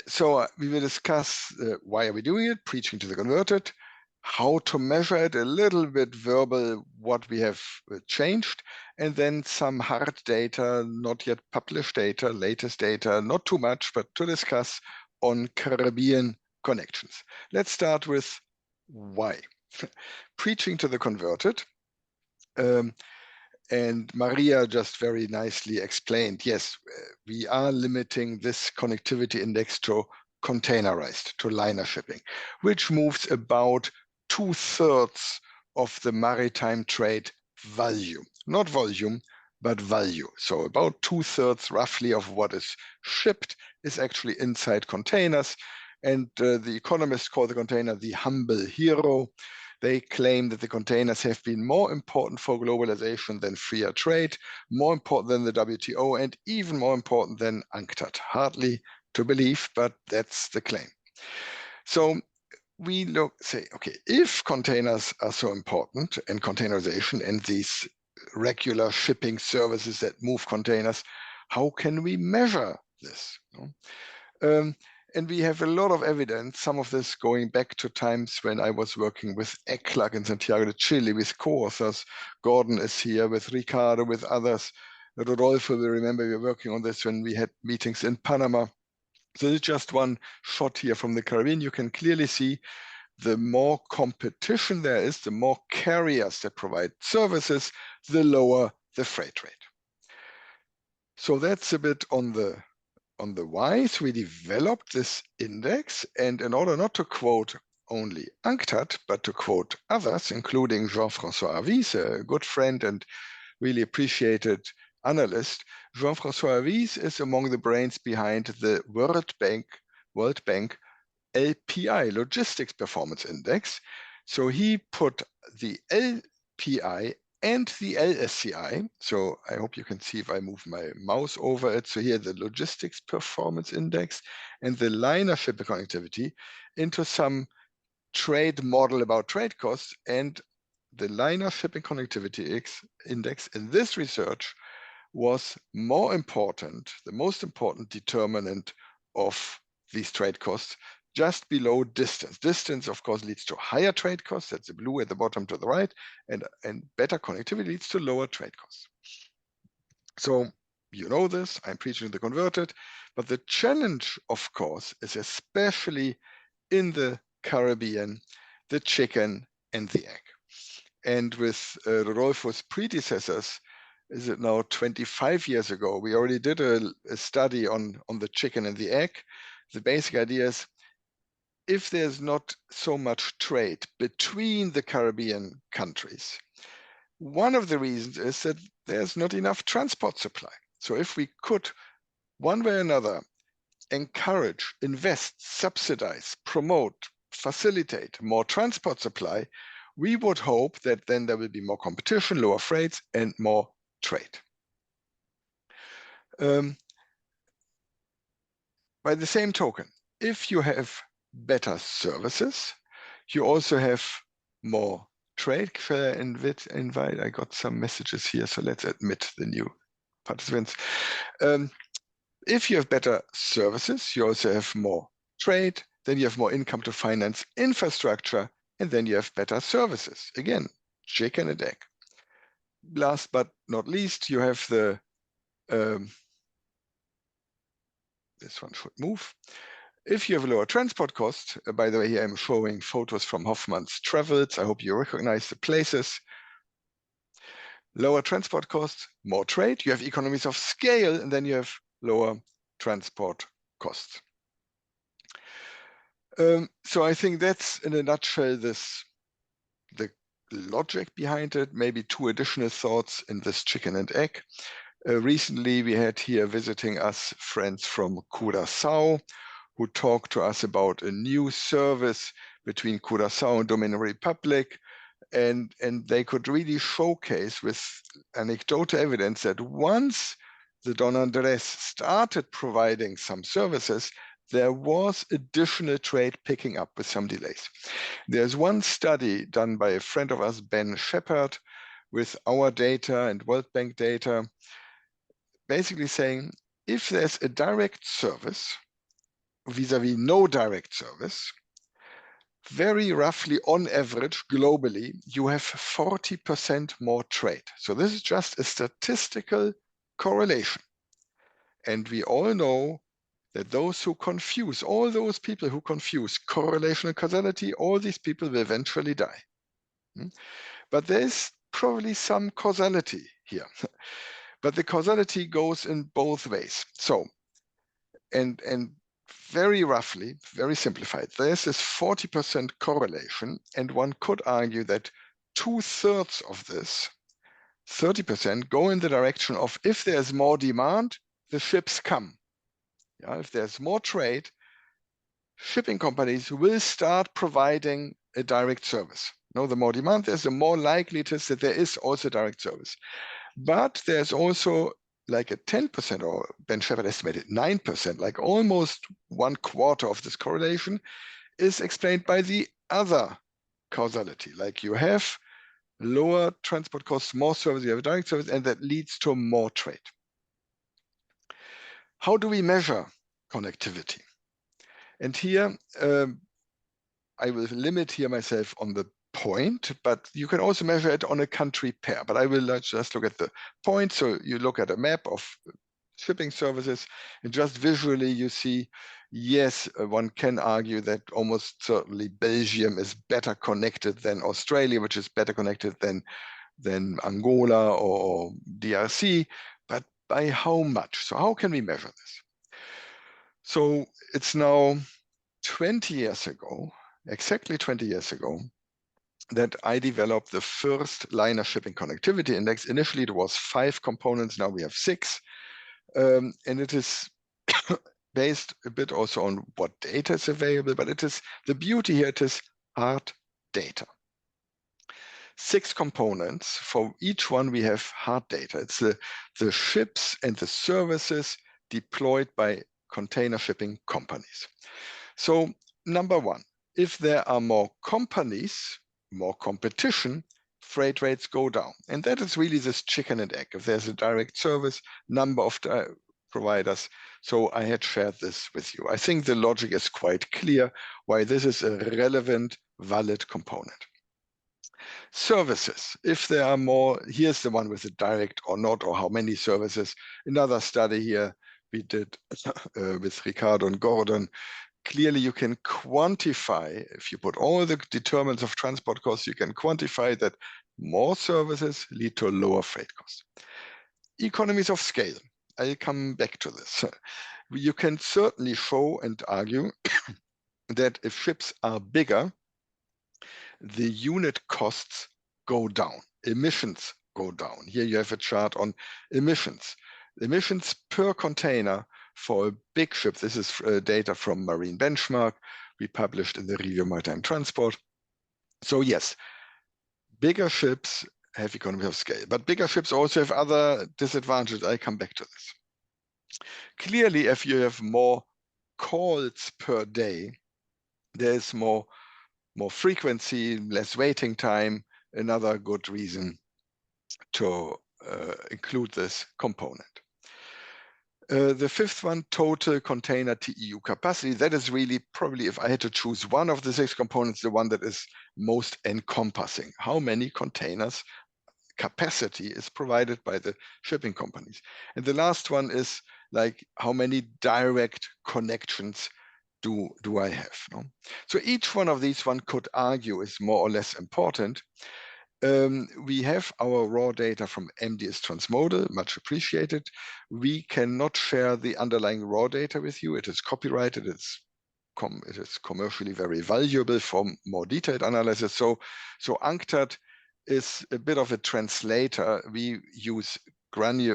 So we will discuss why are we doing it, preaching to the converted, how to measure it, a little bit verbal, what we have changed, and then some hard data, not yet published data, latest data, not too much, but to discuss on Caribbean connections. Let's start with why. Preaching to the converted. And Maria just very nicely explained, yes, we are limiting this connectivity index to containerized, to liner shipping, which moves about 2/3 of the maritime trade value, not volume, but value. So about 2/3 roughly of what is shipped is actually inside containers. And the economists call the container the humble hero. They claim that the containers have been more important for globalization than freer trade, more important than the WTO, and even more important than UNCTAD. Hardly to believe, but that's the claim. So we say, okay, if containers are so important and containerization and these regular shipping services that move containers, how can we measure this? And we have a lot of evidence, some of this going back to times when I was working with ECLAC in Santiago de Chile with co-authors. Gordon is here with Ricardo, with others. Rodolfo will remember we were working on this when we had meetings in Panama. So it's just one shot here from the Caribbean. You can clearly see the more competition there is, the more carriers that provide services, the lower the freight rate. So that's a bit on the why. So we developed this index, and in order not to quote only UNCTAD, but to quote others, including Jean-François Avis, a good friend and really appreciated analyst, Jean-François Avis is among the brains behind the World Bank LPI, Logistics Performance Index. So he put the LPI and the LSCI. So I hope you can see if I move my mouse over it. So here the Logistics Performance Index and the liner shipping connectivity into some trade model about trade costs, and the liner shipping connectivity index in this research was more important, the most important determinant of these trade costs, just below distance. Distance, of course, leads to higher trade costs. That's the blue at the bottom to the right, and better connectivity leads to lower trade costs. So you know this, I'm preaching to the converted, but the challenge, of course, is especially in the Caribbean, the chicken and the egg. And with Rodolfo's predecessors, is it now 25 years ago, we already did a study on the chicken and the egg. The basic idea is, if there's not so much trade between the Caribbean countries, one of the reasons is that there's not enough transport supply. So if we could, one way or another, encourage, invest, subsidize, promote, facilitate more transport supply, we would hope that then there will be more competition, lower freights, and more trade. By the same token, if you have better services, you also have more trade. Shall I invite? I got some messages here, so let's admit the new participants. If you have better services, you also have more trade, then you have more income to finance infrastructure, and then you have better services. Again, chicken and egg. Last but not least, you have the, this one should move. If you have lower transport costs, by the way, here I'm showing photos from Hoffman's Travels. I hope you recognize the places. Lower transport costs, more trade, you have economies of scale, and then you have lower transport costs. So I think that's, in a nutshell, the logic behind it. Maybe two additional thoughts in this chicken and egg. Recently, we had here visiting us friends from Curaçao, who talked to us about a new service between Curaçao and Dominican Republic. And they could really showcase with anecdotal evidence that once the Don Andres started providing some services, there was additional trade picking up with some delays. There's one study done by a friend of ours, Ben Shepard, with our data and World Bank data, basically saying, if there's a direct service vis-a-vis no direct service, very roughly on average globally, you have 40% more trade. So this is just a statistical correlation. And we all know that those who confuse, all those people who confuse correlation and causality, all these people will eventually die. But there's probably some causality here. But the causality goes in both ways. So, and very roughly, very simplified, there's this 40% correlation, and one could argue that 2/3 of this, 30%, go in the direction of, if there's more demand, the ships come. Yeah, if there's more trade, shipping companies will start providing a direct service. No, the more demand there's, the more likely it is that there is also direct service. But there's also like a 10%, or Ben Shepard estimated 9%, like almost 1/4 of this correlation is explained by the other causality. Like you have lower transport costs, more service, you have a direct service, and that leads to more trade. How do we measure connectivity? And here, I will limit here myself on the point, but you can also measure it on a country pair. But I will just look at the point. So you look at a map of shipping services, and just visually you see, yes, one can argue that almost certainly Belgium is better connected than Australia, which is better connected than Angola or DRC, but by how much? So how can we measure this? So it's now 20 years ago, exactly 20 years ago, that I developed the first liner shipping connectivity index. Initially, there was 5 components. Now we have 6. And it is based a bit also on what data is available, but it is the beauty here, it is hard data. 6 components. For each one, we have hard data. It's the ships and the services deployed by container shipping companies. So number 1, if there are more companies, more competition, freight rates go down. And that is really this chicken and egg. If there's a direct service, number of providers. So I had shared this with you. I think the logic is quite clear why this is a relevant, valid component. Services, if there are more, here's the one with the direct or not, or how many services. Another study here we did with Ricardo and Gordon. Clearly you can quantify, if you put all the determinants of transport costs, you can quantify that more services lead to lower freight costs. Economies of scale, I'll come back to this. You can certainly show and argue that if ships are bigger, the unit costs go down, emissions go down. Here you have a chart on emissions. Emissions per container for a big ship. This is data from Marine Benchmark. We published in the Review of Maritime Transport. So yes, bigger ships have economies of scale, but bigger ships also have other disadvantages. I come back to this. Clearly, if you have more calls per day, there's more frequency, less waiting time, another good reason to include this component. The 5th one, total container TEU capacity. That is really probably, if I had to choose one of the 6 components, the one that is most encompassing. How many containers capacity is provided by the shipping companies? And the last one is like, how many direct connections do I have? No? So each one of these one could argue is more or less important. We have our raw data from MDS Transmodal, much appreciated. We cannot share the underlying raw data with you. It is copyrighted. It is commercially very valuable for more detailed analysis. So UNCTAD is a bit of a translator. We use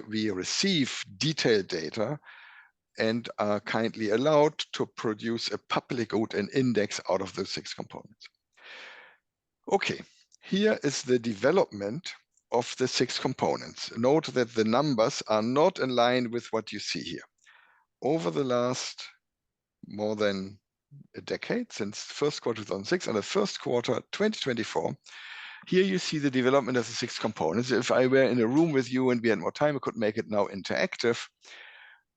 we receive detailed data and are kindly allowed to produce a public good and index out of those 6 components. Okay, here is the development of the 6 components. Note that the numbers are not in line with what you see here. Over the last more than a decade, since first quarter 2006 and the first quarter 2024, here you see the development of the 6 components. If I were in a room with you and we had more time, I could make it now interactive.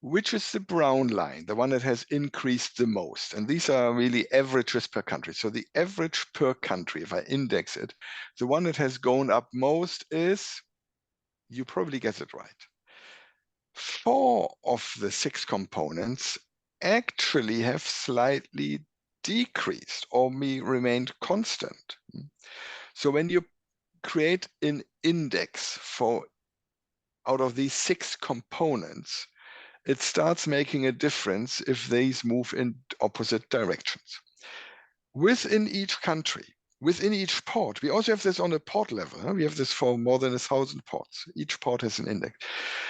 Which is the brown line, the one that has increased the most? And these are really averages per country. So the average per country, if I index it, the one that has gone up most is, you probably get it right. 4 of the 6 components actually have slightly decreased or remained constant. So when you create an index for out of these 6 components, it starts making a difference if these move in opposite directions. Within each country, within each port, we also have this on a port level. We have this for more than 1,000 ports. Each port has an index.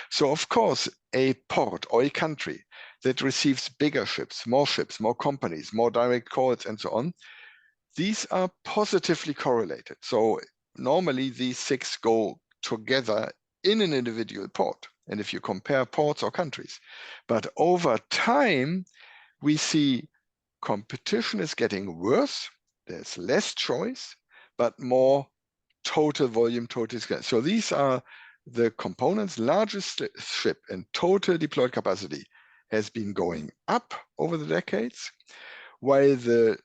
So of course, a port or a country that receives bigger ships, more companies, more direct calls and so on, these are positively correlated. So normally these 6 go together in an individual port. And if you compare ports or countries, but over time, we see competition is getting worse. There's less choice, but more total volume, total scale. So these are the components. Largest ship and total deployed capacity has been going up over the decades, while the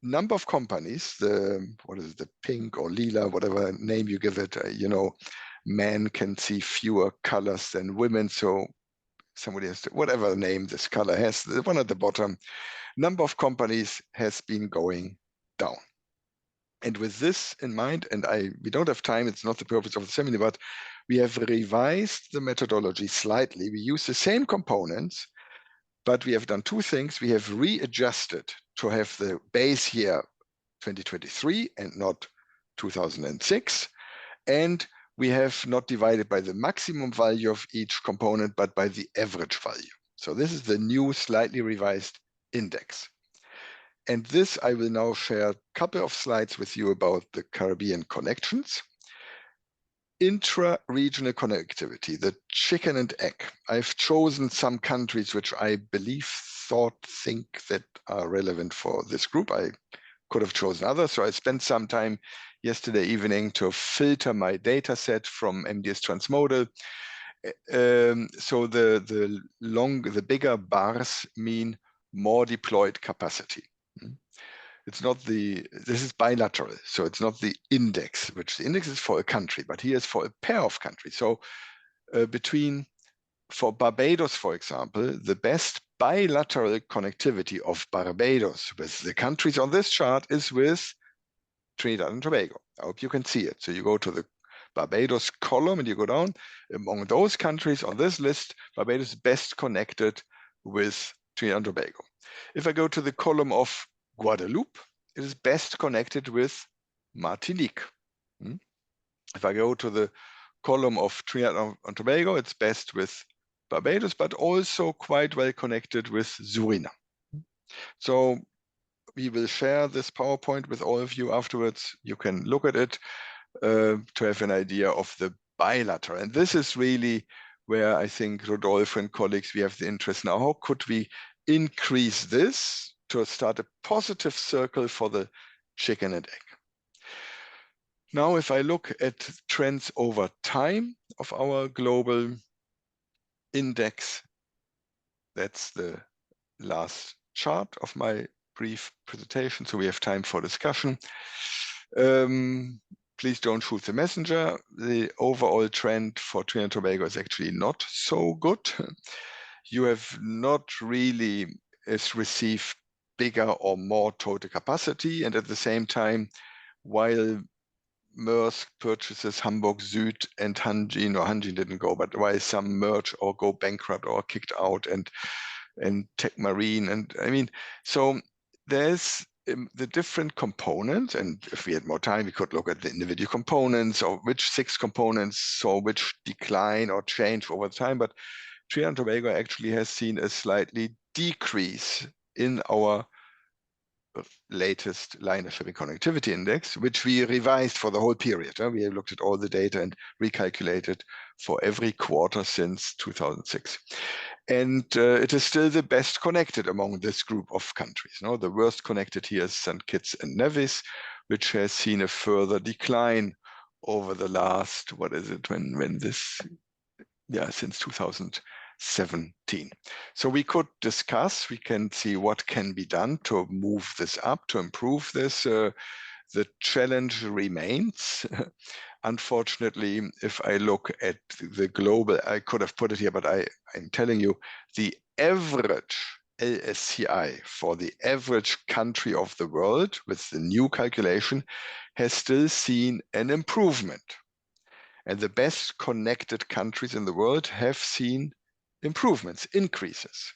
number of companies, the pink or lila, whatever name you give it, men can see fewer colors than women, so somebody has to, whatever name this color has, the one at the bottom, number of companies has been going down. And with this in mind, and we don't have time, it's not the purpose of the seminar, but we have revised the methodology slightly. We use the same components, but we have done 2 things. We have readjusted to have the base year 2023 and not 2006. And we have not divided by the maximum value of each component, but by the average value. So this is the new, slightly revised index. And this, I will now share a couple of slides with you about the Caribbean connections. Intra-regional connectivity, the chicken and egg. I've chosen some countries which I think that are relevant for this group. I could have chosen others, so I spent some time yesterday evening to filter my data set from MDS Transmodal. So the bigger bars mean more deployed capacity. This is bilateral, so it's not the index, which the index is for a country, but here is for a pair of countries. So for Barbados, for example, the best bilateral connectivity of Barbados with the countries on this chart is with Trinidad and Tobago. I hope you can see it. So you go to the Barbados column and you go down. Among those countries on this list, Barbados is best connected with Trinidad and Tobago. If I go to the column of Guadeloupe, it is best connected with Martinique. If I go to the column of Trinidad and Tobago, it's best with Barbados, but also quite well connected with Suriname. So we will share this PowerPoint with all of you afterwards. You can look at it to have an idea of the bilateral. And this is really where I think Rodolfo and colleagues, we have the interest now. How could we increase this to start a positive circle for the chicken and egg? Now, if I look at trends over time of our global index, that's the last chart of my brief presentation, so we have time for discussion. Please don't shoot the messenger. The overall trend for Trinidad and Tobago is actually not so good. You have not really received bigger or more total capacity, and at the same time, while Maersk purchases Hamburg Süd and Hanjin, or Hanjin didn't go, but while some merge or go bankrupt or kicked out, and Tech Marine, and I mean, so there's the different components, and if we had more time, we could look at the individual components, or which 6 components saw which decline or change over time, but Trinidad and Tobago actually has seen a slightly decrease in our latest liner shipping connectivity index, which we revised for the whole period. We have looked at all the data and recalculated for every quarter since 2006. And it is still the best connected among this group of countries. No, the worst connected here is St. Kitts and Nevis, which has seen a further decline over the last, what is it, when this, yeah, since 2017. So we could discuss, we can see what can be done to move this up, to improve this. The challenge remains. Unfortunately, if I look at the global, I could have put it here, but I'm telling you, the average LSCI for the average country of the world with the new calculation has still seen an improvement. And the best connected countries in the world have seen improvements, increases.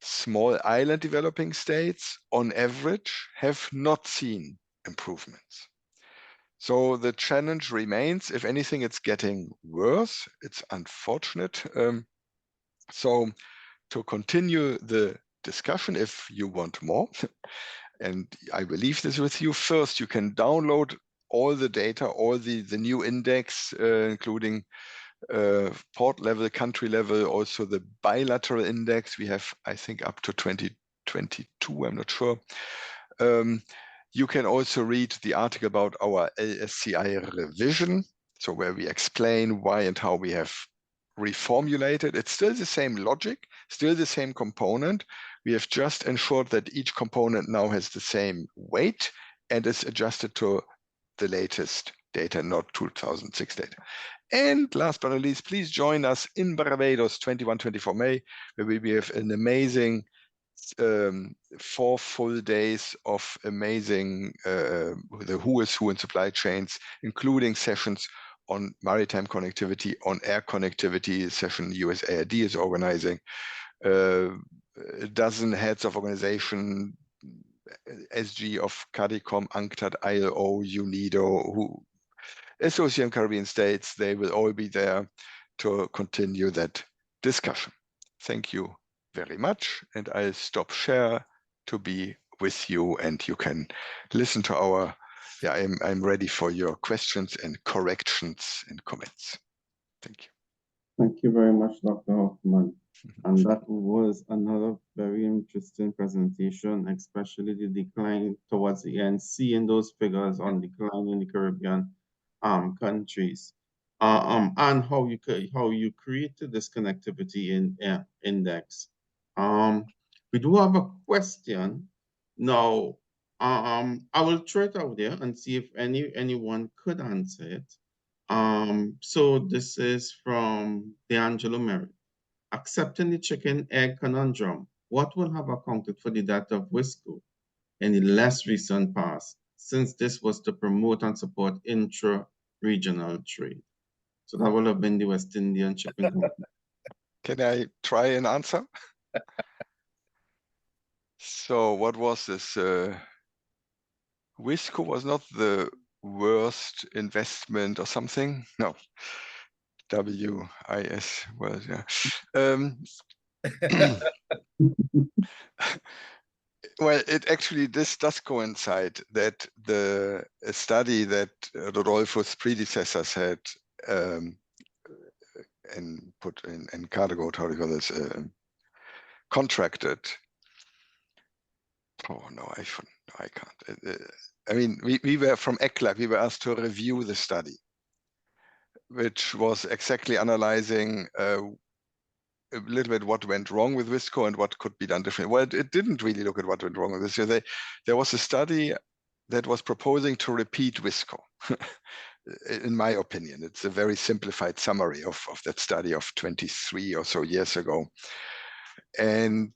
Small island developing states, on average, have not seen improvements. So the challenge remains. If anything, it's getting worse. It's unfortunate. So to continue the discussion, if you want more, and I will leave this with you, first you can download all the data, all the new index, including port level, country level, also the bilateral index. We have, I think, up to 2022, I'm not sure. You can also read the article about our LSCI revision, so where we explain why and how we have reformulated. It's still the same logic, still the same component. We have just ensured that each component now has the same weight and is adjusted to the latest data, not 2006 data. And last but not least, please join us in Barbados, 21-24 May, where we have an amazing 4 full days of amazing, the who is who in supply chains, including sessions on maritime connectivity, on air connectivity, session USAID is organizing, a dozen heads of organization, SG of CARICOM, UNCTAD, ILO, UNIDO, who Association Caribbean States, they will all be there to continue that discussion. Thank you very much, and I'll stop share to be with you, and you can listen to our, yeah, I'm ready for your questions and corrections and comments. Thank you. Thank you very much, Dr. Hoffman. And that was another very interesting presentation, especially the decline towards the end, seeing those figures on decline in the Caribbean countries, and how you created this connectivity in index. We do have a question now. I will throw it out there and see if anyone could answer it. So this is from D'Angelo Merritt. Accepting the chicken-egg conundrum, what will have accounted for the death of Wisco in the less recent past, since this was to promote and support intra-regional trade? So that will have been the West Indian Shipping Company. Can I try an answer? So what was this? Wisco was not the worst investment or something. No. WIS was, yeah. Well, this does coincide that the study that Rodolfo's predecessors had and put in cargo, how do you call this, contracted. Oh no, I shouldn't. No, I can't. I mean, we were from ECLAC. We were asked to review the study, which was exactly analyzing a little bit what went wrong with Wisco and what could be done differently. Well, it didn't really look at what went wrong with Wisco. There was a study that was proposing to repeat Wisco. In my opinion, it's a very simplified summary of that study of 23 or so years ago. And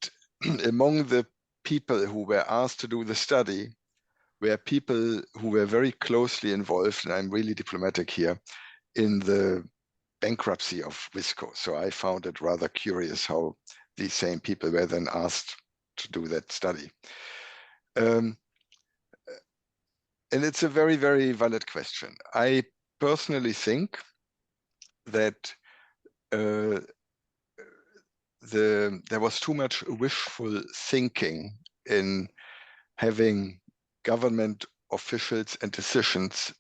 among the people who were asked to do the study were people who were very closely involved, and I'm really diplomatic here, in the bankruptcy of Wisco. So I found it rather curious how these same people were then asked to do that study. And it's a very, very valid question. I personally think that there was too much wishful thinking in having government officials and decisions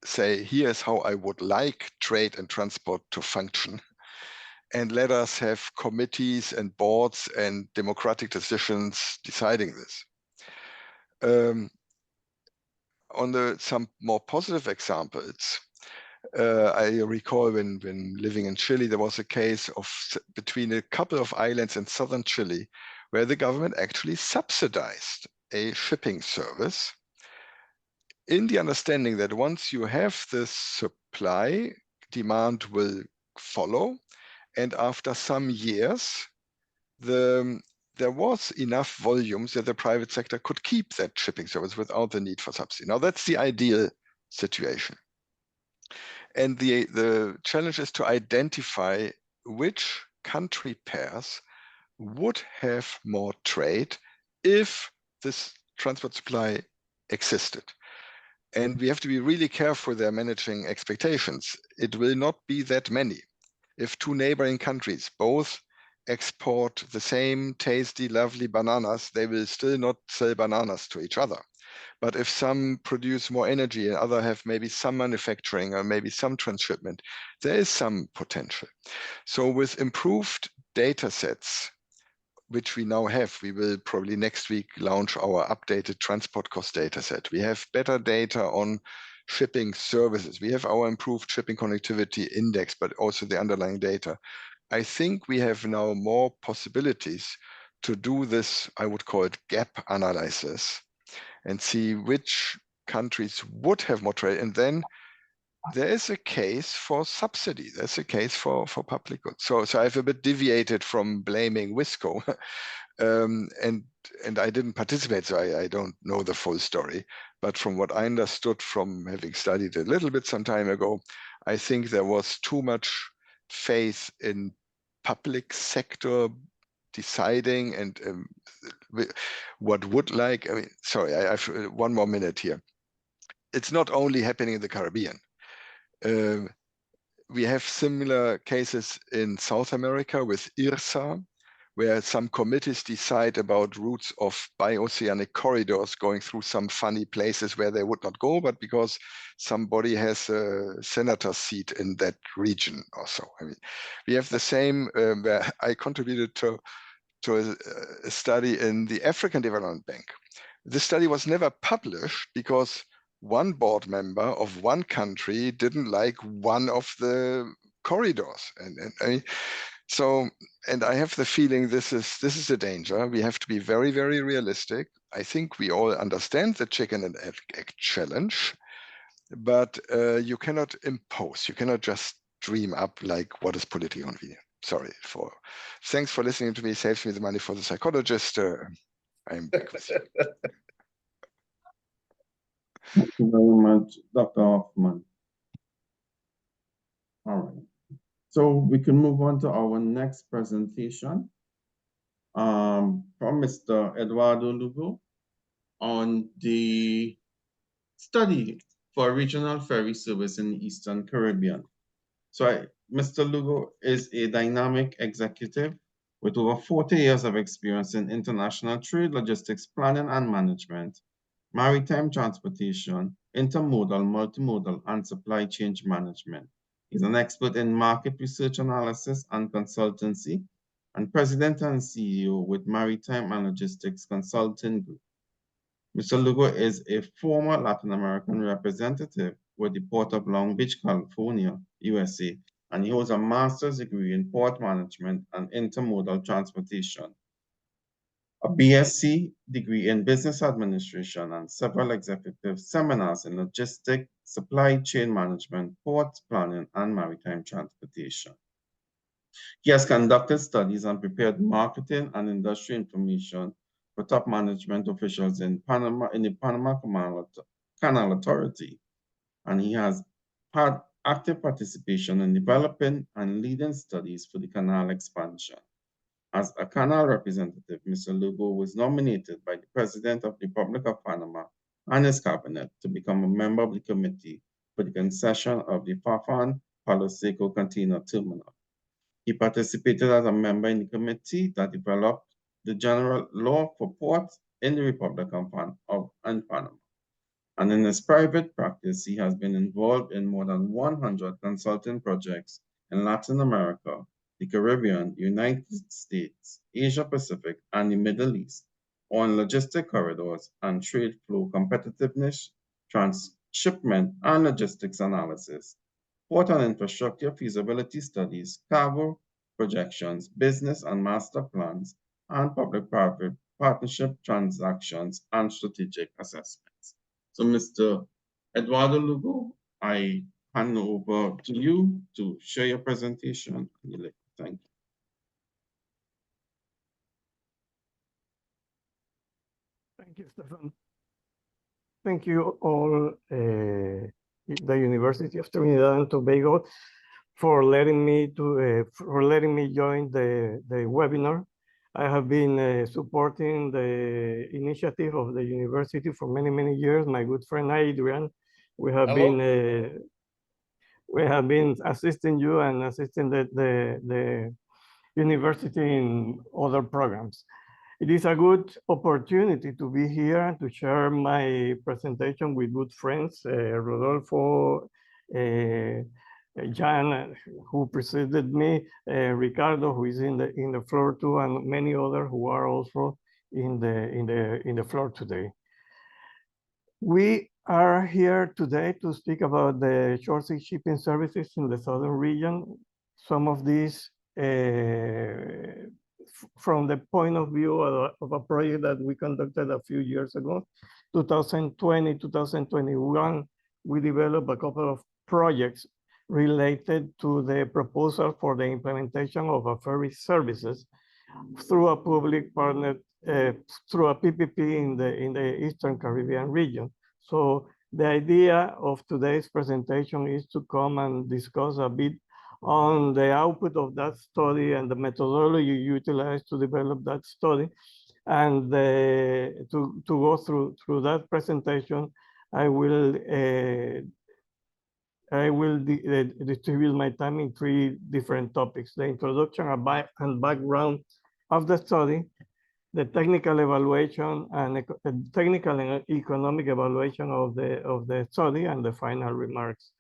say, here's how I would like trade and transport to function. And let us have committees and boards and democratic decisions deciding this. On some more positive examples, I recall when living in Chile, there was a case between a couple of islands in southern Chile where the government actually subsidized a shipping service in the understanding that once you have the supply, demand will follow. And after some years, there was enough volumes that the private sector could keep that shipping service without the need for subsidy. Now, that's the ideal situation. And the challenge is to identify which country pairs would have more trade if this transport supply existed. And we have to be really careful there managing expectations. It will not be that many. If two neighboring countries both export the same tasty, lovely bananas, they will still not sell bananas to each other. But if some produce more energy and other have maybe some manufacturing or maybe some transshipment, there is some potential. So with improved data sets, which we now have, we will probably next week launch our updated transport cost data set. We have better data on shipping services. We have our improved shipping connectivity index, but also the underlying data. I think we have now more possibilities to do this, I would call it gap analysis, and see which countries would have more trade. And then there is a case for subsidy. There's a case for public goods. So I've a bit deviated from blaming Wisco, and I didn't participate, so I don't know the full story. But from what I understood from having studied a little bit some time ago, I think there was too much faith in public sector deciding and what would like, I mean, sorry, I've one more minute here. It's not only happening in the Caribbean. We have similar cases in South America with IRSA, where some committees decide about routes of bioceanic corridors going through some funny places where they would not go, but because somebody has a senator's seat in that region also. I mean, we have the same, where I contributed to a study in the African Development Bank. This study was never published because one board member of one country didn't like one of the corridors. And I mean, so, and I have the feeling this is a danger. We have to be very, very realistic. I think we all understand the chicken and egg challenge, but you cannot impose. You cannot just dream up like what is politically convenient. Sorry for. Thanks for listening to me. Saves me the money for the psychologist. I'm back with you. Thank you very much, Dr. Hoffman. All right. So we can move on to our next presentation from Mr. Eduardo Lugo on the study for regional ferry service in the Eastern Caribbean. So Mr. Lugo is a dynamic executive with over 40 years of experience in international trade, logistics planning and management, maritime transportation, intermodal, multimodal, and supply chain management. He's an expert in market research analysis and consultancy, and president and CEO with Maritime and Logistics Consulting Group. Mr. Lugo is a former Latin American representative with the Port of Long Beach, California, USA, and he holds a master's degree in port management and intermodal transportation, a BSc degree in business administration, and several executive seminars in logistics, supply chain management, port planning, and maritime transportation. He has conducted studies and prepared marketing and industry information for top management officials in Panama, in the Panama Canal Authority, and he has had active participation in developing and leading studies for the canal expansion. As a canal representative, Mr. Lugo was nominated by the President of the Republic of Panama and his cabinet to become a member of the committee for the concession of the Farfan Palo Seco container terminal. He participated as a member in the committee that developed the general law for ports in the Republic of Panama. And in his private practice, he has been involved in more than 100 consulting projects in Latin America, the Caribbean, the United States, Asia Pacific, and the Middle East on logistic corridors and trade flow competitiveness, transshipment and logistics analysis, port and infrastructure feasibility studies, cargo projections, business and master plans, and public-private partnership transactions and strategic assessments. So Mr. Eduardo Lugo, I hand over to you to share your presentation. Thank you. Thank you, Stefan. Thank you all, the University of Trinidad and Tobago, for letting me join the webinar. I have been supporting the initiative of the university for many years. My good friend Adrian, we have been assisting you and assisting the university in other programs. It is a good opportunity to be here and to share my presentation with good friends, Rodolfo, Jan, who preceded me, Ricardo, who is in the floor too, and many others who are also in the floor today. We are here today to speak about the short sea shipping services in the southern region. Some of these from the point of view of a project that we conducted a few years ago, 2020, 2021, we developed a couple of projects related to the proposal for the implementation of a ferry services through a public partner, through a PPP in the Eastern Caribbean region. So the idea of today's presentation is to come and discuss a bit on the output of that study and the methodology utilized to develop that study. And to go through that presentation, I will distribute my time in 3 different topics: the introduction and background of the study, the technical evaluation and technical and economic evaluation of the study, and the final remarks.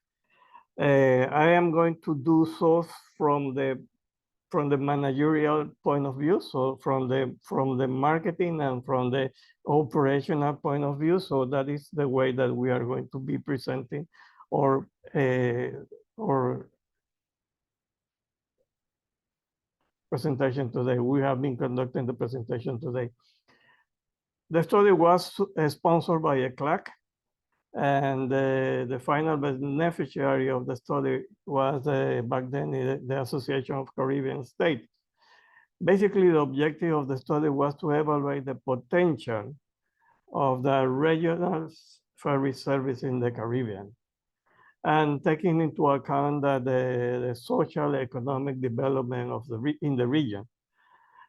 I am going to do so from the managerial point of view, so from the marketing and from the operational point of view. So that is the way that we are going to be presenting or presentation today. We have been conducting the presentation today. The study was sponsored by ECLAC, and the final beneficiary of the study was back then the Association of Caribbean States. Basically, the objective of the study was to evaluate the potential of the regional ferry service in the Caribbean, and taking into account that the social economic development of in the region,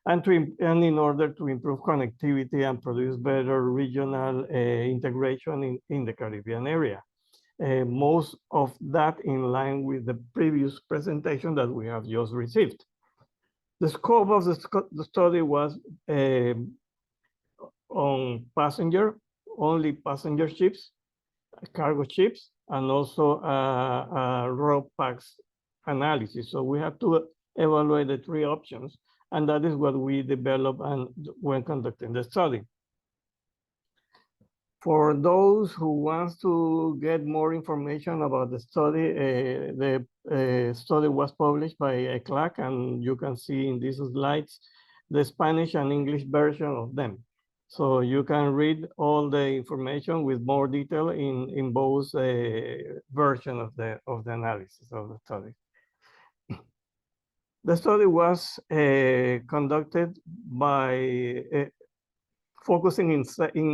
and in order to improve connectivity and produce better regional integration in the Caribbean area. Most of that in line with the previous presentation that we have just received. The scope of the study was on only passenger ships, cargo ships, and also raw packs analysis. So we have to evaluate the three options, and that is what we developed and when conducting the study. For those who want to get more information about the study, the study was published by ECLAC, and you can see in these slides the Spanish and English version of them. So you can read all the information with more detail in both versions of the analysis of the study. The study was conducted by focusing in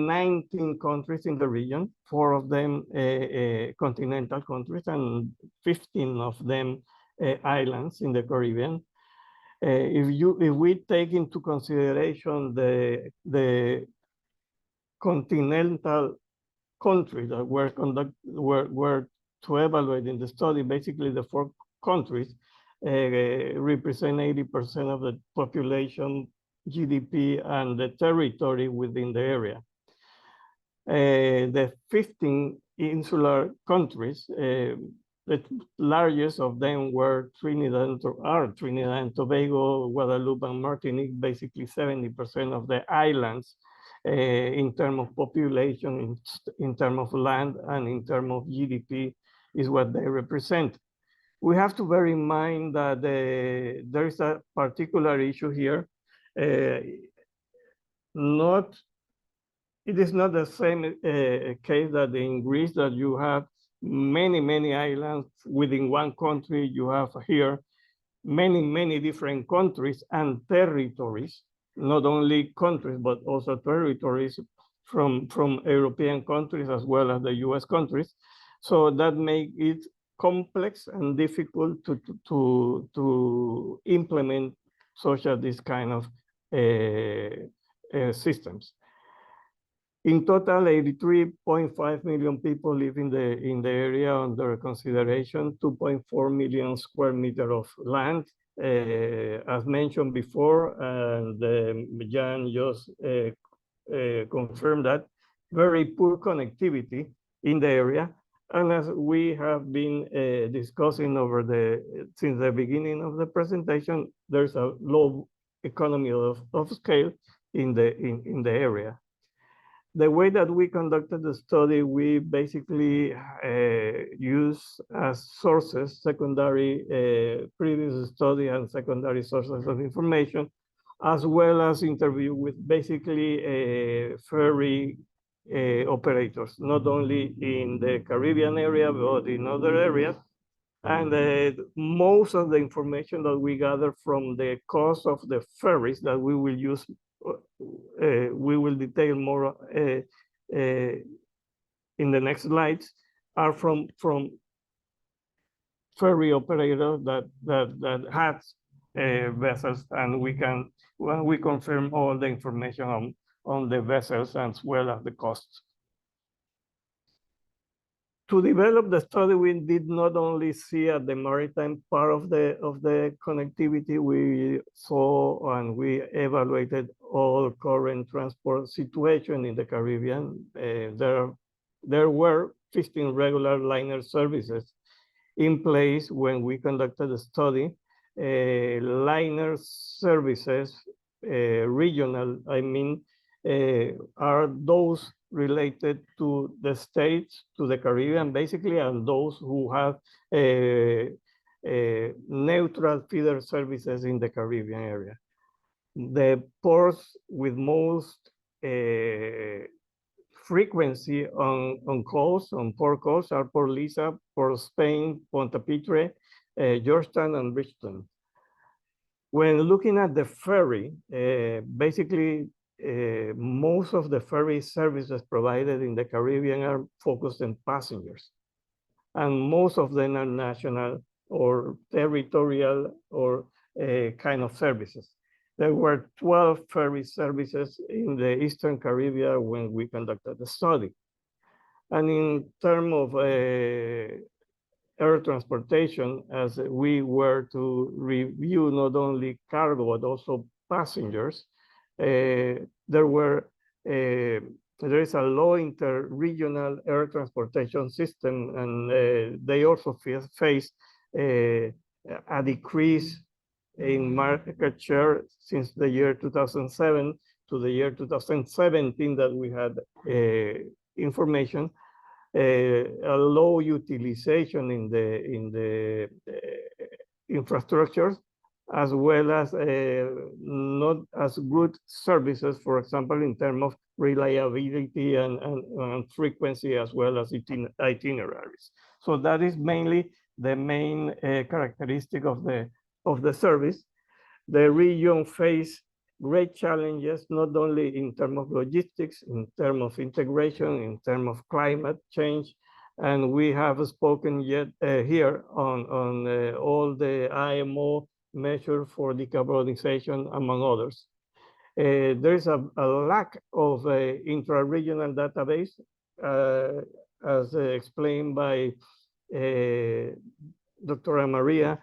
19 countries in the region, 4 of them continental countries and 15 of them islands in the Caribbean. If we take into consideration the continental countries that were to evaluate in the study, basically the 4 countries represent 80% of the population, GDP, and the territory within the area. The 15 insular countries, the largest of them were Trinidad and Tobago, Guadeloupe, and Martinique, basically 70% of the islands in terms of population, in terms of land, and in terms of GDP is what they represent. We have to bear in mind that there is a particular issue here. It is not the same case that in Greece, that you have many islands within one country. You have here many different countries and territories, not only countries, but also territories from European countries as well as the US countries. So that makes it complex and difficult to implement such as this kind of systems. In total, 83.5 million people live in the area under consideration, 2.4 million square meters of land. As mentioned before, and Jan just confirmed that, very poor connectivity in the area. And as we have been discussing since the beginning of the presentation, there's a low economy of scale in the area. The way that we conducted the study, we basically use as sources secondary previous study and secondary sources of information, as well as interview with basically ferry operators, not only in the Caribbean area, but in other areas. And most of the information that we gather from the cost of the ferries that we will use, we will detail more in the next slides, are from ferry operators that has vessels, and we confirm all the information on the vessels as well as the costs. To develop the study, we did not only see at the maritime part of the connectivity, we saw and we evaluated all current transport situation in the Caribbean. There were 15 regular liner services in place when we conducted the study. Liner services, regional, I mean, are those related to the states, to the Caribbean, basically, and those who have neutral feeder services in the Caribbean area. The ports with most frequency on calls, on port calls, are Port Lisa, Port Spain, Ponte Pitre, Georgetown, and Bridgeton. When looking at the ferry, basically, most of the ferry services provided in the Caribbean are focused on passengers. And most of them are national or territorial or kind of services. There were 12 ferry services in the Eastern Caribbean when we conducted the study. And in terms of air transportation, as we were to review not only cargo, but also passengers, there is a low inter-regional air transportation system, and they also face a decrease in market share since the year 2007 to the year 2017 that we had information, a low utilization in the infrastructure, as well as not as good services, for example, in terms of reliability and frequency, as well as itineraries. So that is mainly the main characteristic of the service. The region faced great challenges, not only in terms of logistics, in terms of integration, in terms of climate change, and we have spoken yet here on all the IMO measures for decarbonization, among others. There is a lack of intra-regional database, as explained by Dr. Maria.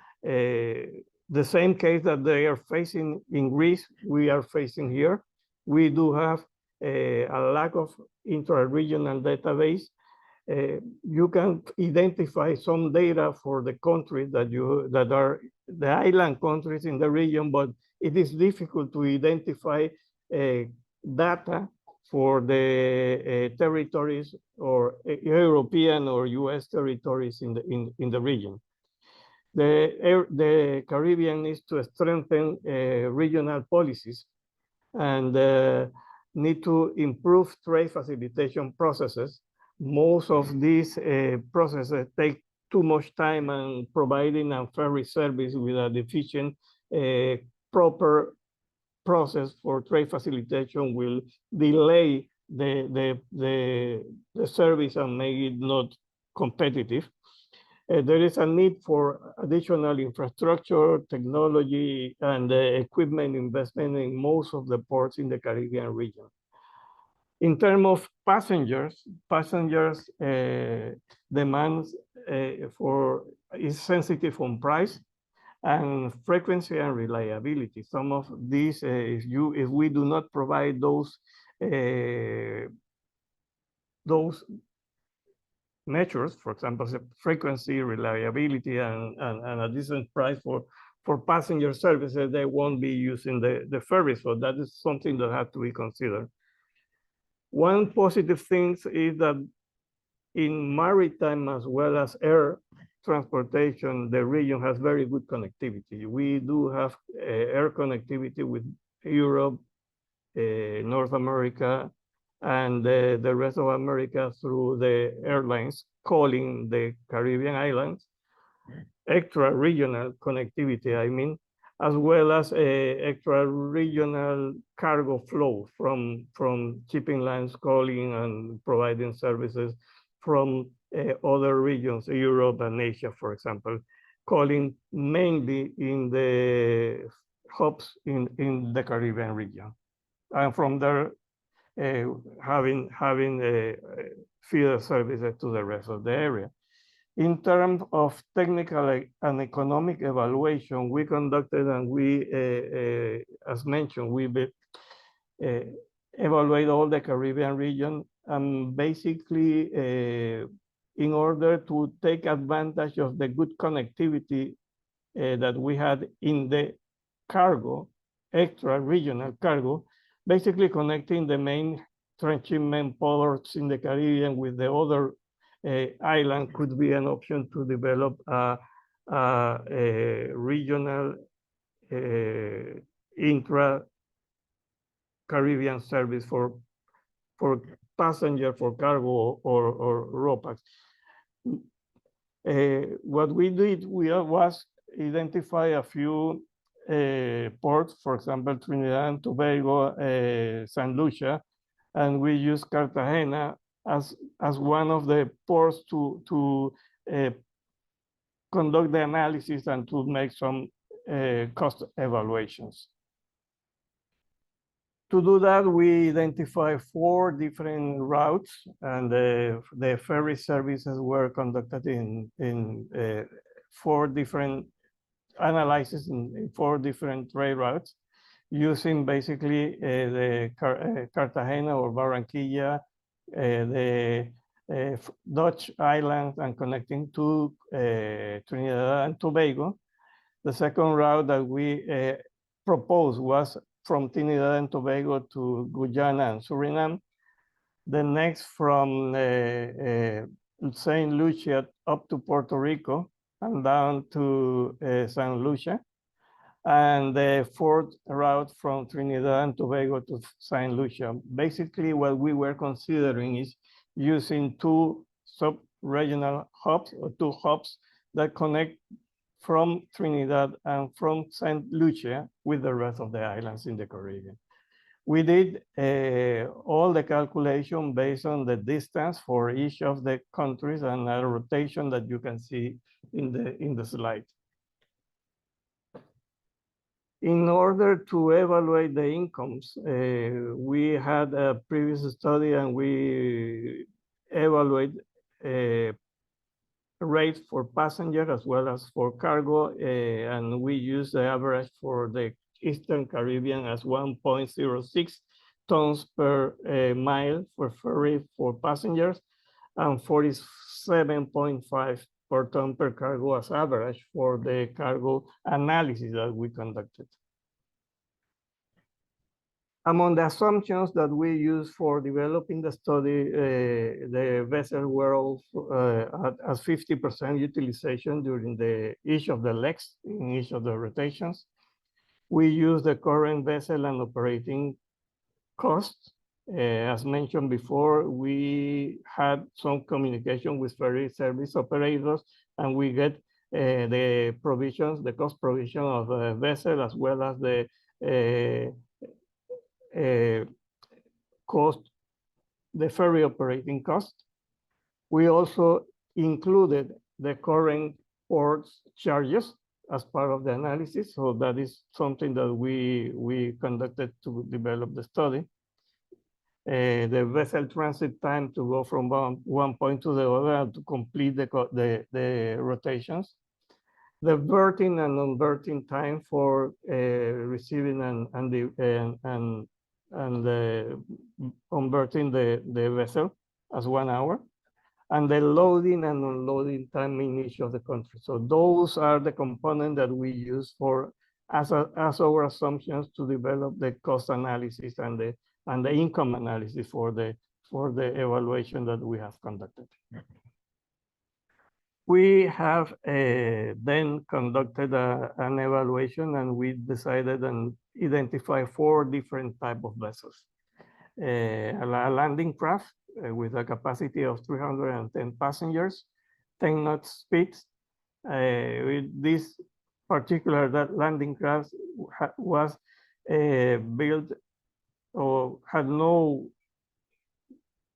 The same case that they are facing in Greece, we are facing here. We do have a lack of intra-regional database. You can identify some data for the countries that are the island countries in the region, but it is difficult to identify data for the territories or European or US territories in the region. The Caribbean needs to strengthen regional policies and need to improve trade facilitation processes. Most of these processes take too much time, and providing a ferry service with a efficient, proper process for trade facilitation will delay the service and make it not competitive. There is a need for additional infrastructure, technology, and equipment investment in most of the ports in the Caribbean region. In terms of passengers demands is sensitive on price and frequency and reliability. Some of these, if we do not provide those measures, for example, the frequency, reliability, and a decent price for passenger services, they won't be using the ferry. So that is something that has to be considered. One positive thing is that in maritime as well as air transportation, the region has very good connectivity. We do have air connectivity with Europe, North America, and the rest of America through the airlines calling the Caribbean islands, extra-regional connectivity, I mean, as well as extra-regional cargo flow from shipping lines calling and providing services from other regions, Europe and Asia, for example, calling mainly in the hubs in the Caribbean region. And from there, having feeder services to the rest of the area. In terms of technical and economic evaluation, we conducted and we, as mentioned, we evaluate all the Caribbean region, and basically in order to take advantage of the good connectivity that we had in the cargo, extra regional cargo, basically connecting the main transshipment ports in the Caribbean with the other island could be an option to develop a regional intra-Caribbean service for passenger, for cargo, or RoPax. What we did was identify a few ports, for example, Trinidad and Tobago, St. Lucia, and we use Cartagena as one of the ports to conduct the analysis and to make some cost evaluations. To do that, we identify 4 different routes, and the ferry services were conducted in 4 different analyses in 4 different trade routes, using basically the Cartagena or Barranquilla, the Dutch islands, and connecting to Trinidad and Tobago. The second route that we proposed was from Trinidad and Tobago to Guyana and Suriname. The next from St. Lucia up to Puerto Rico and down to St. Lucia. And the 4th route from Trinidad and Tobago to St. Lucia. Basically, what we were considering is using 2 sub-regional hubs, or 2 hubs that connect from Trinidad and from St. Lucia with the rest of the islands in the Caribbean. We did all the calculation based on the distance for each of the countries and a rotation that you can see in the slide. In order to evaluate the incomes, we had a previous study and we evaluate rates for passenger as well as for cargo, and we use the average for the Eastern Caribbean as 1.06 tons per mile for ferry for passengers, and 47.5 per ton per cargo as average for the cargo analysis that we conducted. Among the assumptions that we use for developing the study, the vessel were at 50% utilization during each of the legs in each of the rotations. We use the current vessel and operating costs. As mentioned before, we had some communication with ferry service operators, and we get the provisions, the cost provision of the vessel, as well as the cost, the ferry operating cost. We also included the current ports charges as part of the analysis. So that is something that we conducted to develop the study. The vessel transit time to go from one point to the other to complete the rotations. The berthing and unberthing time for receiving and unberthing the vessel as 1 hour, and the loading and unloading time in each of the countries. So those are the components that we use for as our assumptions to develop the cost analysis and the income analysis for the evaluation that we have conducted. We have then conducted an evaluation, and we decided and identified 4 different types of vessels. A landing craft with a capacity of 310 passengers, 10 knots speed. With this particular landing craft was built or had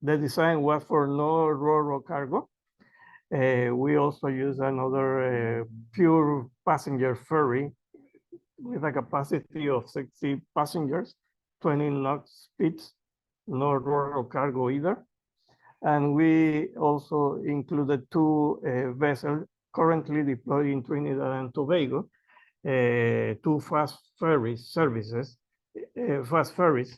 the design was for no ro-ro cargo. We also use another pure passenger ferry with a capacity of 60 passengers, 20 knots speeds, nor ro-ro cargo either. And we also included two vessels currently deployed in Trinidad and Tobago, two fast ferry services, the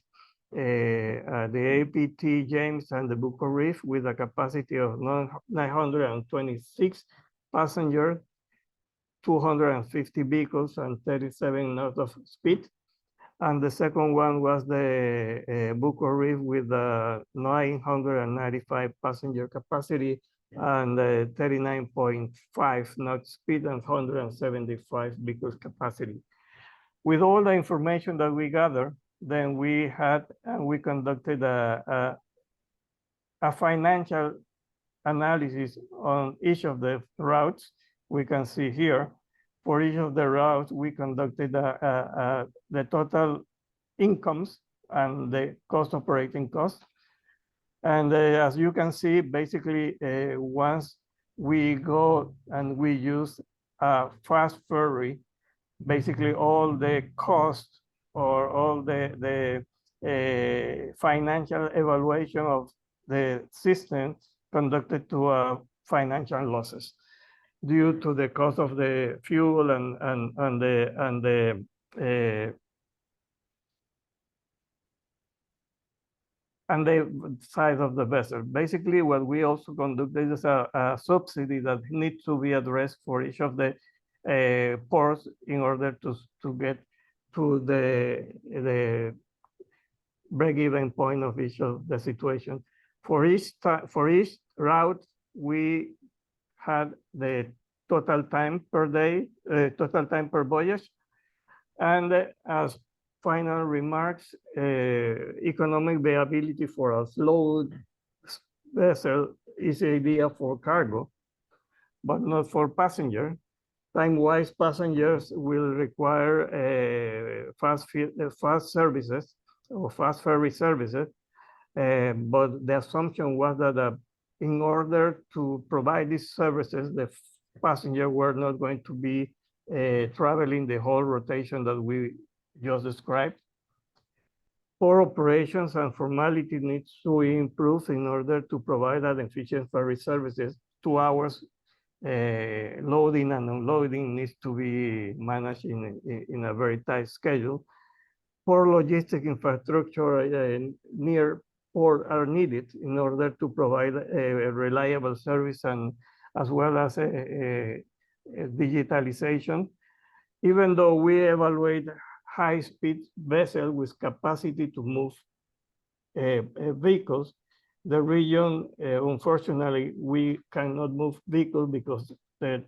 APT James and the Bucco Reef, with a capacity of 926 passengers, 250 vehicles, and 37 knots of speed. And the second one was the Bucco Reef with 995 passenger capacity and 39.5 knot speed and 175 vehicles capacity. With all the information that we gathered, then we conducted a financial analysis on each of the routes. We can see here, for each of the routes, we conducted the total incomes and the operating costs. And as you can see, basically, once we go and we use a fast ferry, basically all the costs or all the financial evaluation of the system conducted to financial losses due to the cost of the fuel and the size of the vessel. Basically, what we also conducted is a subsidy that needs to be addressed for each of the ports in order to get to the break-even point of each of the situation. For each route, we had the total time per day, total time per voyage, and as final remarks, economic viability for a slow vessel is ideal for cargo, but not for passenger. Time-wise, passengers will require fast services or fast ferry services, but the assumption was that in order to provide these services, the passenger were not going to be traveling the whole rotation that we just described. Port operations and formality needs to improve in order to provide an efficient ferry services. 2 hours loading and unloading needs to be managed in a very tight schedule. Port logistic infrastructure near port are needed in order to provide a reliable service and as well as digitalization. Even though we evaluate high-speed vessel with capacity to move vehicles, the region, unfortunately, we cannot move vehicles because the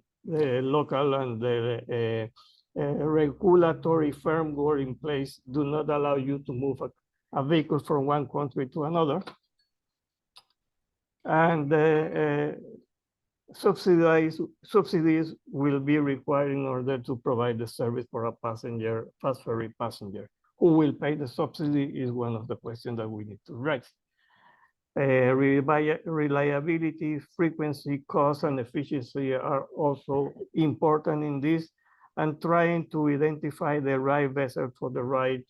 local and the regulatory framework in place do not allow you to move a vehicle from one country to another. And subsidies will be required in order to provide the service for a passenger, fast ferry passenger. Who will pay the subsidy is one of the questions that we need to raise. Reliability, frequency, cost, and efficiency are also important in this, and trying to identify the right vessel for the right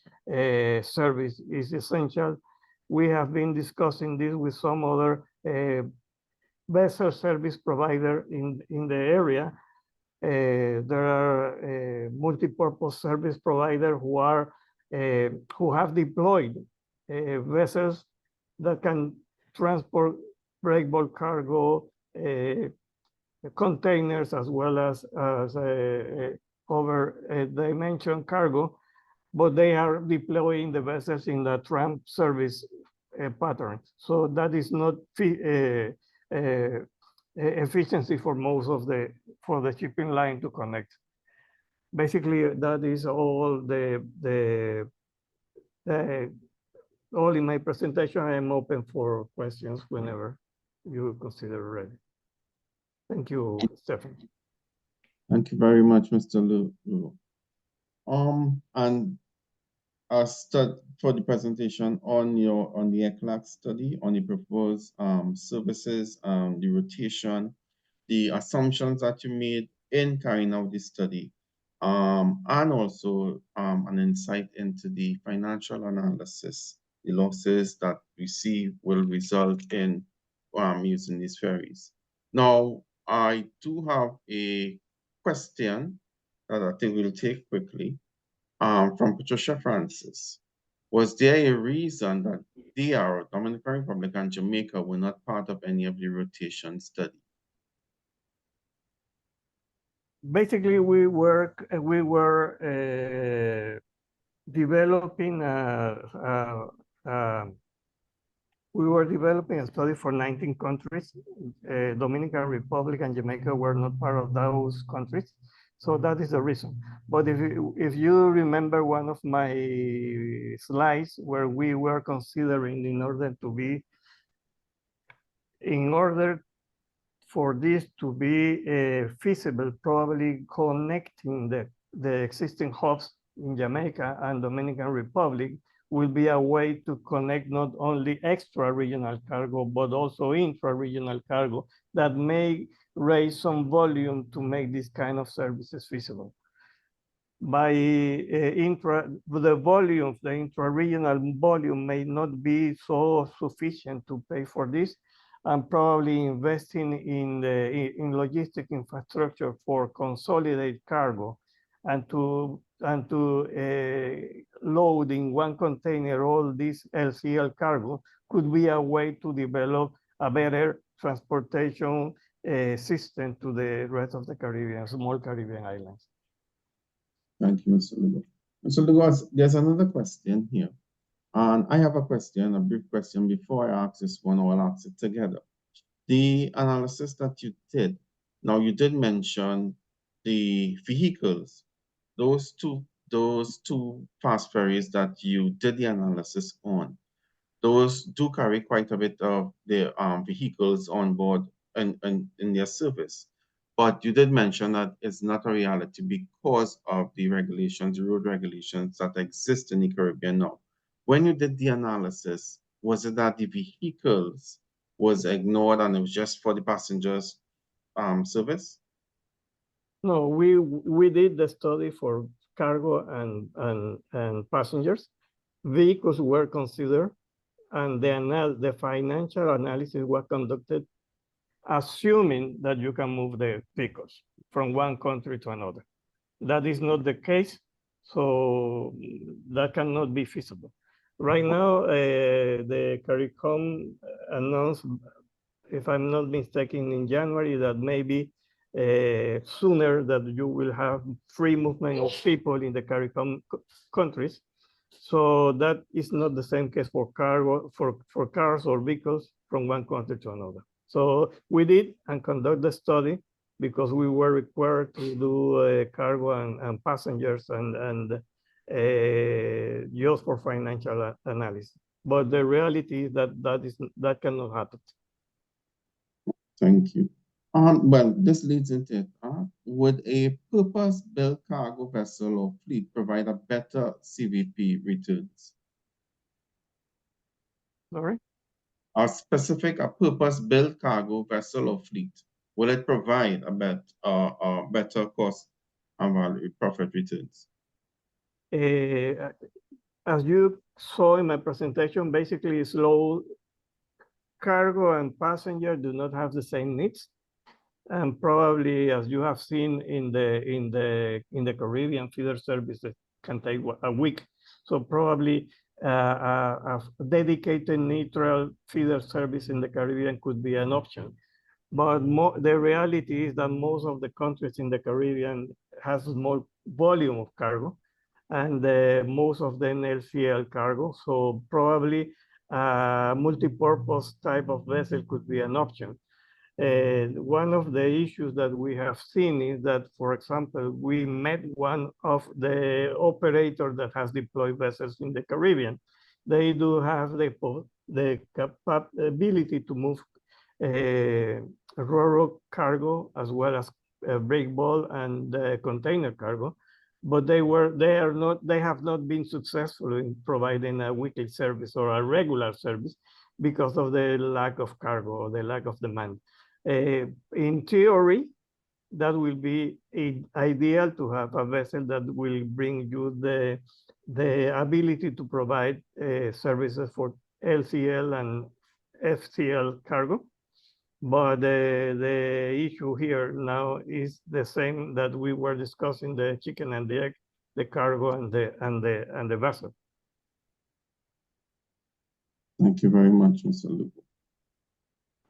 service is essential. We have been discussing this with some other vessel service provider in the area. There are multi-purpose service providers who have deployed vessels that can transport breakable cargo, containers, as well as over dimension cargo, but they are deploying the vessels in the tramp service pattern. So that is not efficiency for most of the shipping line to connect. Basically, that is all all in my presentation. I am open for questions whenever you consider ready. Thank you, Stephen. Thank you very much, Mr. Lu. And for the presentation on the ECLAC study, on the proposed services, the rotation, the assumptions that you made in carrying out this study, and also an insight into the financial analysis the losses that we see will result in using these ferries. Now, I do have a question that I think we'll take quickly from Patricia Francis. Was there a reason that DR, Dominican Republic, and Jamaica were not part of any of the rotation study? Basically, we were developing we were developing a study for 19 countries. Dominican Republic and Jamaica were not part of those countries. So that is the reason. But if you remember one of my slides where we were considering in order for this to be feasible, probably connecting the existing hubs in Jamaica and Dominican Republic will be a way to connect not only extra-regional cargo, but also intra-regional cargo that may raise some volume to make this kind of services feasible. By the intra-regional volume may not be so sufficient to pay for this, and probably investing in logistic infrastructure for consolidate cargo and to load in one container all this LCL cargo could be a way to develop a better transportation system to the rest of the Caribbean, small Caribbean islands. Thank you, Mr. Lugo. Mr. Lugo, there's another question here. And I have a question, a brief question. Before I ask this one, I'll ask it together. The analysis that you did, now you did mention the vehicles, those two fast ferries that you did the analysis on, those do carry quite a bit of their vehicles on board and in their service. But you did mention that it's not a reality because of the regulations, the road regulations that exist in the Caribbean now. When you did the analysis, was it that the vehicles was ignored and it was just for the passengers service? No, we did the study for cargo and passengers. Vehicles were considered, and the financial analysis was conducted assuming that you can move the vehicles from one country to another. That is not the case, so that cannot be feasible. Right now, the CARICOM announced, if I'm not mistaken, in January that maybe sooner that you will have free movement of people in the CARICOM countries. So that is not the same case for cargo, for cars or vehicles from one country to another. So we did and conduct the study because we were required to do cargo and passengers and just for financial analysis. But the reality is that cannot happen. Thank you. Well, this leads into it. Would a purpose-built cargo vessel or fleet provide a better CVP returns? Sorry? A purpose-built cargo vessel or fleet, will it provide a better cost and value profit returns? As you saw in my presentation, basically slow cargo and passenger do not have the same needs. And probably, as you have seen in the Caribbean, feeder services can take a week. So probably a dedicated neutral feeder service in the Caribbean could be an option. But the reality is that most of the countries in the Caribbean has small volume of cargo, and most of them LCL cargo. So probably a multi-purpose type of vessel could be an option. One of the issues that we have seen is that, for example, we met one of the operators that has deployed vessels in the Caribbean. They do have the capability to move Ro-Ro cargo as well as break bulk and container cargo, but they have not been successful in providing a weekly service or a regular service because of the lack of cargo or the lack of demand. In theory, that will be ideal to have a vessel that will bring you the ability to provide services for LCL and FCL cargo. But the issue here now is the same that we were discussing, the chicken and the egg, the cargo and the vessel. Thank you very much, Mr. Lugo.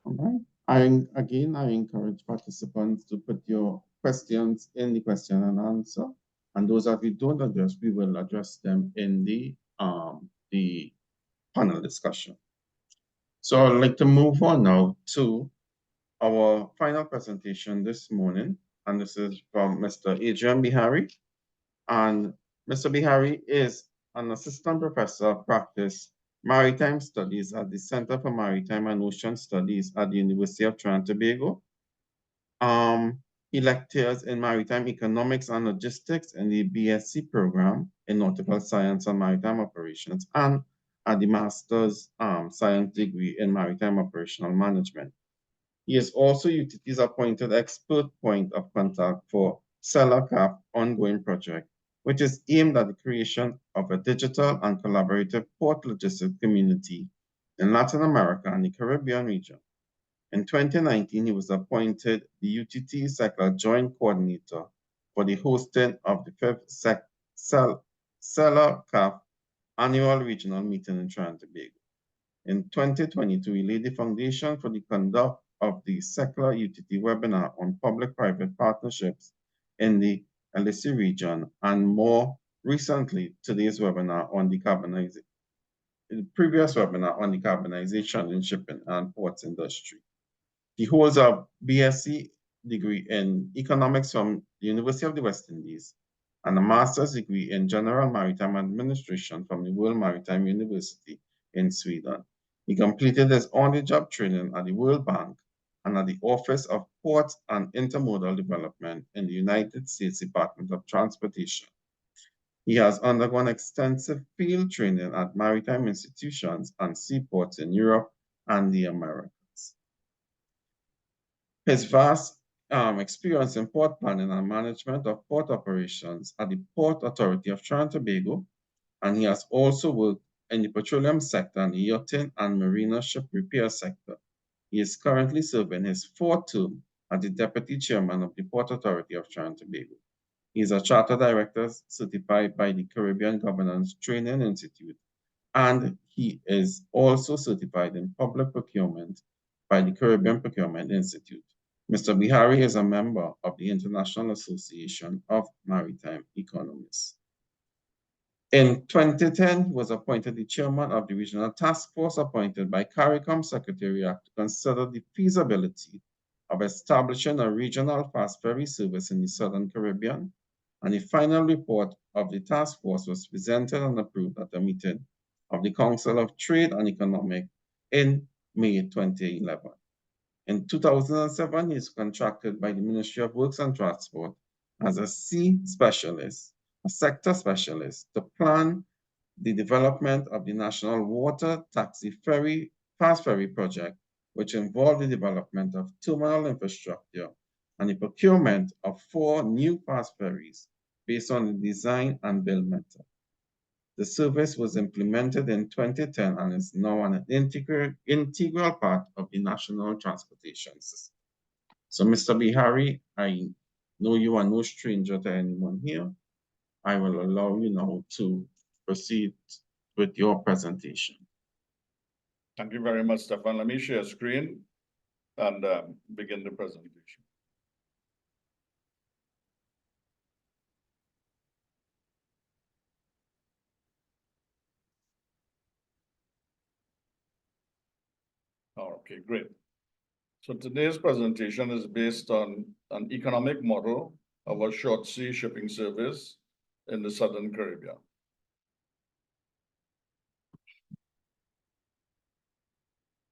All right. I encourage participants to put your questions in the question and answer. And those that we don't address, we will address them in the panel discussion. So I'd like to move on now to our final presentation this morning. And this is from Mr. Adrian Bihari. And Mr. Bihari is an assistant professor of practice Maritime Studies at the Center for Maritime and Ocean Studies at the University of Trinidad and Tobago. He lectures in Maritime Economics and Logistics in the BSc program in Nautical Science and Maritime Operations and at the Master's Science degree in Maritime Operational Management. He is also UTT's appointed expert point of contact for CELACAP ongoing project, which is aimed at the creation of a digital and collaborative port logistics community in Latin America and the Caribbean region. In 2019, he was appointed the UTT CECLA Joint Coordinator for the hosting of the 5th CELACAP Annual Regional Meeting in Trinidad and Tobago. In 2022, he laid the foundation for the conduct of the CECLA UTT webinar on public-private partnerships in the LAC region, and more recently, today's webinar on decarbonization, the previous webinar on decarbonization in shipping and ports industry. He holds a BSc degree in economics from the University of the West Indies and a master's degree in general maritime administration from the World Maritime University in Sweden. He completed his on-the-job training at the World Bank and at the Office of Ports and Intermodal Development in the United States Department of Transportation. He has undergone extensive field training at maritime institutions and seaports in Europe and the Americas. His vast experience in port planning and management of port operations at the Port Authority of Trinidad and Tobago, and he has also worked in the petroleum sector and the yachting and marina ship repair sector. He is currently serving his 4th term as the Deputy Chairman of the Port Authority of Trinidad and Tobago. He is a Chartered Director certified by the Caribbean Governance Training Institute, and he is also certified in public procurement by the Caribbean Procurement Institute. Mr. Bihari is a member of the International Association of Maritime Economists. In 2010, he was appointed the chairman of the regional task force appointed by CARICOM Secretariat to consider the feasibility of establishing a regional fast ferry service in the Southern Caribbean, and the final report of the task force was presented and approved at a meeting of the Council of Trade and Economic in May 2011. In 2007, he is contracted by the Ministry of Works and Transport as a sea specialist, a sector specialist, to plan the development of the National Water Taxi Ferry Fast Ferry project, which involved the development of terminal infrastructure and the procurement of 4 new fast ferries based on the design and build method. The service was implemented in 2010 and is now an integral part of the national transportation system. So, Mr. Bihari, I know you are no stranger to anyone here. I will allow you now to proceed with your presentation. Thank you very much, Stefan. Let me share screen and begin the presentation. Okay, great. So today's presentation is based on an economic model of a short sea shipping service in the Southern Caribbean.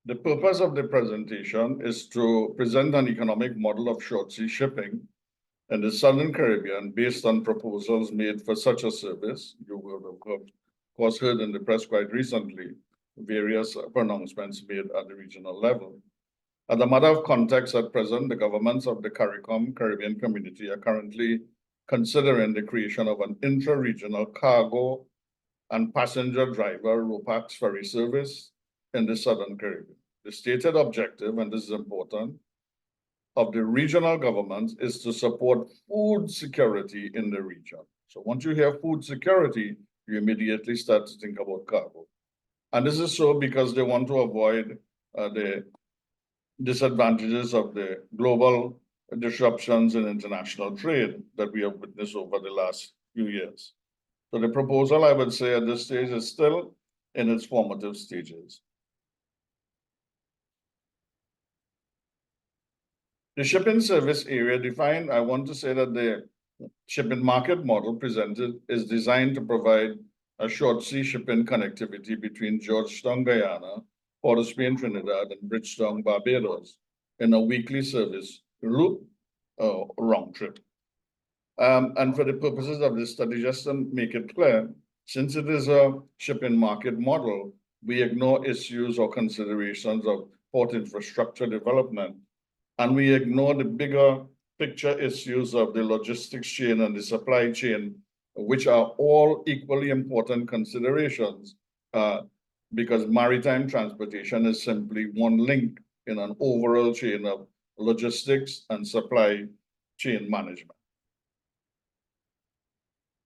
The purpose of the presentation is to present an economic model of short sea shipping in the Southern Caribbean based on proposals made for such a service. You will have, of course, heard in the press quite recently various pronouncements made at the regional level. As a matter of context, at present, the governments of the CARICOM, Caribbean Community, are currently considering the creation of an intra-regional cargo and passenger driver RoPax ferry service in the Southern Caribbean. The stated objective, and this is important, of the regional governments is to support food security in the region. So once you hear food security, you immediately start to think about cargo. And this is so because they want to avoid the disadvantages of the global disruptions in international trade that we have witnessed over the last few years. So the proposal, I would say at this stage, is still in its formative stages. The shipping service area defined, I want to say that the shipping market model presented is designed to provide a short sea shipping connectivity between Georgetown, Guyana, Port of Spain, Trinidad, and Bridgetown, Barbados, in a weekly service route round trip. And for the purposes of this study, just to make it clear, since it is a shipping market model, we ignore issues or considerations of port infrastructure development, and we ignore the bigger picture issues of the logistics chain and the supply chain, which are all equally important considerations, because maritime transportation is simply one link in an overall chain of logistics and supply chain management.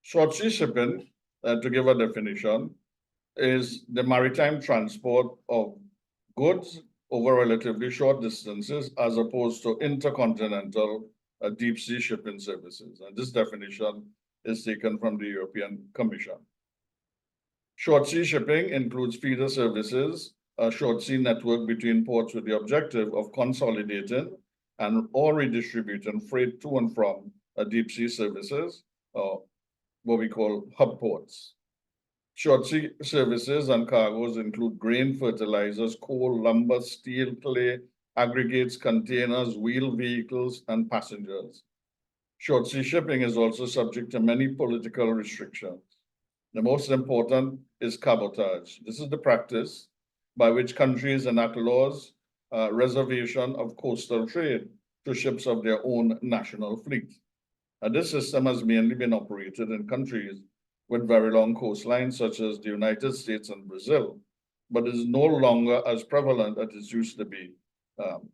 Short sea shipping, to give a definition, is the maritime transport of goods over relatively short distances as opposed to intercontinental deep sea shipping services. And this definition is taken from the European Commission. Short sea shipping includes feeder services, a short sea network between ports with the objective of consolidating and or redistributing freight to and from deep sea services, or what we call hub ports. Short sea services and cargoes include grain, fertilizers, coal, lumber, steel, clay, aggregates, containers, wheeled vehicles, and passengers. Short sea shipping is also subject to many political restrictions. The most important is cabotage. This is the practice by which countries enact laws, reservation of coastal trade to ships of their own national fleet. And this system has mainly been operated in countries with very long coastlines, such as the United States and Brazil, but is no longer as prevalent as it used to be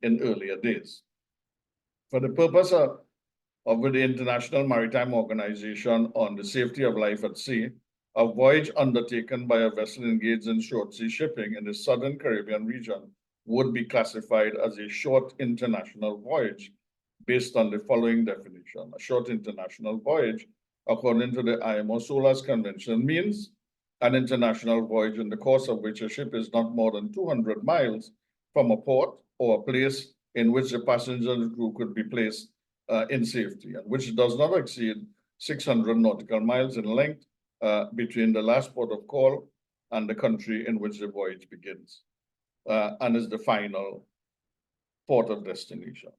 in earlier days. For the purpose of the International Maritime Organization on the Safety of Life at Sea, a voyage undertaken by a vessel engaged in short sea shipping in the Southern Caribbean region would be classified as a short international voyage based on the following definition. A short international voyage, according to the IMO SOLAS Convention, means an international voyage in the course of which a ship is not more than 200 miles from a port or a place in which the passenger and crew could be placed in safety, and which does not exceed 600 nautical miles in length between the last port of call and the country in which the voyage begins, and is the final port of destination.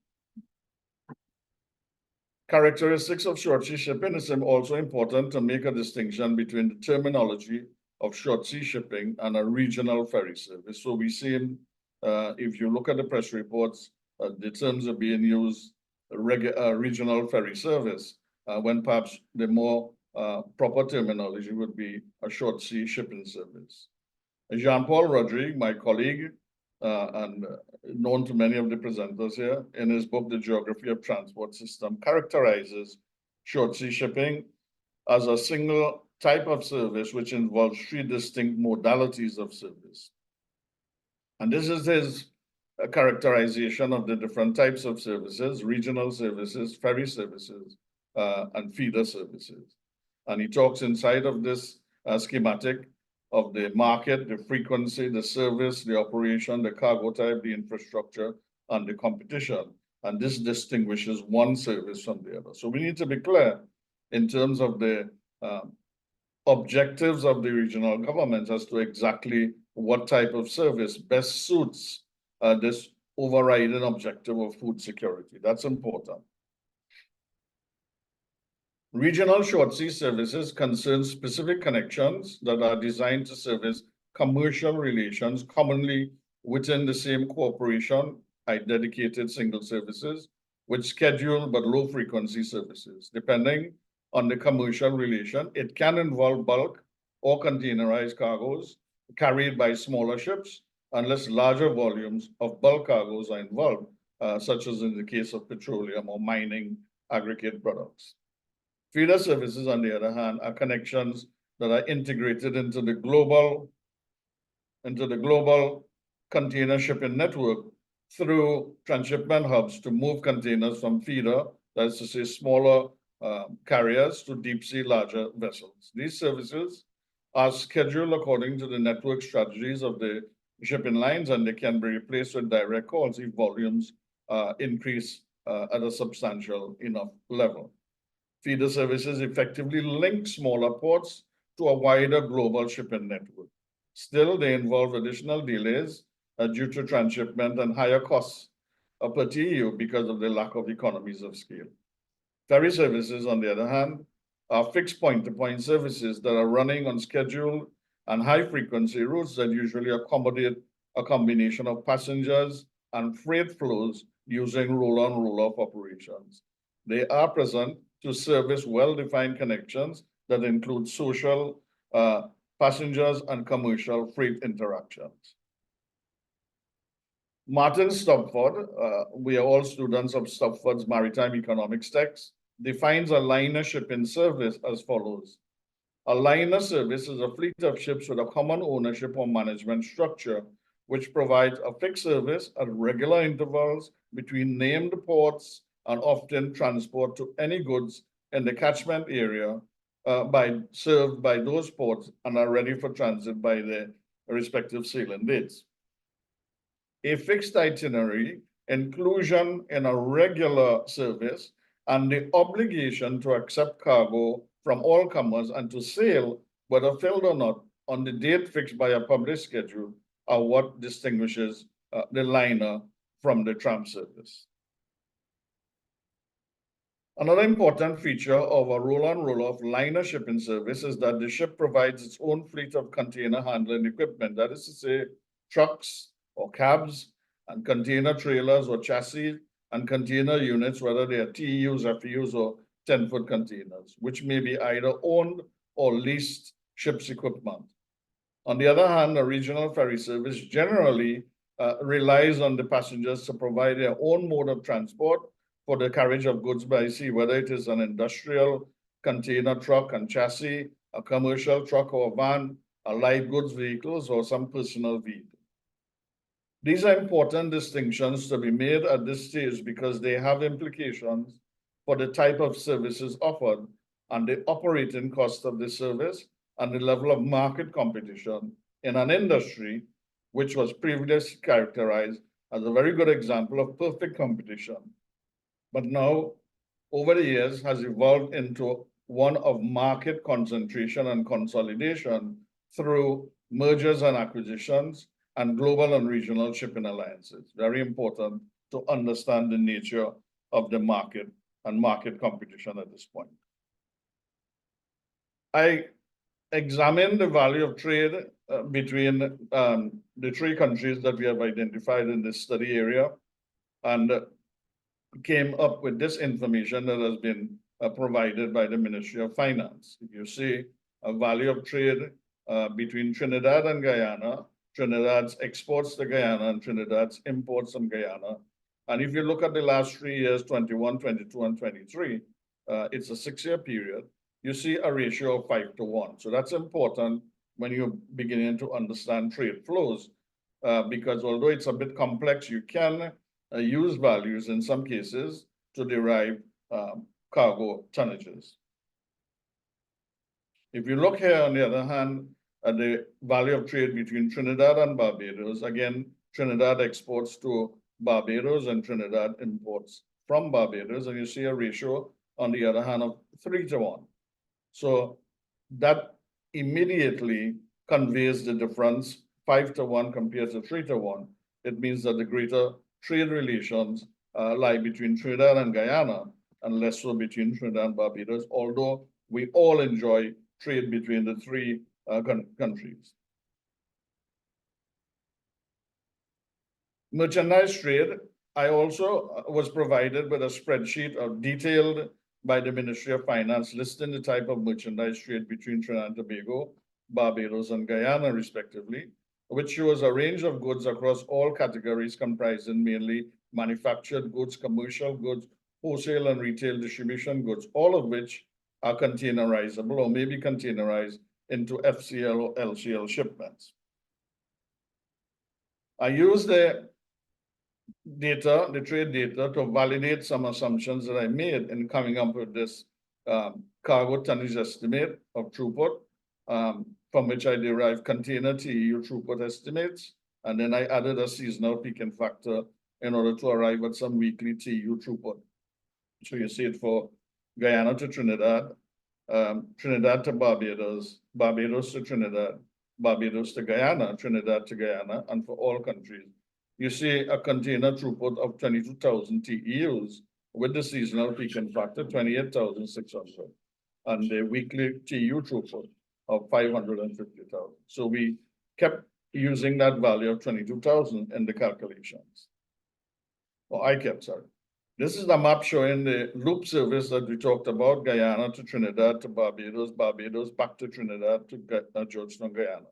Characteristics of short sea shipping is also important to make a distinction between the terminology of short sea shipping and a regional ferry service. So we see, if you look at the press reports, the terms are being used, regional ferry service, when perhaps the more proper terminology would be a short sea shipping service. Jean-Paul Rodrigue, my colleague, and known to many of the presenters here, in his book, The Geography of Transport System, characterizes short sea shipping as a single type of service which involves three distinct modalities of service. And this is his characterization of the different types of services: regional services, ferry services, and feeder services. And he talks inside of this schematic of the market, the frequency, the service, the operation, the cargo type, the infrastructure, and the competition. And this distinguishes one service from the other. So we need to be clear in terms of the objectives of the regional governments as to exactly what type of service best suits this overriding objective of food security. That's important. Regional short sea services concern specific connections that are designed to service commercial relations, commonly within the same corporation dedicated single services with scheduled but low frequency services. Depending on the commercial relation, it can involve bulk or containerized cargoes carried by smaller ships, unless larger volumes of bulk cargoes are involved, such as in the case of petroleum or mining aggregate products. Feeder services, on the other hand, are connections that are integrated into the global container shipping network through transshipment hubs to move containers from feeder, that is to say smaller carriers, to deep sea larger vessels. These services are scheduled according to the network strategies of the shipping lines, and they can be replaced with direct calls if volumes increase at a substantial enough level. Feeder services effectively link smaller ports to a wider global shipping network. Still, they involve additional delays due to transshipment and higher costs per TEU because of the lack of economies of scale. Ferry services, on the other hand, are fixed point-to-point services that are running on schedule and high-frequency routes that usually accommodate a combination of passengers and freight flows using roll-on, roll-off operations. They are present to service well-defined connections that include social, passengers, and commercial freight interactions. Martin Stopford, we are all students of Stopford's maritime economics text, defines a liner shipping service as follows. A liner service is a fleet of ships with a common ownership or management structure, which provides a fixed service at regular intervals between named ports and often transport to any goods in the catchment area served by those ports and are ready for transit by their respective sailing dates. A fixed itinerary, inclusion in a regular service, and the obligation to accept cargo from all comers and to sail, whether filled or not, on the date fixed by a published schedule are what distinguishes the liner from the tramp service. Another important feature of a roll-on, roll-off liner shipping service is that the ship provides its own fleet of container handling equipment, that is to say, trucks or cabs and container trailers or chassis and container units, whether they are TEUs, FEUs, or 10-foot containers, which may be either owned or leased ship's equipment. On the other hand, a regional ferry service generally relies on the passengers to provide their own mode of transport for the carriage of goods by sea, whether it is an industrial container truck and chassis, a commercial truck or van, a light goods vehicles, or some personal vehicle. These are important distinctions to be made at this stage because they have implications for the type of services offered and the operating cost of the service and the level of market competition in an industry which was previously characterized as a very good example of perfect competition, but now, over the years, has evolved into one of market concentration and consolidation through mergers and acquisitions and global and regional shipping alliances. Very important to understand the nature of the market and market competition at this point. I examined the value of trade between the three countries that we have identified in this study area and came up with this information that has been provided by the Ministry of Finance. If you see a value of trade between Trinidad and Guyana, Trinidad's exports to Guyana and Trinidad's imports from Guyana. And if you look at the last 3 years, 21, 22, and 23, it's a 6-year period, you see a ratio of 5-to-1. So that's important when you're beginning to understand trade flows, because although it's a bit complex, you can use values in some cases to derive cargo tonnages. If you look here, on the other hand, at the value of trade between Trinidad and Barbados, again, Trinidad exports to Barbados and Trinidad imports from Barbados, and you see a ratio, on the other hand, of 3-to-1. So that immediately conveys the difference, 5-to-1 compared to 3-to-1. It means that the greater trade relations lie between Trinidad and Guyana and less so between Trinidad and Barbados, although we all enjoy trade between the three countries. Merchandise trade I also was provided with a spreadsheet of detailed by the Ministry of Finance listing the type of merchandise trade between Trinidad and Tobago, Barbados, and Guyana, respectively, which shows a range of goods across all categories comprising mainly manufactured goods, commercial goods, wholesale and retail distribution goods, all of which are containerizable or may be containerized into FCL or LCL shipments. I use the data, the trade data, to validate some assumptions that I made in coming up with this cargo tonnage estimate of throughput, from which I derived container TEU throughput estimates, and then I added a seasonal peaking factor in order to arrive at some weekly TEU throughput. So you see it for Guyana to Trinidad, Trinidad to Barbados, Barbados to Trinidad, Barbados to Guyana, Trinidad to Guyana, and for all countries. You see a container throughput of 22,000 TEUs with the seasonal peaking factor, 28,600, and the weekly TEU throughput of 550,000. So we kept using that value of 22,000 in the calculations. Or I kept, sorry. This is the map showing the loop service that we talked about, Guyana to Trinidad to Barbados, Barbados back to Trinidad to Georgetown, Guyana.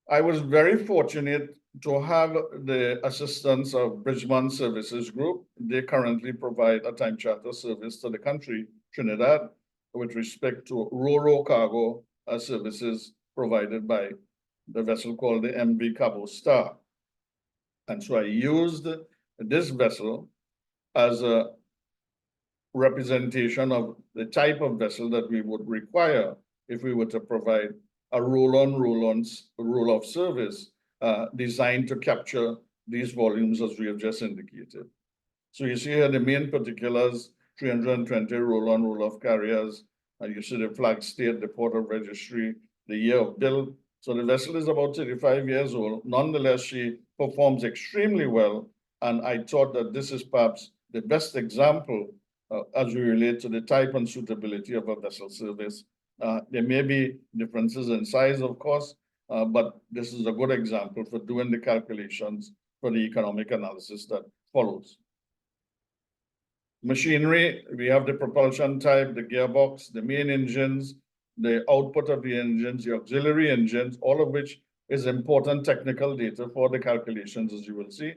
I was very fortunate to have the assistance of Bridgman Services Group. They currently provide a time charter service to the country, Trinidad, with respect to ro-ro cargo services provided by the vessel called the MV Cabo Star. And so I used this vessel as a representation of the type of vessel that we would require if we were to provide a roll-on, roll-off service designed to capture these volumes as we have just indicated. So you see here the main particulars, 320 roll-on, roll-off carriers, and you see the flag state, the port of registry, the year of build. So the vessel is about 35 years old. Nonetheless, she performs extremely well. And I thought that this is perhaps the best example as we relate to the type and suitability of a vessel service. There may be differences in size, of course, but this is a good example for doing the calculations for the economic analysis that follows. Machinery, we have the propulsion type, the gearbox, the main engines, the output of the engines, the auxiliary engines, all of which is important technical data for the calculations, as you will see.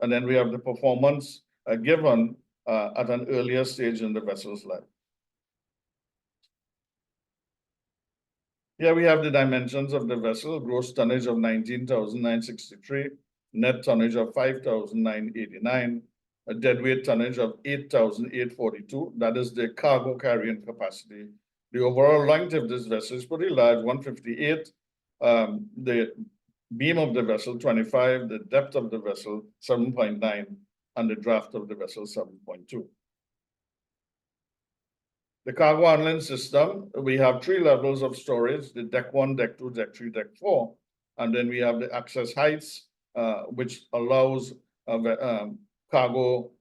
And then we have the performance given at an earlier stage in the vessel's life. Here we have the dimensions of the vessel, gross tonnage of 19,963, net tonnage of 5,989, a deadweight tonnage of 8,842. That is the cargo carrying capacity. The overall length of this vessel is pretty large, 158. The beam of the vessel, 25. The depth of the vessel, 7.9. And the draft of the vessel, 7.2. The cargo handling system, we have 3 levels of storage, the deck 1, deck 2, deck 3, deck 4. And then we have the access heights, which allows cargo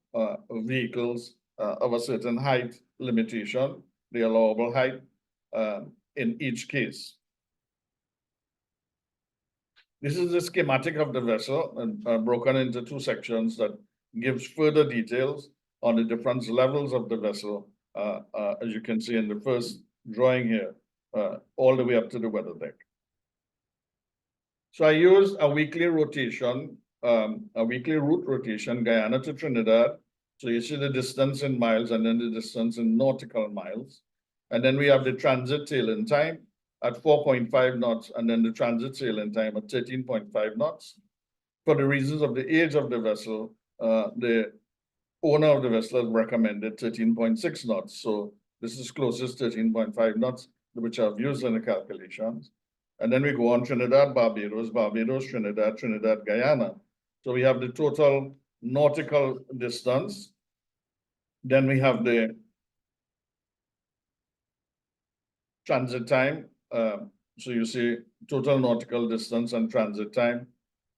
vehicles of a certain height limitation, the allowable height in each case. This is the schematic of the vessel, broken into 2 sections that gives further details on the different levels of the vessel, as you can see in the first drawing here, all the way up to the weather deck. So I used a weekly rotation, a weekly route rotation, Guyana to Trinidad. So you see the distance in miles and then the distance in nautical miles. And then we have the transit tail-in time at 4.5 knots, and then the transit tail-in time at 13.5 knots. For the reasons of the age of the vessel, the owner of the vessel has recommended 13.6 knots. So this is closest 13.5 knots, which I've used in the calculations. And then we go on Trinidad, Barbados, Barbados, Trinidad, Trinidad, Guyana. So we have the total nautical distance. Then we have the transit time. So you see total nautical distance and transit time.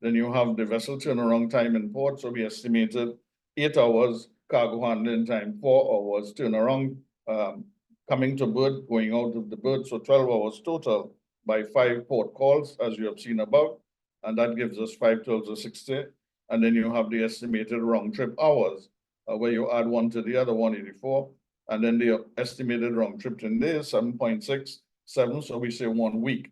Then you have the vessel turnaround time in port. So we estimated 8 hours cargo handling time, 4 hours turnaround coming to berth, going out of the berth. So 12 hours total by 5 port calls, as you have seen above. and that gives us 5 12 or 60. And then you have the estimated round trip hours, where you add one to the other, 184. And then the estimated round trip in days, 7.67. So we say 1 week.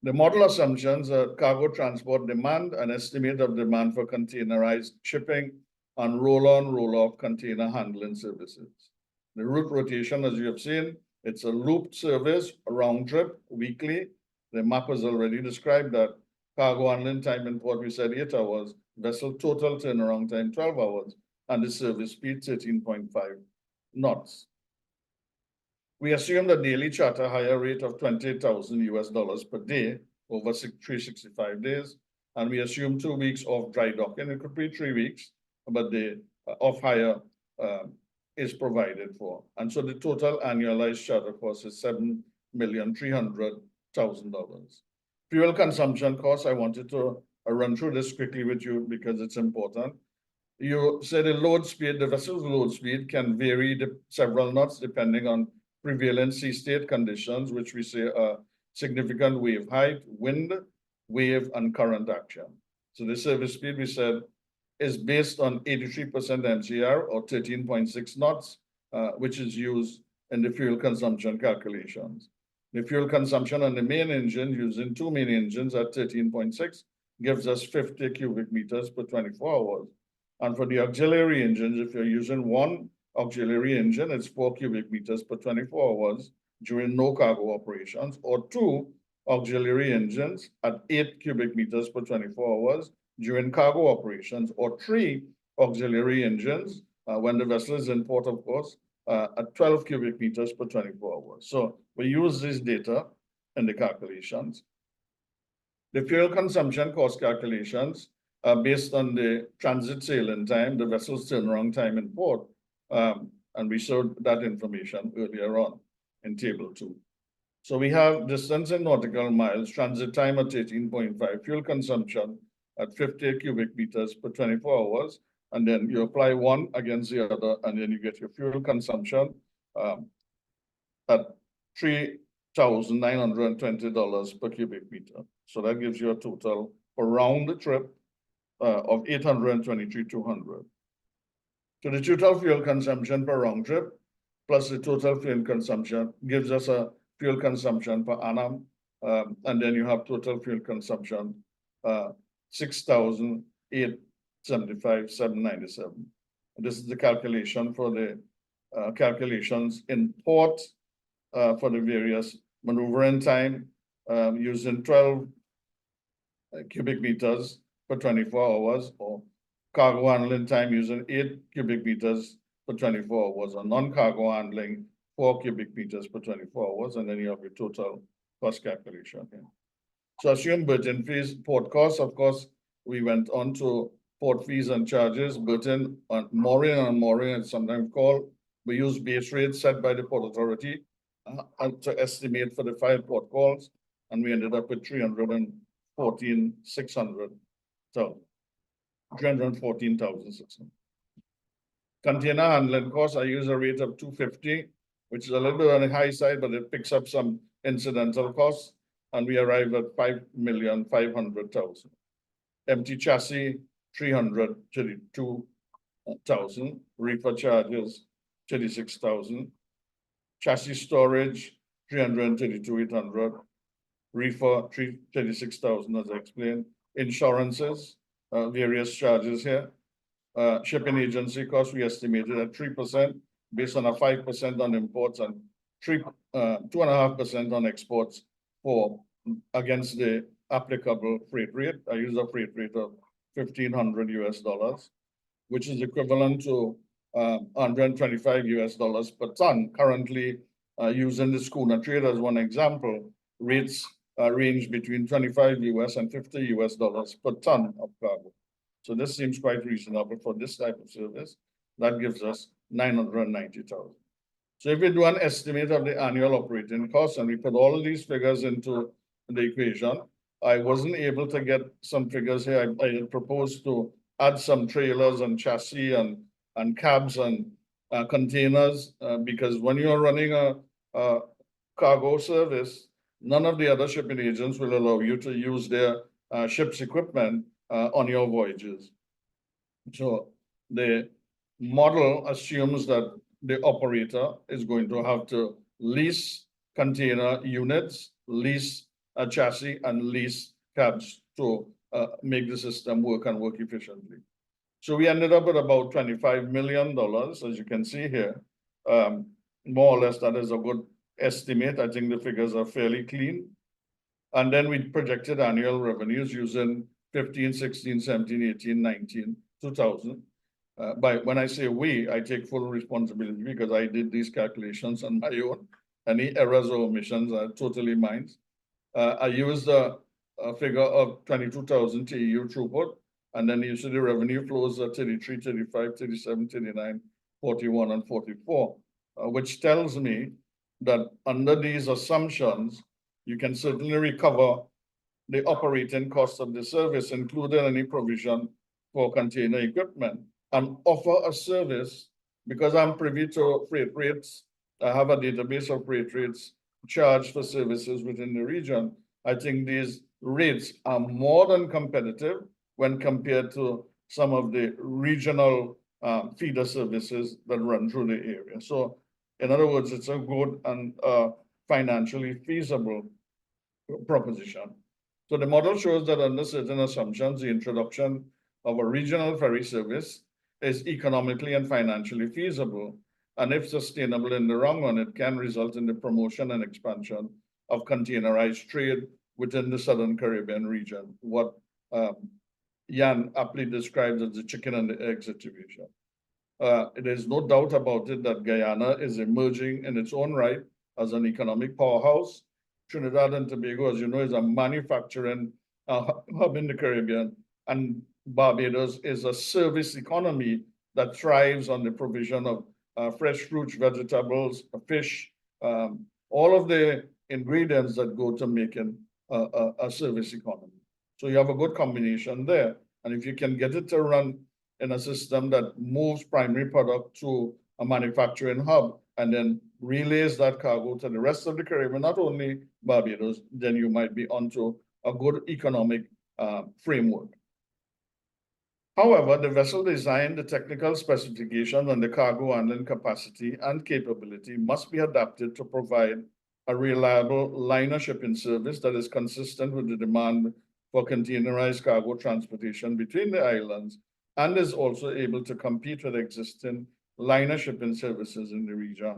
The model assumptions are cargo transport demand, an estimate of demand for containerized shipping, and roll-on, roll-off container handling services. The route rotation, as you have seen, it's a looped service, a round trip, weekly. The map has already described that. Cargo handling time in port, we said 8 hours. Vessel total turnaround time, 12 hours. And the service speed, 13.5 knots. We assume the daily charter hire rate of $20,000 per day over 365 days. And we assume 2 weeks of dry docking. It could be 3 weeks, but the off hire is provided for. And so the total annualized charter cost is $7,300,000. Fuel consumption costs, I wanted to run through this quickly with you because it's important. You said the load speed, the vessel's load speed can vary several knots depending on prevailing sea state conditions, which we say are significant wave height, wind, wave, and current action. So the service speed, we said, is based on 83% MCR or 13.6 knots, which is used in the fuel consumption calculations. The fuel consumption on the main engine using 2 main engines at 13.6 gives us 50 cubic meters per 24 hours. And for the auxiliary engines, if you're using 1 auxiliary engine, it's 4 cubic meters per 24 hours during no cargo operations, or 2 auxiliary engines at 8 cubic meters per 24 hours during cargo operations, or 3 auxiliary engines when the vessel is in port, of course, at 12 cubic meters per 24 hours. So we use this data in the calculations. The fuel consumption cost calculations are based on the transit sailing time, the vessel's turnaround time in port, and we showed that information earlier on in table 2. So we have distance in nautical miles, transit time at 18.5, fuel consumption at 50 cubic meters per 24 hours, and then you apply one against the other, and then you get your fuel consumption at $3,920 per cubic meter. So that gives you a total for round the trip of $823,200. So the total fuel consumption per round trip plus the total fuel consumption gives us a fuel consumption per annum, and then you have total fuel consumption $6,875,797. This is the calculation for the calculations in port for the various maneuvering time using 12 cubic meters per 24 hours, or cargo handling time using 8 cubic meters per 24 hours, or non-cargo handling 4 cubic meters per 24 hours, and then you have your total cost calculation here. So assume berthing fees, port costs, of course, we went on to port fees and charges, berthing on mooring and unmooring, it's sometimes called. We use base rates set by the Port Authority to estimate for the 5 port calls, and we ended up with 314,600. So 314,600. Container handling costs, I use a rate of 250, which is a little bit on the high side, but it picks up some incidental costs, and we arrive at 5,500,000. Empty chassis, 332,000. Reefer charges, 36,000. Chassis storage, 332,800. Reefer, 36,000, as I explained. Insurances, various charges here. Shipping agency costs, we estimated at 3%, based on a 5% on imports and 2.5% on exports for against the applicable freight rate. I use a freight rate of $1,500, which is equivalent to $125 per ton. Currently, using the schooner trade as one example, rates range between $25 and $50 per ton of cargo. So this seems quite reasonable for this type of service. That gives us 990,000. So if we do an estimate of the annual operating costs and we put all of these figures into the equation, I wasn't able to get some figures here. I had proposed to add some trailers and chassis and cabs and containers because when you're running a cargo service, none of the other shipping agents will allow you to use their ship's equipment on your voyages. So the model assumes that the operator is going to have to lease container units, lease a chassis, and lease cabs to make the system work and work efficiently. So we ended up with about $25 million, as you can see here. More or less, that is a good estimate. I think the figures are fairly clean. And then we projected annual revenues using 15, 16, 17, 18, 19, 2000. When I say we, I take full responsibility because I did these calculations on my own. Any errors or omissions are totally mine. I used a figure of 22,000 TEU throughput, and then you see the revenue flows are 33, 35, 37, 39, 41, and 44, which tells me that under these assumptions, you can certainly recover the operating costs of the service, including any provision for container equipment, and offer a service. Because I'm privy to freight rates, I have a database of freight rates charged for services within the region. I think these rates are more than competitive when compared to some of the regional feeder services that run through the area. So in other words, it's a good and financially feasible proposition. So the model shows that under certain assumptions, the introduction of a regional ferry service is economically and financially feasible. And if sustainable in the long run, it can result in the promotion and expansion of containerized trade within the Southern Caribbean region, what Jan aptly described as the chicken and the egg situation. There's no doubt about it that Guyana is emerging in its own right as an economic powerhouse. Trinidad and Tobago, as you know, is a manufacturing hub in the Caribbean, and Barbados is a service economy that thrives on the provision of fresh fruits, vegetables, fish, all of the ingredients that go to making a service economy. So you have a good combination there. And if you can get it to run in a system that moves primary product to a manufacturing hub and then relays that cargo to the rest of the Caribbean, not only Barbados, then you might be onto a good economic framework. However, the vessel design, the technical specifications, and the cargo handling capacity and capability must be adapted to provide a reliable liner shipping service that is consistent with the demand for containerized cargo transportation between the islands and is also able to compete with existing liner shipping services in the region.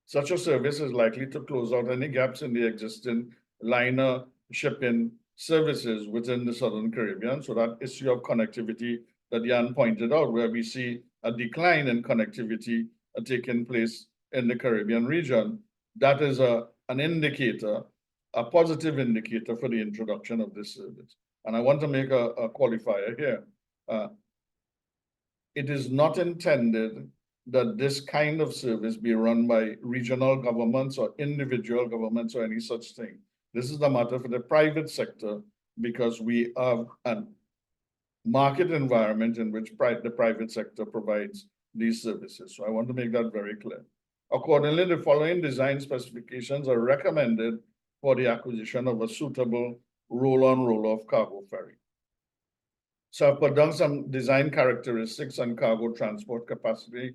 Such a service is likely to close out any gaps in the existing liner shipping services within the Southern Caribbean. So that issue of connectivity that Jan pointed out, where we see a decline in connectivity taking place in the Caribbean region, that is an indicator, a positive indicator for the introduction of this service. And I want to make a qualifier here. It is not intended that this kind of service be run by regional governments or individual governments or any such thing. This is a matter for the private sector because we have a market environment in which the private sector provides these services. So I want to make that very clear. Accordingly, the following design specifications are recommended for the acquisition of a suitable roll-on, roll-off cargo ferry. So I've put down some design characteristics and cargo transport capacity.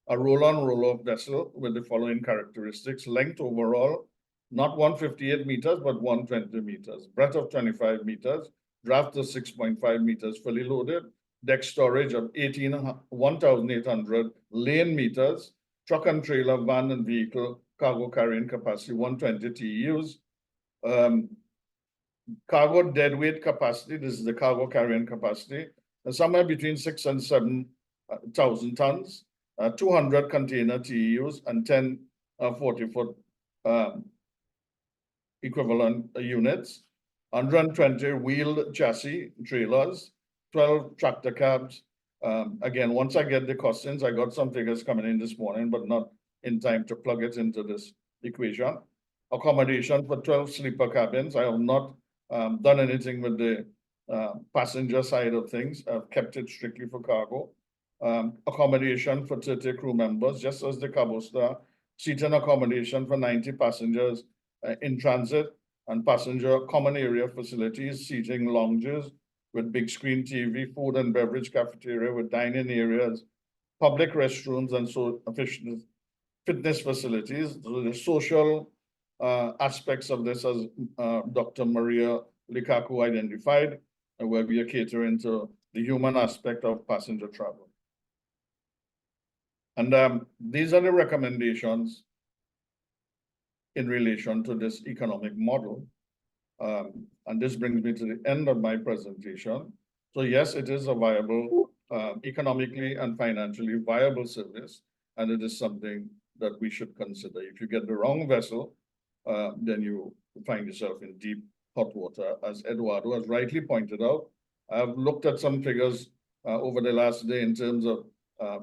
A roll-on, roll-off vessel with the following characteristics: length overall, not 158 meters, but 120 meters, breadth of 25 meters, draft of 6.5 meters fully loaded, deck storage of 1,800 lane meters, truck and trailer, van and vehicle cargo carrying capacity 120 TEUs, cargo deadweight capacity, this is the cargo carrying capacity, somewhere between 6,000 and 7,000 tons, 200 container TEUs, and 10 40-foot equivalent units, 120 wheeled chassis trailers, 12 tractor cabs. Again, once I get the costings, I got some figures coming in this morning, but not in time to plug it into this equation. Accommodation for 12 sleeper cabins. I have not done anything with the passenger side of things. I've kept it strictly for cargo. Accommodation for 30 crew members, just as the Cabo Star. Seating accommodation for 90 passengers in transit and passenger common area facilities, seating lounges with big screen TV, food and beverage cafeteria with dining areas, public restrooms, and so fitness facilities. So the social aspects of this, as Dr. Maria Likaku identified, where we are catering to the human aspect of passenger travel. And these are the recommendations in relation to this economic model. And this brings me to the end of my presentation. So yes, it is a viable, economically and financially viable service, and it is something that we should consider. If you get the wrong vessel, then you find yourself in deep hot water. As Eduardo has rightly pointed out, I've looked at some figures over the last day in terms of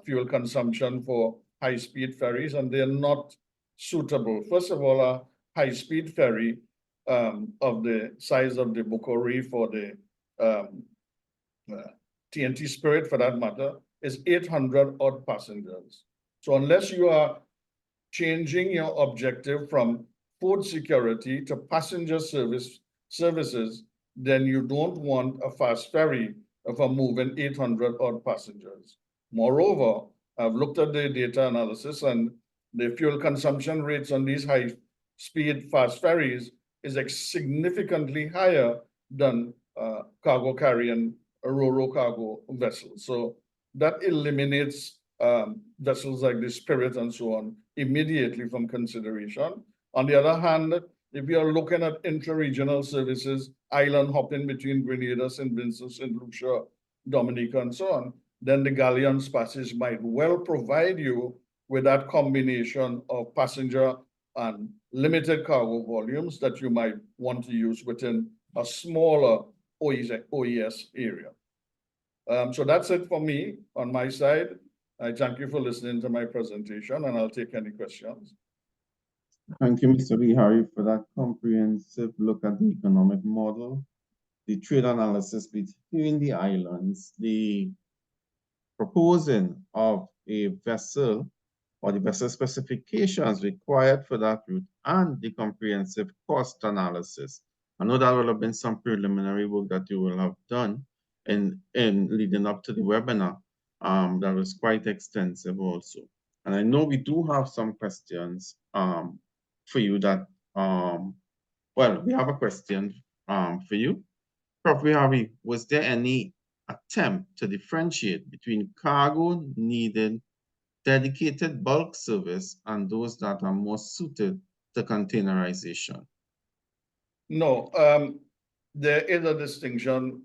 fuel consumption for high-speed ferries, and they're not suitable. First of all, a high-speed ferry of the size of the Buko Reef or the TNT Spirit, for that matter, is 800 odd passengers. So unless you are changing your objective from food security to passenger services, then you don't want a fast ferry for moving 800 odd passengers. Moreover, I've looked at the data analysis, and the fuel consumption rates on these high-speed fast ferries is significantly higher than cargo carrying ro-ro cargo vessels. So that eliminates vessels like the Spirit and so on immediately from consideration. On the other hand, if you are looking at intra-regional services, island hopping between Grenada, St. Vincent, St. Lucia, Dominica, and so on, then the Galleons passage might well provide you with that combination of passenger and limited cargo volumes that you might want to use within a smaller OES area. So that's it for me on my side. I thank you for listening to my presentation, and I'll take any questions. Thank you, Mr. Bihari, for that comprehensive look at the economic model, the trade analysis between the islands, the proposing of a vessel or the vessel specifications required for that route, and the comprehensive cost analysis. I know that will have been some preliminary work that you will have done in leading up to the webinar. That was quite extensive also. And I know we do have some questions for you that, well, we have a question for you. Prof. Bihari, was there any attempt to differentiate between cargo needing dedicated bulk service and those that are more suited to containerization? No, there is a distinction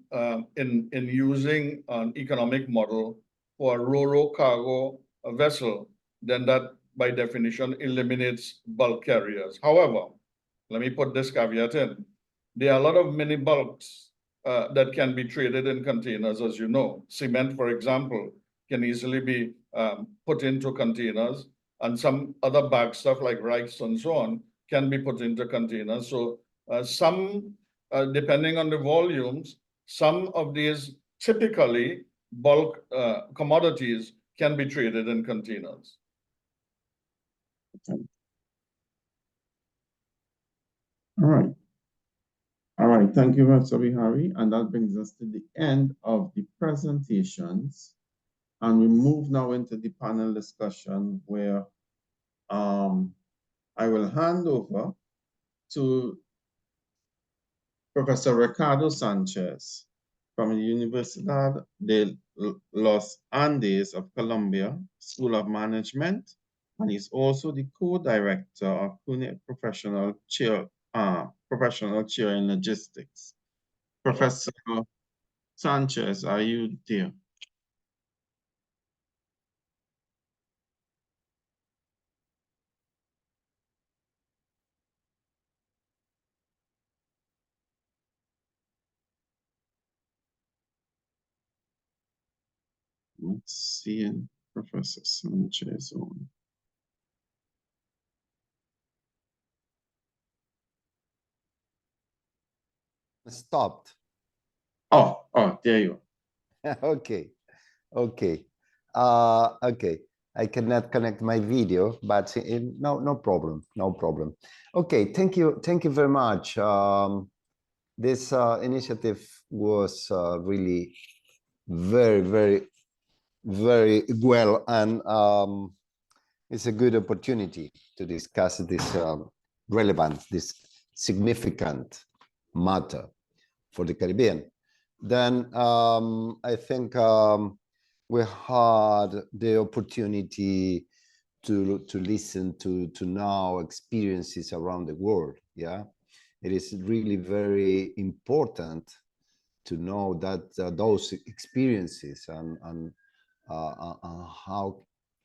in using an economic model for a ro-ro cargo vessel, then that by definition eliminates bulk carriers. However, let me put this caveat in. There are a lot of mini bulks that can be traded in containers, as you know. Cement, for example, can easily be put into containers, and some other bag stuff like rice and so on can be put into containers. So depending on the volumes, some of these typically bulk commodities can be traded in containers. Okay. All right. All right, thank you, Mr. Bihari. And that brings us to the end of the presentations. And we move now into the panel discussion where I will hand over to Professor Ricardo Sanchez from the Universidad de Los Andes of Colombia School of Management, and he's also the co-director of CUNY Professional Chair in Logistics. Professor Sanchez, are you there? Let's see Professor Sanchez on. Stopped. Oh, there you are. Okay. Okay. Okay. I cannot connect my video, but no problem, no problem. Okay, thank you very much. This initiative was really very well, and it's a good opportunity to discuss this relevant, this significant matter for the Caribbean. Then I think we had the opportunity to listen to now experiences around the world. Yeah, it is really very important to know that those experiences and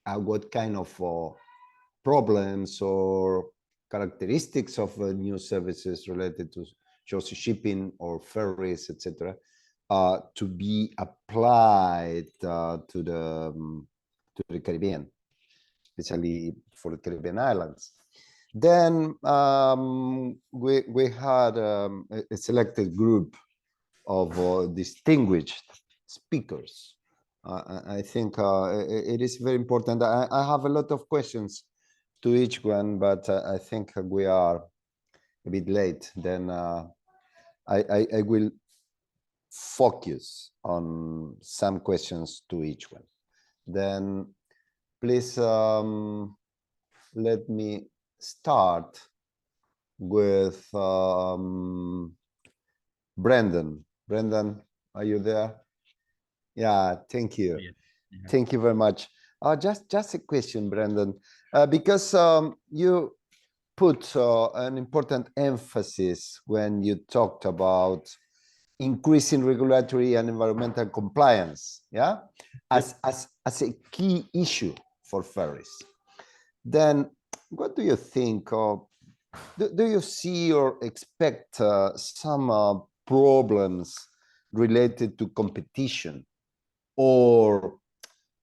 what kind of problems or characteristics of new services related to social shipping or ferries, etc., to be applied to the Caribbean, especially for the Caribbean islands. Then we had a selected group of distinguished speakers. I think it is very important. I have a lot of questions to each one, but I think we are a bit late. Then I will focus on some questions to each one. Then please let me start with Brendan. Brendan, are you there? Yeah, thank you. Yeah. Thank you very much. Just a question, Brendan, because you put an important emphasis when you talked about increasing regulatory and environmental compliance, yeah, as a key issue for ferries. Then what do you think of, do you see or expect some problems related to competition or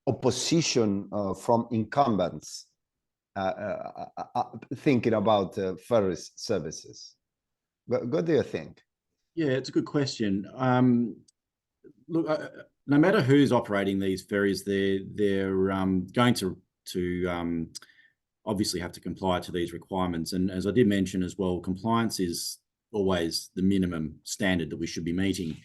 opposition from incumbents thinking about ferries services? What do you think? Yeah, it's a good question. Look, no matter who's operating these ferries, they're going to obviously have to comply to these requirements. And as I did mention as well, compliance is always the minimum standard that we should be meeting.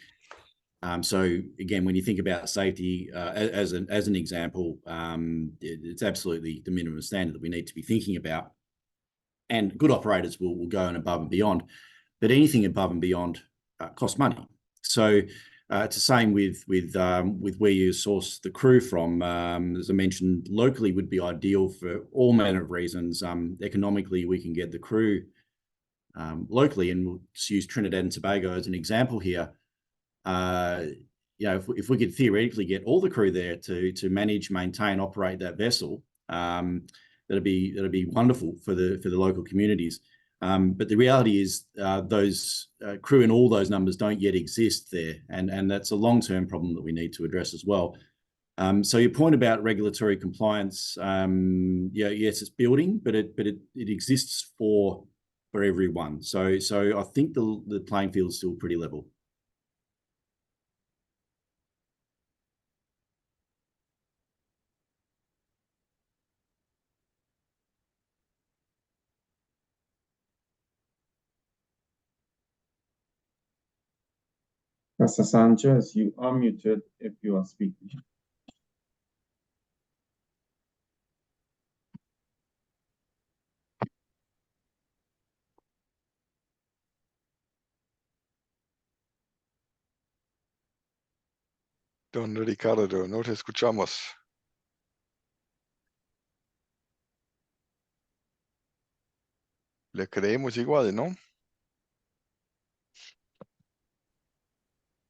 So again, when you think about safety as an example, it's absolutely the minimum standard that we need to be thinking about. And good operators will go above and beyond, but anything above and beyond costs money. So it's the same with where you source the crew from. As I mentioned, locally would be ideal for all manner of reasons. Economically, we can get the crew locally, and we'll just use Trinidad and Tobago as an example here. You know, if we could theoretically get all the crew there to manage, maintain, operate that vessel, that'd be wonderful for the local communities. But the reality is those crew in all those numbers don't yet exist there, and that's a long-term problem that we need to address as well. So your point about regulatory compliance, yeah, yes, it's building, but it exists for everyone. So I think the playing field is still pretty level. Professor Sanchez, you are muted if you are speaking. Don Ricardo, no te escuchamos. Le creemos igual, ¿no?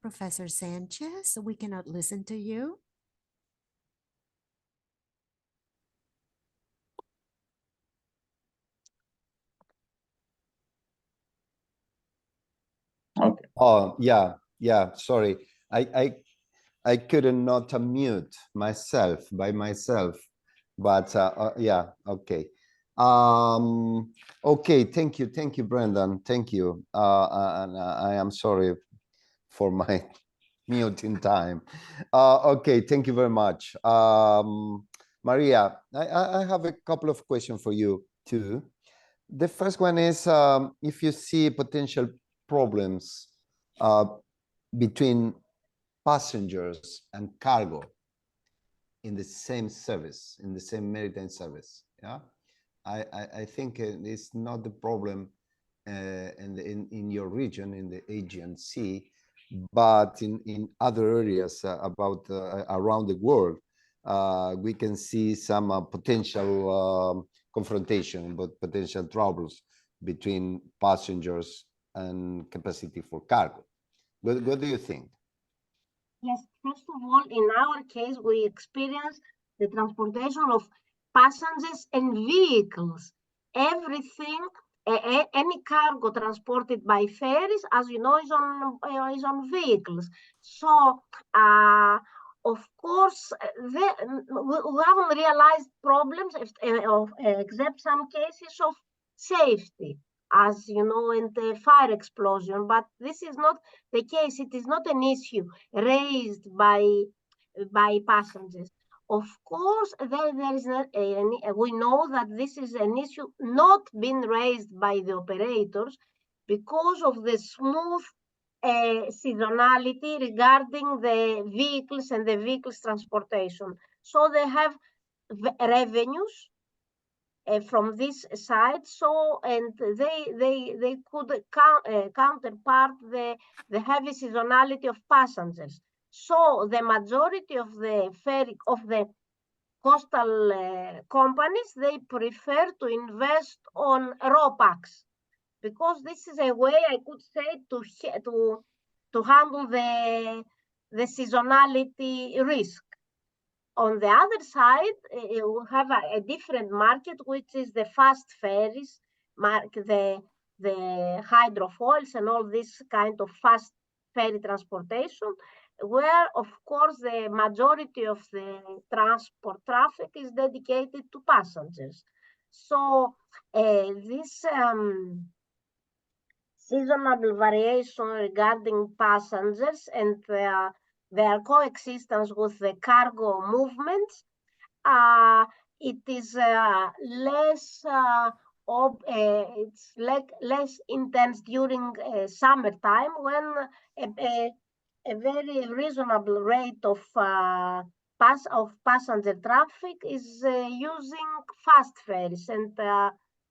Professor Sanchez, we cannot listen to you. Okay. Oh, yeah, sorry. I couldn't not unmute myself by myself, but yeah, okay. Okay, thank you, Brendan. Thank you. And I am sorry for my muting time. Okay, thank you very much. Maria, I have a couple of questions for you too. The first one is if you see potential problems between passengers and cargo in the same service, in the same maritime service. Yeah, I think it's not the problem in your region, in the Aegean Sea, but in other areas about around the world. We can see some potential confrontation, but potential troubles between passengers and capacity for cargo. What do you think? Yes, first of all, in our case, we experience the transportation of passengers and vehicles. Everything, any cargo transported by ferries, as you know, is on vehicles. So, of course, we haven't realized problems except some cases of safety, as you know, in the fire explosion. But this is not the case. It is not an issue raised by passengers. Of course, there is not we know that this is an issue not been raised by the operators because of the smooth seasonality regarding the vehicles and the vehicles transportation. So they have revenues from this side, so and they could counterpart the heavy seasonality of passengers. So the majority of the coastal companies, they prefer to invest on RoPax because this is a way, I could say, to handle the seasonality risk. On the other side, we have a different market, which is the fast ferries, the hydrofoils and all this kind of fast ferry transportation, where, of course, the majority of the transport traffic is dedicated to passengers. So this seasonal variation regarding passengers and their coexistence with the cargo movements, it is less it's less intense during summertime when a very reasonable rate of passenger traffic is using fast ferries and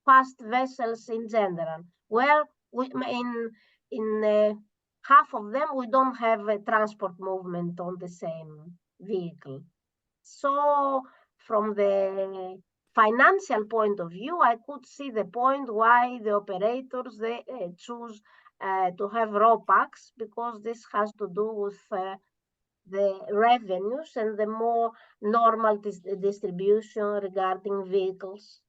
fast vessels in general, where in half of them, we don't have a transport movement on the same vehicle. So from the financial point of view, I could see the point why the operators, they choose to have RoPax, because this has to do with the revenues and the more normal distribution regarding vehicles.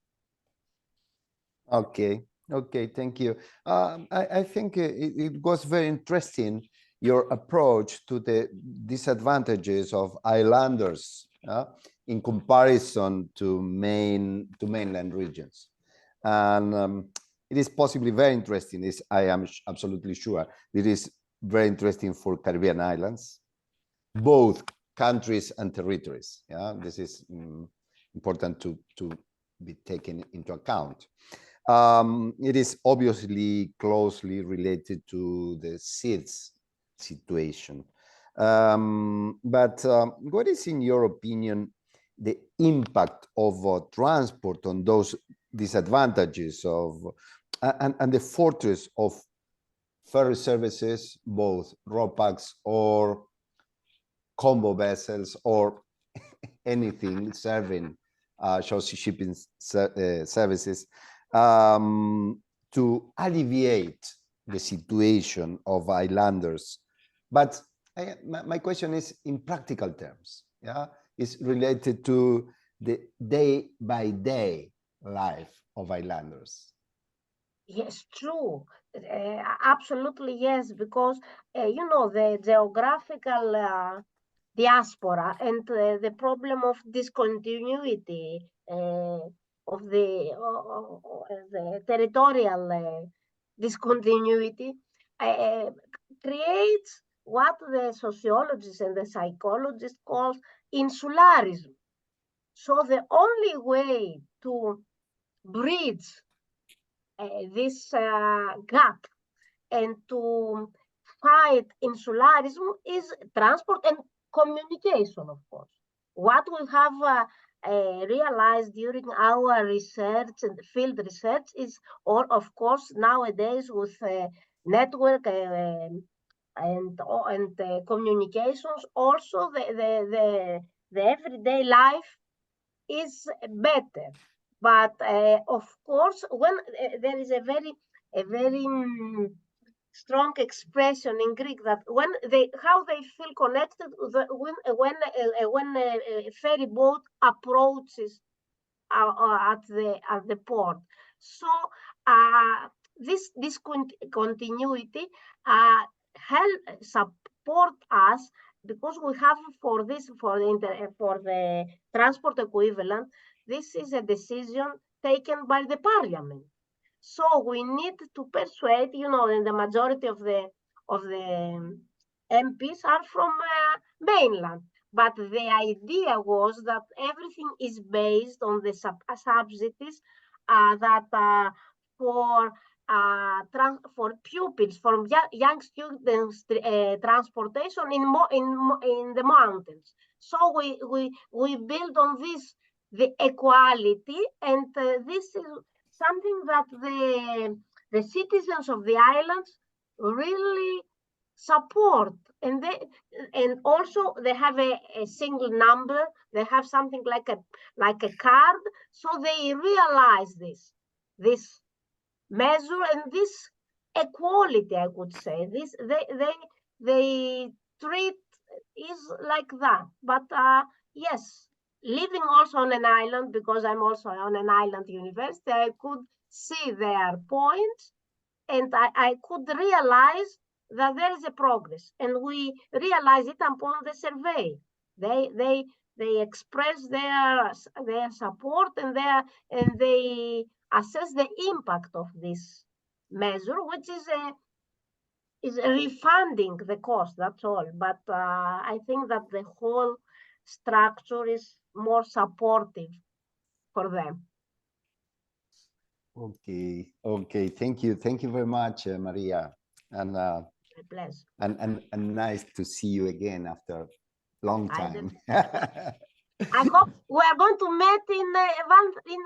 Okay, thank you. I think it was very interesting, your approach to the disadvantages of islanders in comparison to mainland regions. And it is possibly very interesting, I am absolutely sure, it is very interesting for Caribbean islands, both countries and territories. Yeah, this is important to be taken into account. It is obviously closely related to the seeds situation. But what is, in your opinion, the impact of transport on those disadvantages of and the fortress of ferry services, both RoPax or combo vessels or anything serving short sea shipping services, to alleviate the situation of islanders? But my question is in practical terms. Yeah, it's related to the day-by-day life of islanders. Yes, true. Absolutely, yes, because you know, the geographical diaspora and the problem of discontinuity of the territorial discontinuity creates what the sociologists and the psychologists call insularism. So the only way to bridge this gap and to fight insularism is transport and communication, of course. What we have realized during our research and field research is, or of course, nowadays with network and communications, also the everyday life is better. But of course, when there is a very strong expression in Greek that when how they feel connected when a ferry boat approaches at the port. So this continuity help support us, because we have for the transport equivalent, this is a decision taken by the parliament. So we need to persuade, and the majority of the MPs are from mainland. But the idea was that everything is based on the subsidies that for pupils, for young students, transportation in the mountains. So we build on this the equality, and this is something that the citizens of the islands really support, and also they have a single number. They have something like a card, so they realize this measure and this equality. I would say this they treat is like that. But yes, living also on an island, because I'm also on an island university, I could see their points, and I could realize that there is a progress, and we realize it upon the survey. They express their support, and they assess the impact of this measure, which is refunding the cost. That's all. But I think that the whole structure is more supportive for them. Okay, thank you very much, Maria, and My pleasure. and nice to see you again after a long time. I hope we are going to meet in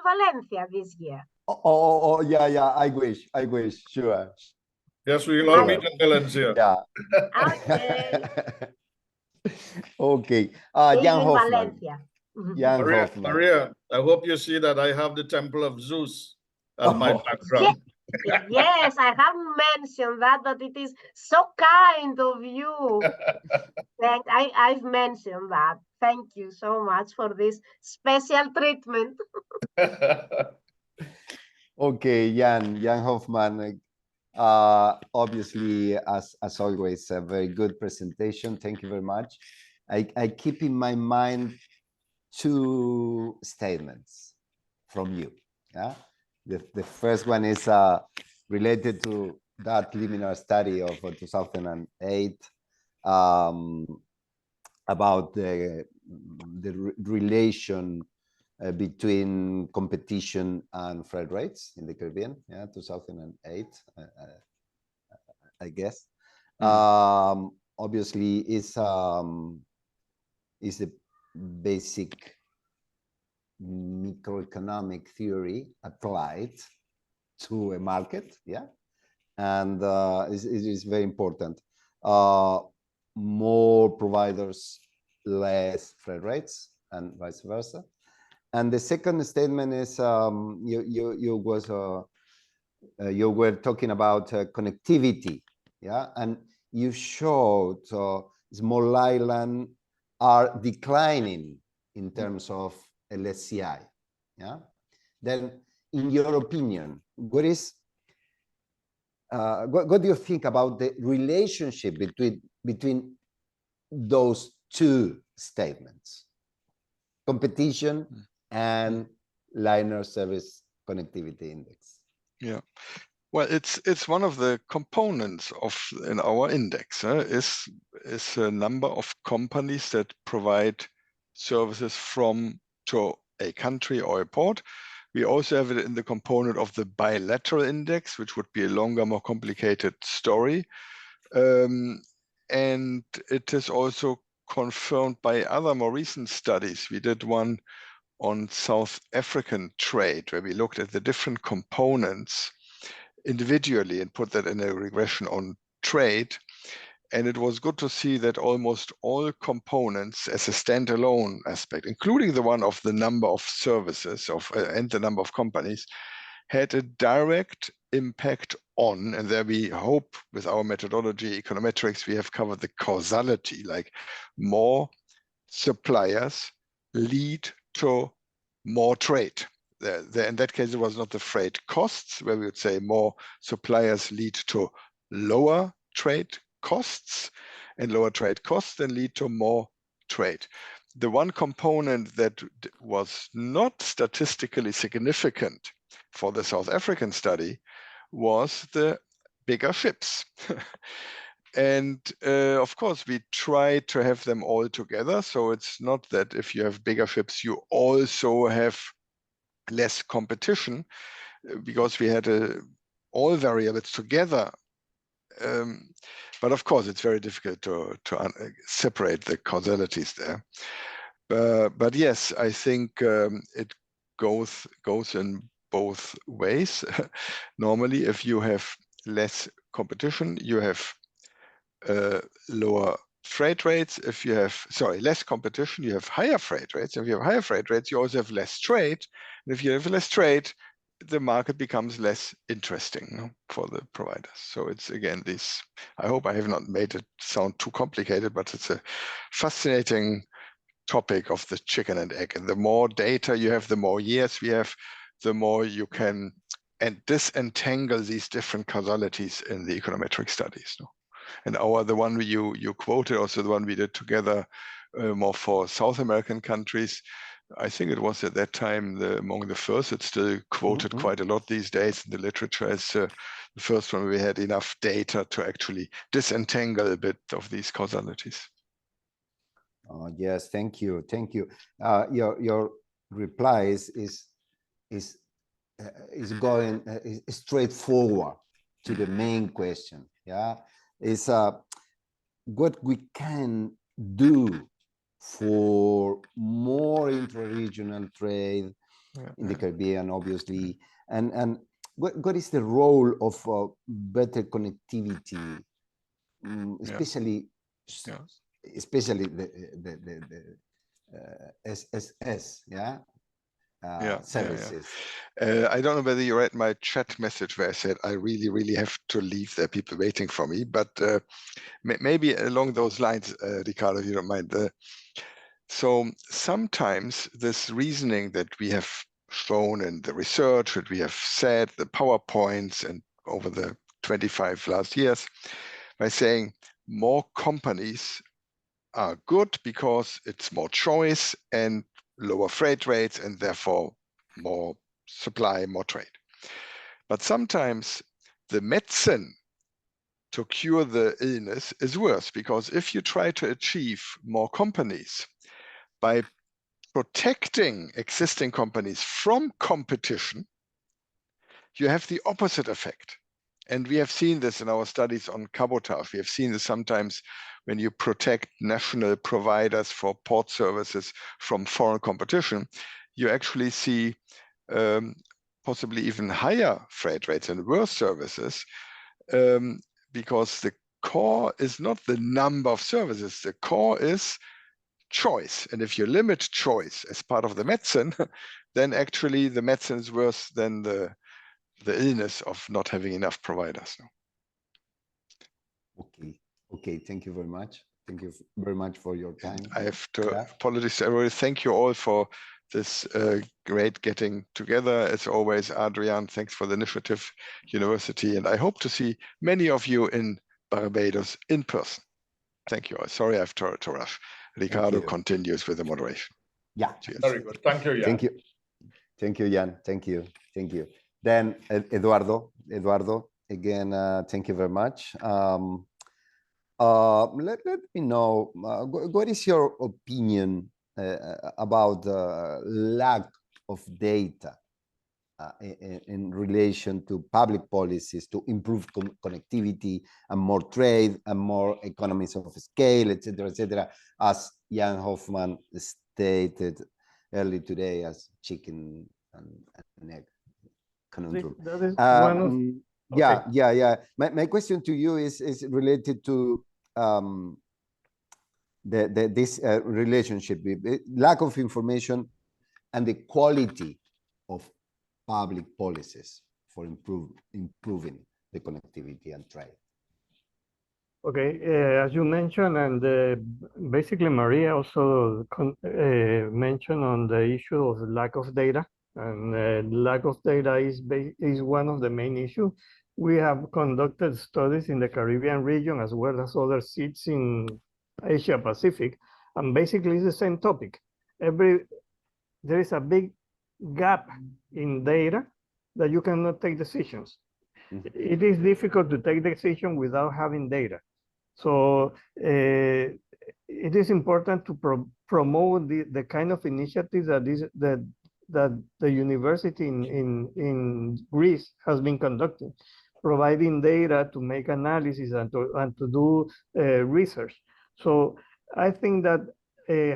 Valencia this year. Oh, yeah, I wish, sure. Yes, we will all meet in Valencia. Yeah. Okay. Okay, See you Jan in Hoffman. Valencia. Jan Maria, Hoffman. Maria, I hope you see that I have the Temple of Zeus as my background. Yes, I haven't mentioned that, but it is so kind of you. I've mentioned that. Thank you so much for this special treatment. Okay, Jan Hoffman. Obviously, as always, a very good presentation. Thank you very much. I keep in my mind two statements from you. Yeah, the first one is related to that preliminary study of 2008 about the relation between competition and freight rates in the Caribbean. Yeah, 2008, I guess. Obviously, is the basic microeconomic theory applied to a market. Yeah, and it is very important. More providers, less freight rates, and vice versa. And the second statement is you were talking about connectivity, yeah, and you showed small island are declining in terms of LSCI, yeah. Then, in your opinion, what do you think about the relationship between those two statements, competition and liner service connectivity index? Yeah, well, it's one of the components in our index is a number of companies that provide services from to a country or a port. We also have it in the component of the bilateral index, which would be a longer, more complicated story. And it is also confirmed by other more recent studies. We did one on South African trade, where we looked at the different components individually and put that in a regression on trade. And it was good to see that almost all components as a standalone aspect, including the one of the number of services and the number of companies, had a direct impact on, and there we hope with our methodology, econometrics, we have covered the causality, like more suppliers lead to more trade. In that case, it was not the freight costs, where we would say more suppliers lead to lower trade costs, and lower trade costs then lead to more trade. The one component that was not statistically significant for the South African study was the bigger ships. And of course, we try to have them all together. So it's not that if you have bigger ships, you also have less competition, because we had all variables together. But of course, it's very difficult to separate the causalities there. But yes, I think it goes in both ways. Normally, if you have less competition, you have lower freight rates. If you have, less competition, you have higher freight rates. If you have higher freight rates, you also have less trade. And if you have less trade, the market becomes less interesting for the providers. So it's again this, I hope I have not made it sound too complicated, but it's a fascinating topic of the chicken and egg. And the more data you have, the more years we have, the more you can disentangle these different causalities in the econometric studies. And the one you quoted, also the one we did together more for South American countries, I think it was at that time among the first. It's still quoted quite a lot these days in the literature as the first one we had enough data to actually disentangle a bit of these causalities. Yes, thank you, thank you. Your reply is going straightforward to the main question. Yeah, is what we can do for more intra-regional trade in the Caribbean, obviously, and what is the role of better connectivity, especially the SSS, services. I don't know whether you read my chat message where I said I really have to leave. There are people waiting for me, but maybe along those lines, Ricardo, if you don't mind. So sometimes this reasoning that we have shown in the research, that we have said, the PowerPoints and over the 25 last years, by saying more companies are good because it's more choice and lower freight rates and therefore more supply, more trade. But sometimes the medicine to cure the illness is worse, because if you try to achieve more companies by protecting existing companies from competition, you have the opposite effect. And we have seen this in our studies on cabotage. We have seen this sometimes when you protect national providers for port services from foreign competition, you actually see possibly even higher freight rates and worse services, because the core is not the number of services. The core is choice. And if you limit choice as part of the medicine, then actually the medicine is worse than the illness of not having enough providers. Okay, thank you very much. Thank you very much for your time. I have to apologize. I really thank you all for this great getting together. As always, Adrian, thanks for the initiative, University, and I hope to see many of you in Barbados in person. Thank you all. Sorry I have to rush. Ricardo continues with the moderation. Yeah. Cheers. Very good. Thank you, Jan. Thank you. Thank you, Jan. Thank you. Thank you. Then Eduardo, again, thank you very much. Let me know, what is your opinion about lack of data in relation to public policies to improve connectivity and more trade and more economies of scale, etc., as Jan Hoffman stated early today as chicken and egg conundrum. That is one of, Yeah. My question to you is related to this relationship with lack of information and the quality of public policies for improving the connectivity and trade. okay, as you mentioned, and basically Maria also mentioned on the issue of lack of data, and lack of data is one of the main issues. We have conducted studies in the Caribbean region as well as other seats in Asia Pacific, and basically it's the same topic. There is a big gap in data that you cannot take decisions. It is difficult to take decisions without having data. So it is important to promote the kind of initiatives that the university in Greece has been conducting, providing data to make analysis and to do research. So I think that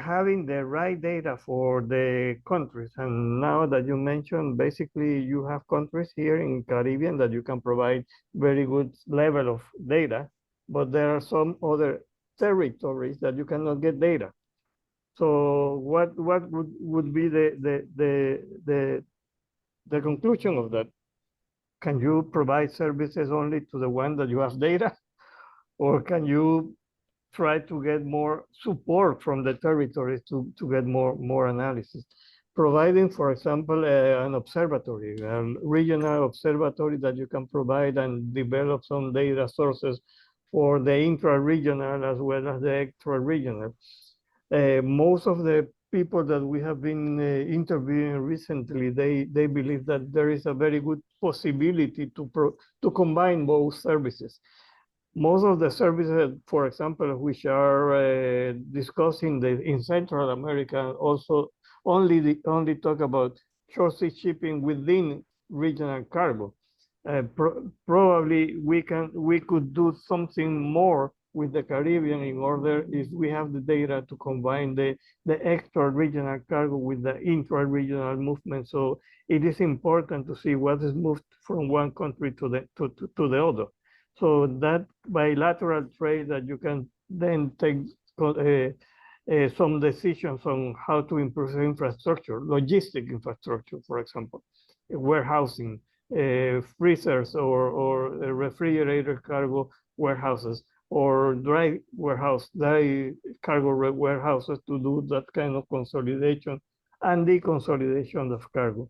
having the right data for the countries, and now that you mentioned, basically you have countries here in Caribbean that you can provide very good level of data, but there are some other territories that you cannot get data. So what would be the conclusion of that? Can you provide services only to the one that you have data, or can you try to get more support from the territories to get more analysis? Providing, for example, an observatory, a regional observatory that you can provide and develop some data sources for the intra-regional as well as the extra-regional. Most of the people that we have been interviewing recently, they believe that there is a very good possibility to combine both services. Most of the services, for example, which are discussed in Central America, also only talk about short sea shipping within regional cargo. Probably we could do something more with the Caribbean in order, if we have the data, to combine the extra regional cargo with the intra-regional movement. So it is important to see what is moved from one country to the other. So that bilateral trade that you can then take some decisions on how to improve infrastructure, logistic infrastructure, for example, warehousing, freezers or refrigerator cargo warehouses, or dry cargo warehouses to do that kind of consolidation and deconsolidation of cargo.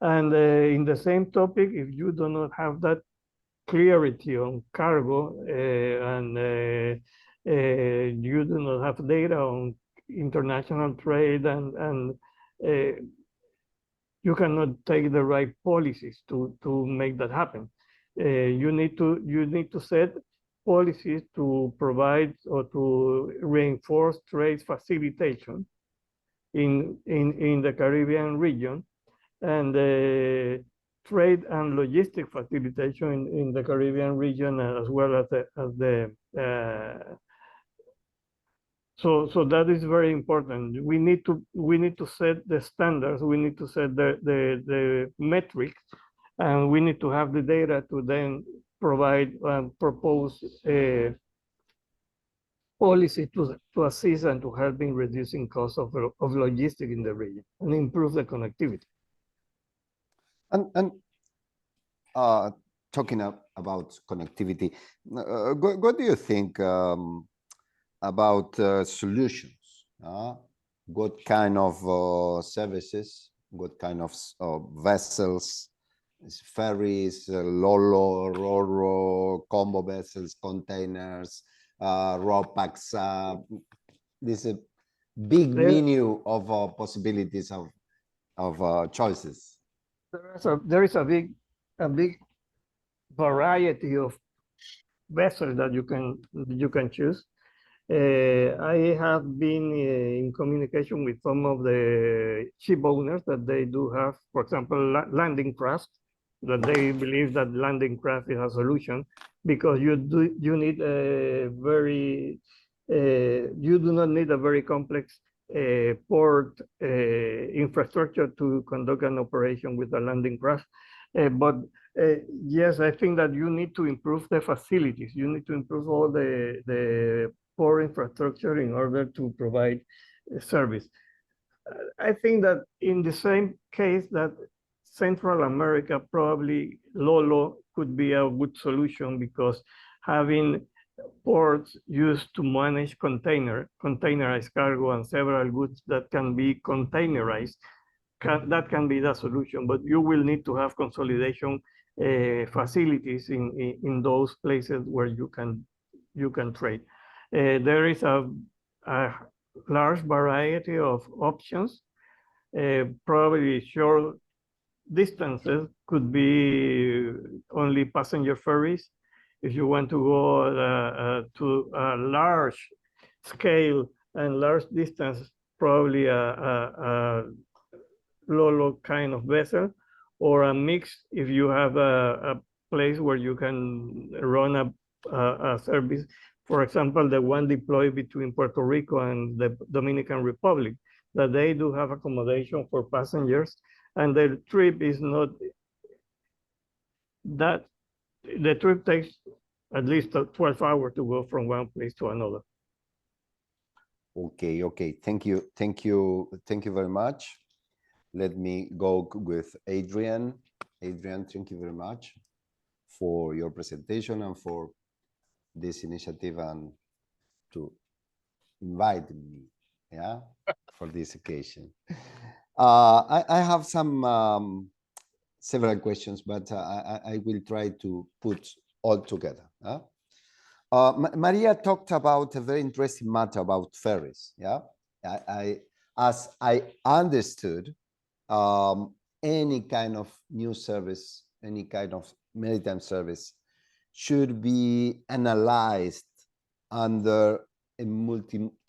And in the same topic, if you do not have that clarity on cargo and you do not have data on international trade, and you cannot take the right policies to make that happen. You need to set policies to provide or to reinforce trade facilitation in the Caribbean region, and trade and logistic facilitation in the Caribbean region, as well as so that is very important. We need to set the standards. We need to set the metrics, and we need to have the data to then provide and propose a policy to assist and to help in reducing costs of logistics in the region and improve the connectivity. And talking about connectivity, what do you think about solutions? What kind of services, what kind of vessels, ferries, Lolo, Roro, combo vessels, containers, RoPax? This is a big menu of possibilities of choices. There is a big variety of vessels that you can choose. I have been in communication with some of the ship owners that they do have, for example, landing craft, that they believe that landing craft is a solution because you need a very you do not need a very complex port infrastructure to conduct an operation with a landing craft. But yes, I think that you need to improve the facilities. You need to improve all the port infrastructure in order to provide service. I think that in the same case that Central America, probably Lolo could be a good solution because having ports used to manage containerized cargo and several goods that can be containerized, that can be the solution, but you will need to have consolidation facilities in those places where you can trade. There is a large variety of options. Probably short distances could be only passenger ferries. If you want to go to a large scale and large distance, probably a Lolo kind of vessel, or a mix if you have a place where you can run a service. For example, the one deployed between Puerto Rico and the Dominican Republic, that they do have accommodation for passengers, and the trip is not that, the trip takes at least 12 hours to go from one place to another. Okay. Thank you very much. Let me go with Adrian. Adrian, thank you very much for your presentation and for this initiative and to invite me, yeah, for this occasion. I have some several questions, but I will try to put all together. Maria talked about a very interesting matter about ferries. Yeah, as I understood, any kind of new service, any kind of maritime service should be analyzed under a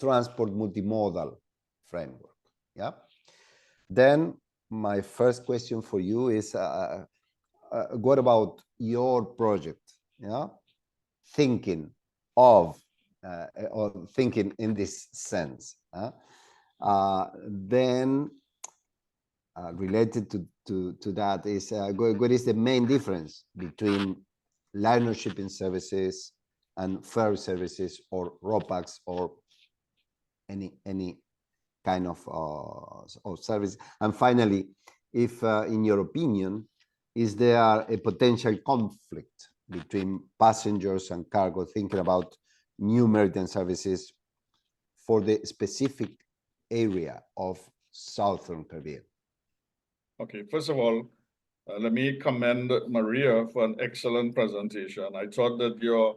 transport multimodal framework. Yeah. Then my first question for you is, what about your project? Yeah, thinking of or thinking in this sense. Then related to that is what is the main difference between liner shipping services and ferry services or RoPax or any kind of service? And finally, if in your opinion, is there a potential conflict between passengers and cargo, thinking about new maritime services for the specific area of Southern Caribbean? Okay, first of all, let me commend Maria for an excellent presentation. I thought that you're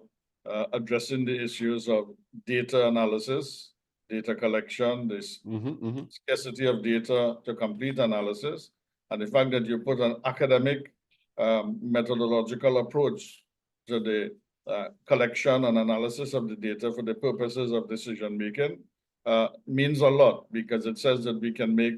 addressing the issues of data analysis, data collection, this scarcity of data to complete analysis, and the fact that you put an academic methodological approach to the collection and analysis of the data for the purposes of decision making means a lot, because it says that we can make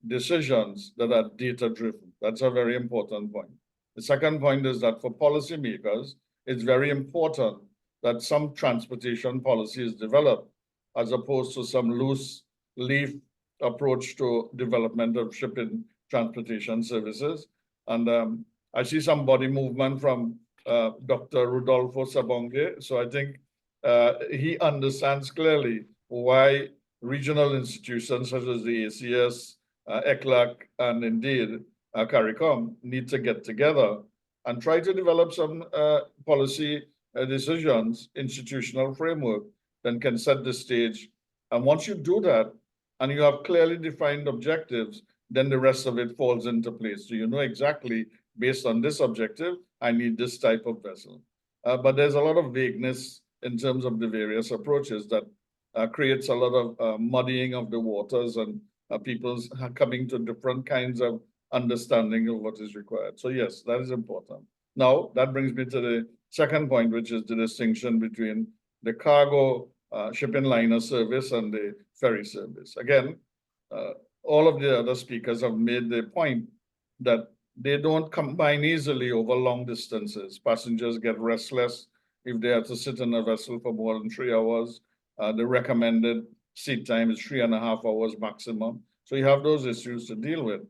decisions that are data driven. That's a very important point. The second point is that for policymakers, it's very important that some transportation policy is developed as opposed to some loose leaf approach to development of shipping transportation services. And I see some body movement from Dr. Rodolfo Sabonge. So I think he understands clearly why regional institutions such as the ACS, ECLAC, and indeed CARICOM need to get together and try to develop some policy decisions, institutional framework that can set the stage. And once you do that, and you have clearly defined objectives, then the rest of it falls into place. So you know exactly, based on this objective, I need this type of vessel. But there's a lot of vagueness in terms of the various approaches that creates a lot of muddying of the waters and people's coming to different kinds of understanding of what is required. So yes, that is important. Now, that brings me to the second point, which is the distinction between the cargo shipping liner service and the ferry service. Again, all of the other speakers have made the point that they don't combine easily over long distances. Passengers get restless if they have to sit in a vessel for more than 3 hours. The recommended seat time is 3.5 hours maximum. So you have those issues to deal with.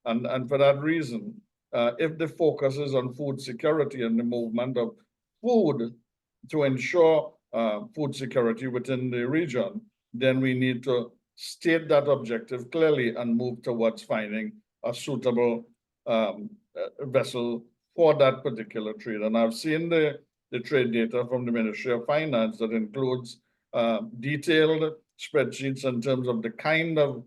And for that reason, if the focus is on food security and the movement of food to ensure food security within the region, then we need to state that objective clearly and move towards finding a suitable vessel for that particular trade. And I've seen the trade data from the Ministry of Finance that includes detailed spreadsheets in terms of the kind of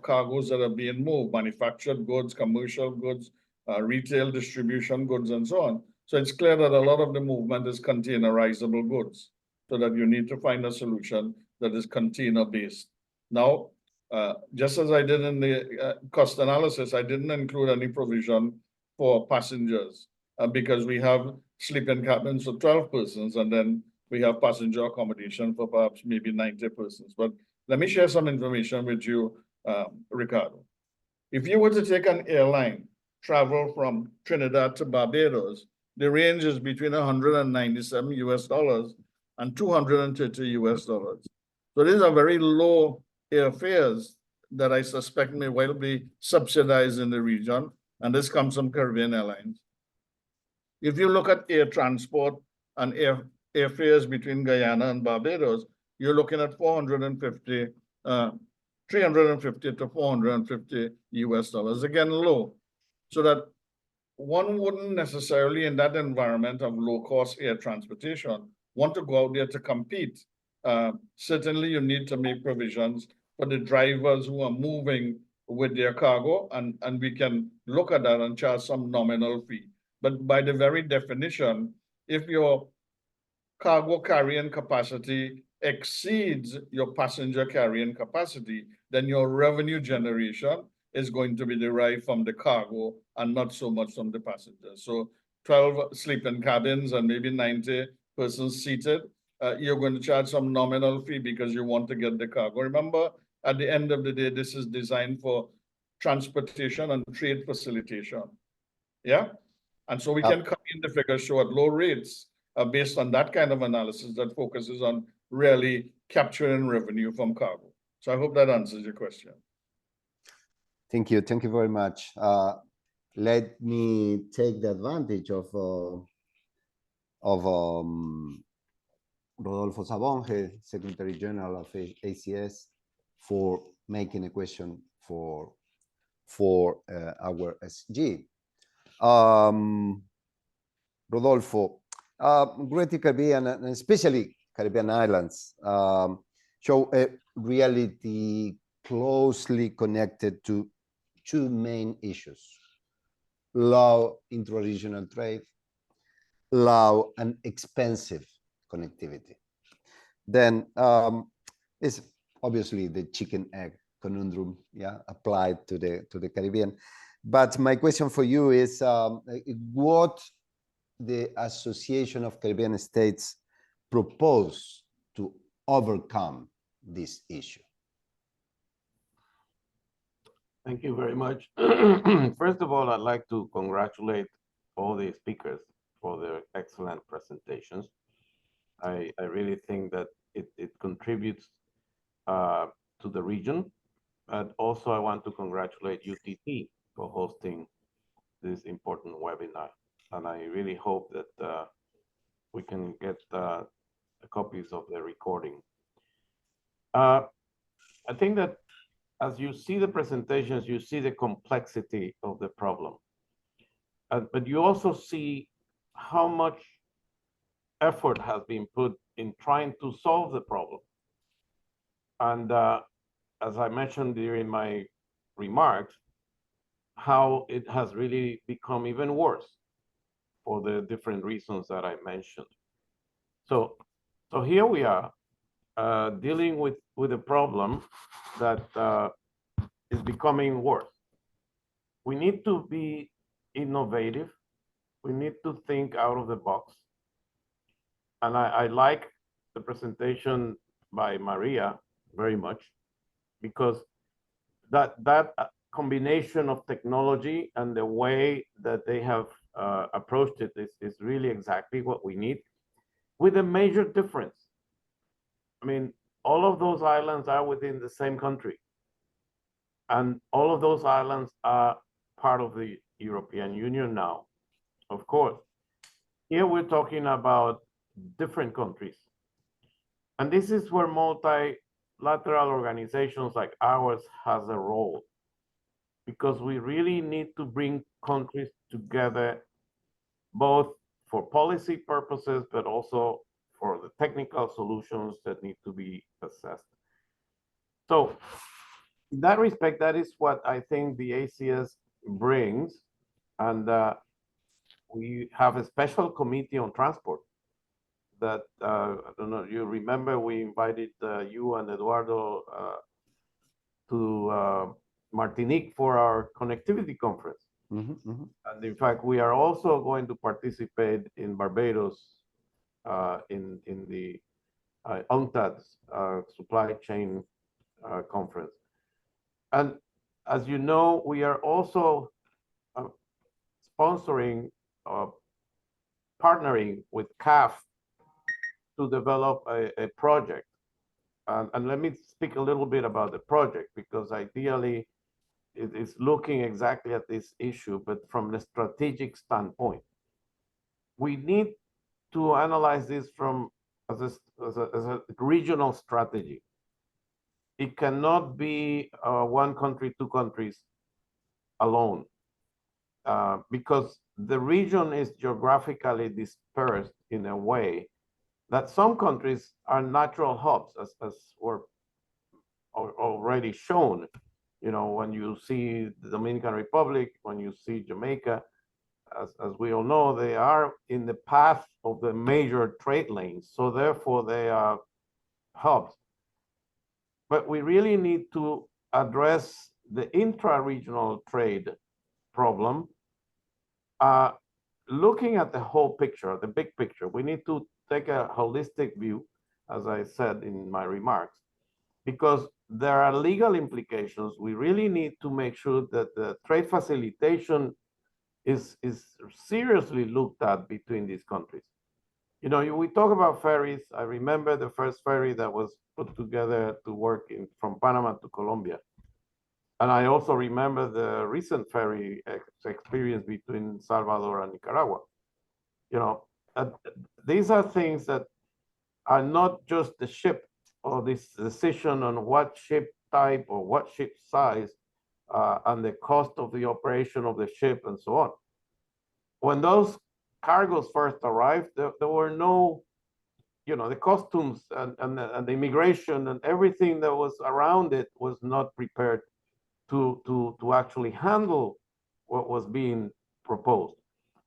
cargoes that are being moved, manufactured goods, commercial goods, retail distribution goods, and so on. So it's clear that a lot of the movement is containerizable goods, so that you need to find a solution that is container-based. Now, just as I did in the cost analysis, I didn't include any provision for passengers because we have sleeping cabins for 12 persons, and then we have passenger accommodation for perhaps maybe 90 persons. But let me share some information with you, Ricardo. If you were to take an airline, travel from Trinidad to Barbados, the range is between $197 US and $230 US. So these are very low airfares that I suspect may well be subsidized in the region, and this comes from Caribbean Airlines. If you look at air transport and airfares between Guyana and Barbados, you're looking at 350 to 450 US. Again, low. So that one wouldn't necessarily, in that environment of low-cost air transportation, want to go out there to compete. Certainly, you need to make provisions for the drivers who are moving with their cargo, and we can look at that and charge some nominal fee. But by the very definition, if your cargo carrying capacity exceeds your passenger carrying capacity, then your revenue generation is going to be derived from the cargo and not so much from the passengers. So 12 sleeping cabins and maybe 90 persons seated, you're going to charge some nominal fee because you want to get the cargo. Remember, at the end of the day, this is designed for transportation and trade facilitation. Yeah? And so we can come in the figures show at low rates based on that kind of analysis that focuses on really capturing revenue from cargo. So I hope that answers your question. Thank you. Thank you very much. Let me take the advantage of Rodolfo Sabonge, Secretary General of ACS, for making a question for our SG. Rodolfo, Greater Caribbean, and especially Caribbean islands, show a reality closely connected to two main issues: low intra-regional trade, low and expensive connectivity. Then it's obviously the chicken-egg conundrum, yeah, applied to the Caribbean. But my question for you is, what the Association of Caribbean States propose to overcome this issue? Thank you very much. First of all, I'd like to congratulate all the speakers for their excellent presentations. I really think that it contributes to the region. But also I want to congratulate UTT for hosting this important webinar. And I really hope that we can get copies of the recording. I think that as you see the presentations, you see the complexity of the problem. But you also see how much effort has been put in trying to solve the problem. And as I mentioned during my remarks, how it has really become even worse for the different reasons that I mentioned. So here we are dealing with a problem that is becoming worse. We need to be innovative. We need to think out of the box. And I like the presentation by Maria very much, because that combination of technology and the way that they have approached it is really exactly what we need, with a major difference. I mean, all of those islands are within the same country, and all of those islands are part of the European Union now, of course. Here we're talking about different countries. And this is where multilateral organizations like ours has a role, because we really need to bring countries together, both for policy purposes, but also for the technical solutions that need to be assessed. So in that respect, that is what I think the ACS brings. And we have a special committee on transport that, I don't know, you remember we invited you and Eduardo to Martinique for our connectivity conference. And in fact, we are also going to participate in Barbados in the UNCTAD supply chain conference. And as you know, we are also sponsoring, partnering with CAF to develop a project. And let me speak a little bit about the project, because ideally it is looking exactly at this issue, but from the strategic standpoint. We need to analyze this from as a regional strategy. It cannot be one country, two countries alone, because the region is geographically dispersed in a way that some countries are natural hubs, as were already shown. You know, when you see the Dominican Republic, when you see Jamaica, as we all know, they are in the path of the major trade lanes. So therefore they are hubs. But we really need to address the intra-regional trade problem, looking at the whole picture, the big picture. We need to take a holistic view, as I said in my remarks, because there are legal implications. We really need to make sure that the trade facilitation is seriously looked at between these countries. You know, we talk about ferries. I remember the first ferry that was put together to work from Panama to Colombia. And I also remember the recent ferry experience between Salvador and Nicaragua. You know, these are things that are not just the ship or this decision on what ship type or what ship size and the cost of the operation of the ship and so on. When those cargoes first arrived, there were no, you know, the customs and the immigration and everything that was around it was not prepared to actually handle what was being proposed.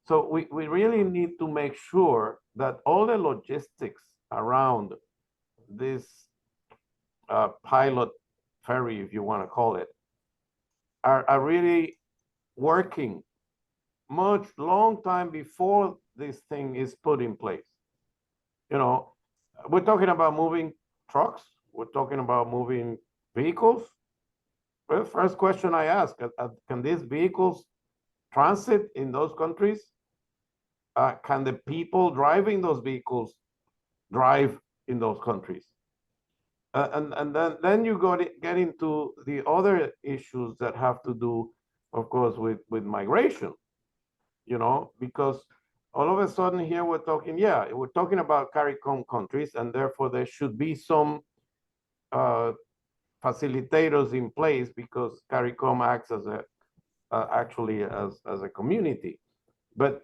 So we really need to make sure that all the logistics around this pilot ferry, if you want to call it, are really working much long time before this thing is put in place. You know, we're talking about moving trucks, we're talking about moving vehicles. Well, first question I ask, can these vehicles transit in those countries? Can the people driving those vehicles drive in those countries? And then you get into the other issues that have to do, of course, with migration, you know, because all of a sudden here we're talking about CARICOM countries, and therefore there should be some facilitators in place, because CARICOM acts as actually as a community. But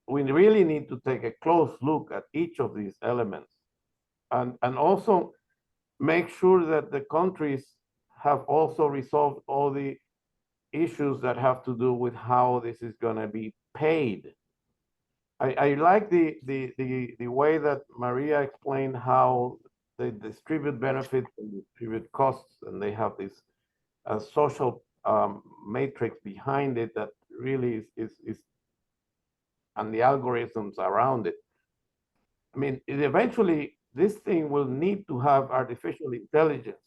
we really need to take a close look at each of these elements, and also make sure that the countries have also resolved all the issues that have to do with how this is going to be paid. I like the way that Maria explained how they distribute benefits and distribute costs, and they have this social matrix behind it that really is and the algorithms around it. I mean, it eventually this thing will need to have artificial intelligence.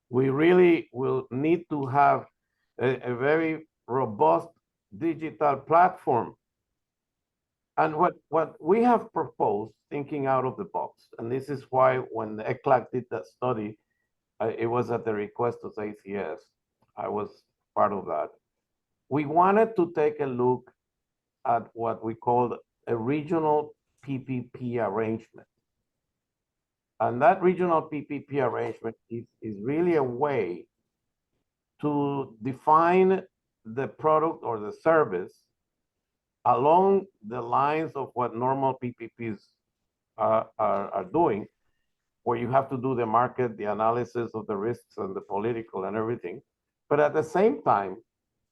We really will need to have a very robust digital platform. And what we have proposed, thinking out of the box, and this is why when the ECLAC did that study, it was at the request of ACS. I was part of that. We wanted to take a look at what we called a regional PPP arrangement. And that regional PPP arrangement is really a way to define the product or the service along the lines of what normal PPPs are doing, where you have to do the market, the analysis of the risks and the political and everything. But at the same time,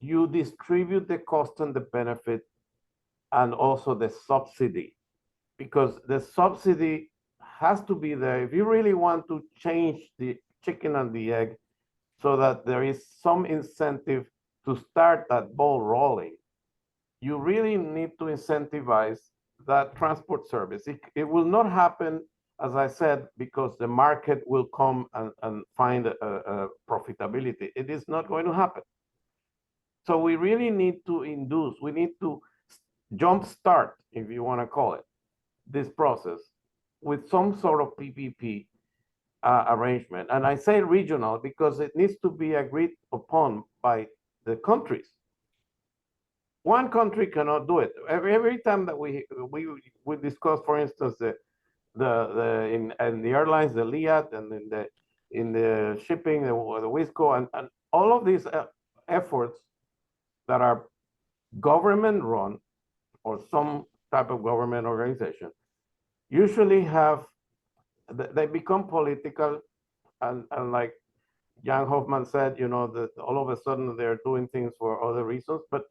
you distribute the cost and the benefit and also the subsidy, because the subsidy has to be there if you really want to change the chicken and the egg so that there is some incentive to start that ball rolling. You really need to incentivize that transport service. It will not happen, as I said, because the market will come and find a profitability. It is not going to happen. So we really need to induce, we need to jumpstart, if you want to call it, this process with some sort of PPP arrangement. And I say regional because it needs to be agreed upon by the countries. One country cannot do it. Every time that we discuss, for instance, in the airlines, the LIAT, and in the shipping, the WISCO, and all of these efforts that are government run or some type of government organization usually they become political, and like Jan Hoffman said, you know, that all of a sudden they're doing things for other reasons. But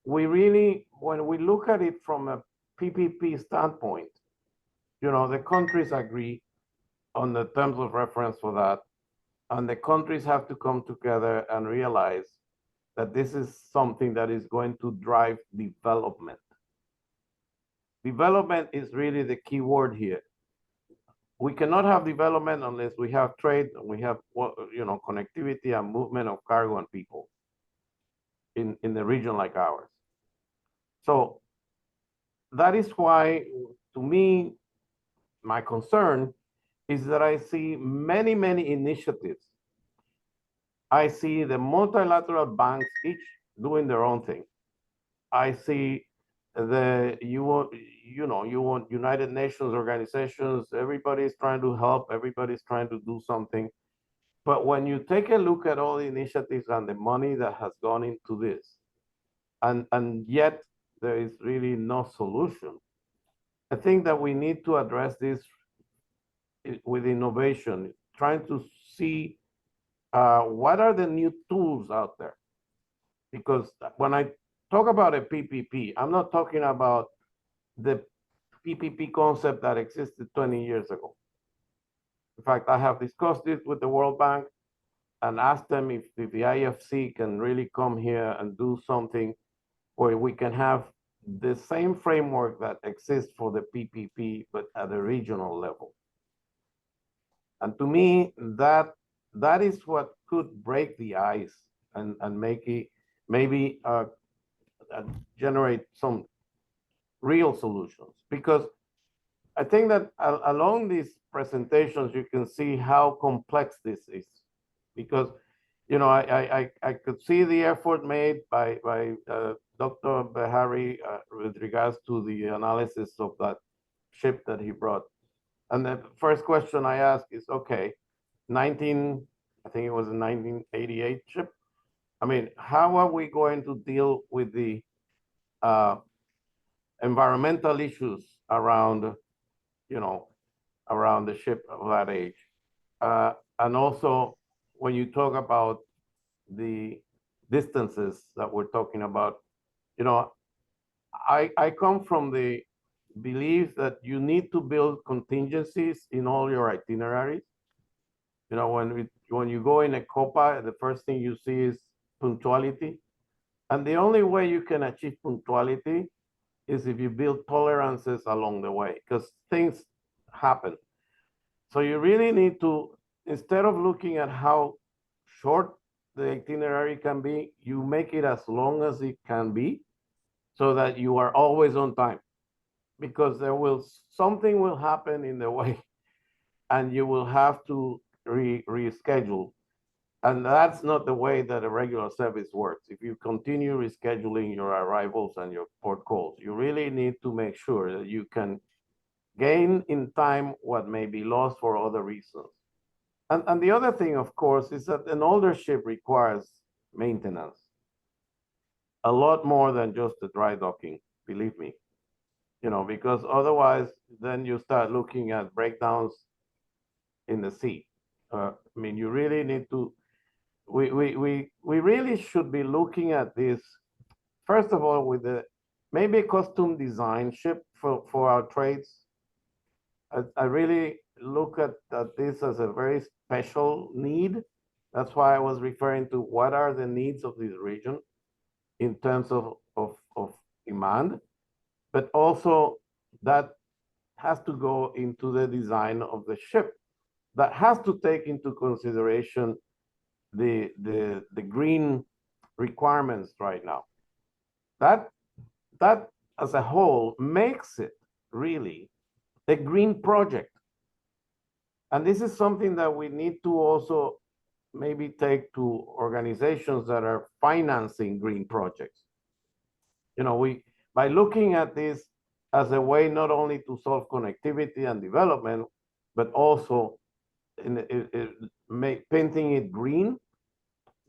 we really, when we look at it from a PPP standpoint, you know, the countries agree on the terms of reference for that, and the countries have to come together and realize that this is something that is going to drive development. Development is really the key word here. We cannot have development unless we have trade, and we have, you know, connectivity and movement of cargo and people in a region like ours. So that is why, to me, my concern is that I see many, many initiatives. I see the multilateral banks each doing their own thing. I see you want United Nations organizations, everybody's trying to help, everybody's trying to do something. But when you take a look at all the initiatives and the money that has gone into this, and yet there is really no solution, I think that we need to address this with innovation, trying to see what are the new tools out there. Because when I talk about a PPP, I'm not talking about the PPP concept that existed 20 years ago. In fact, I have discussed this with the World Bank and asked them if the IFC can really come here and do something where we can have the same framework that exists for the PPP, but at a regional level. And to me, that is what could break the ice and make it maybe generate some real solutions. Because I think that along these presentations, you can see how complex this is. Because, you know, I could see the effort made by Dr. Behari with regards to the analysis of that ship that he brought. And the first question I asked is, okay, I think it was a 1988 ship. I mean, how are we going to deal with the environmental issues around, you know, around the ship of that age? And also, when you talk about the distances that we're talking about, you know, I come from the belief that you need to build contingencies in all your itineraries. You know, when you go in a Copa, the first thing you see is punctuality. And the only way you can achieve punctuality is if you build tolerances along the way, because things happen. So you really need to, instead of looking at how short the itinerary can be, you make it as long as it can be so that you are always on time. Because something will happen in the way and you will have to reschedule. And that's not the way that a regular service works. If you continue rescheduling your arrivals and your port calls, you really need to make sure that you can gain in time what may be lost for other reasons. And the other thing, of course, is that an older ship requires maintenance. A lot more than just the dry docking, believe me. You know, because otherwise then you start looking at breakdowns in the sea. I mean, you really need to, we really should be looking at this, first of all, with the maybe a custom design ship for our trades. I really look at this as a very special need. That's why I was referring to what are the needs of this region in terms of demand, but also that has to go into the design of the ship. That has to take into consideration the green requirements right now. That as a whole makes it really a green project. And this is something that we need to also maybe take to organizations that are financing green projects. You know, by looking at this as a way not only to solve connectivity and development, but also painting it green,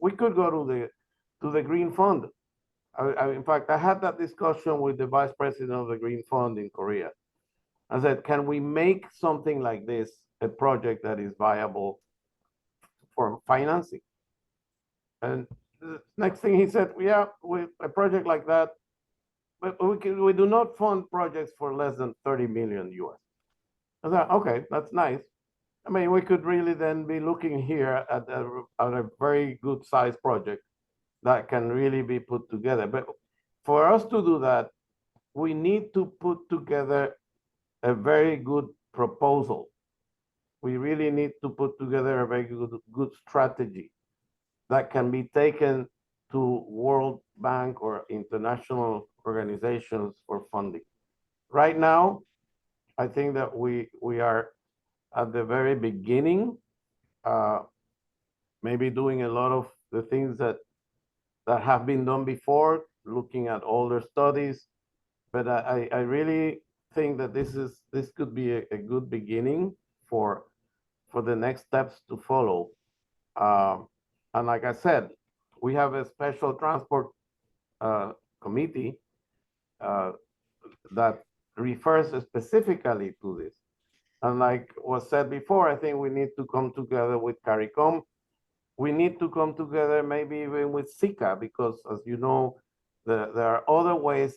we could go to the Green Fund. In fact, I had that discussion with the vice president of the Green Fund in Korea. I said, can we make something like this a project that is viable for financing? And the next thing he said, yeah, with a project like that, but we do not fund projects for less than 30 million US. I thought, okay, that's nice. I mean, we could really then be looking here at a very good size project that can really be put together. But for us to do that, we need to put together a very good proposal. We really need to put together a very good strategy that can be taken to World Bank or international organizations for funding. Right now, I think that we are at the very beginning, maybe doing a lot of the things that have been done before, looking at older studies. But I really think that this could be a good beginning for the next steps to follow. And like I said, we have a special transport committee that refers specifically to this. And like was said before, I think we need to come together with CARICOM. We need to come together maybe even with SICA, because as you know, there are other ways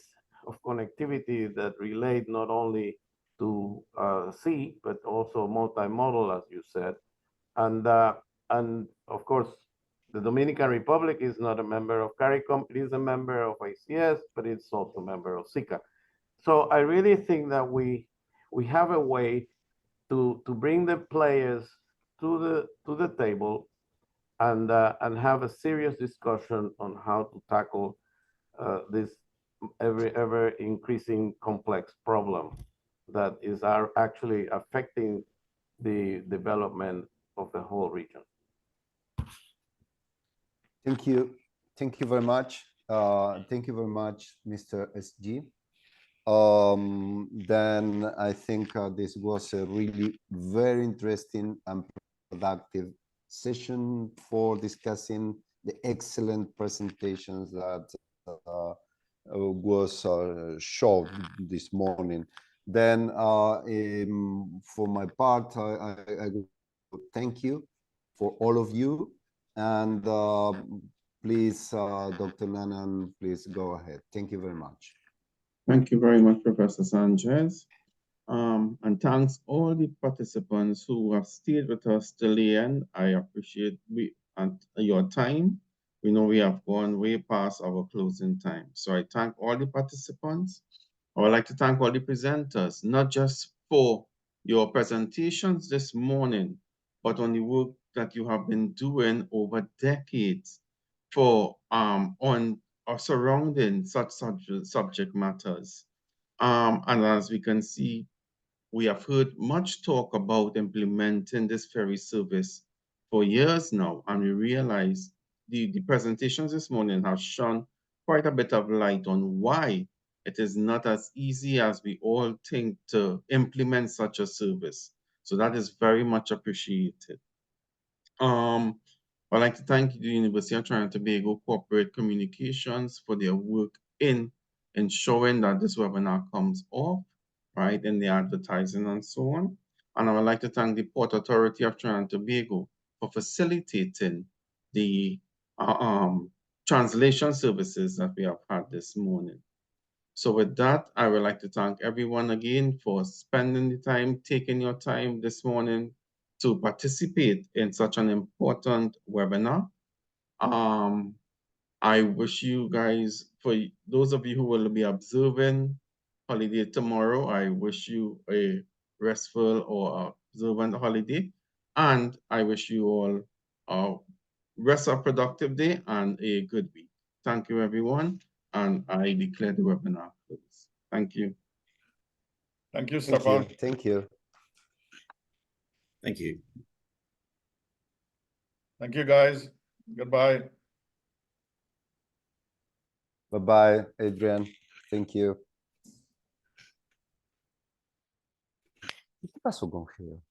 of connectivity that relate not only to sea, but also multimodal, as you said. And of course, the Dominican Republic is not a member of CARICOM, it is a member of ACS, but it's also a member of SICA. So I really think that we have a way to bring the players to the table and have a serious discussion on how to tackle this ever increasing complex problem that is actually affecting the development of the whole region. Thank you. Thank you very much. Thank you very much, Mr. SG. Then I think this was a really very interesting and productive session for discussing the excellent presentations that was showed this morning. Then for my part, I thank you for all of you. And please, Dr. Nanan, please go ahead. Thank you very much. Thank you very much, Professor Sanchez. And thanks all the participants who have stayed with us till the end. I appreciate your time. We know we have gone way past our closing time. So I thank all the participants. I would like to thank all the presenters, not just for your presentations this morning, but on the work that you have been doing over decades for on or surrounding such subject matters. And as we can see, we have heard much talk about implementing this ferry service for years now, and we realize the presentations this morning have shone quite a bit of light on why it is not as easy as we all think to implement such a service. So that is very much appreciated. I'd like to thank the University of Trinidad and Tobago Corporate Communications for their work in ensuring that this webinar comes off, right, in the advertising and so on. And I would like to thank the Port Authority of Trinidad and Tobago for facilitating the translation services that we have had this morning. So with that, I would like to thank everyone again for spending the time, taking your time this morning to participate in such an important webinar. I wish you guys, for those of you who will be observing holiday tomorrow, I wish you a restful or observant holiday. And I wish you all a rest of productive day and a good week. Thank you, everyone. And I declare the webinar closed. Thank you. Thank you, Thank Stefan. you. Thank you. Thank you. Thank you, guys. Goodbye. Bye-bye, Adrian. Thank you. O que passou com o Rio?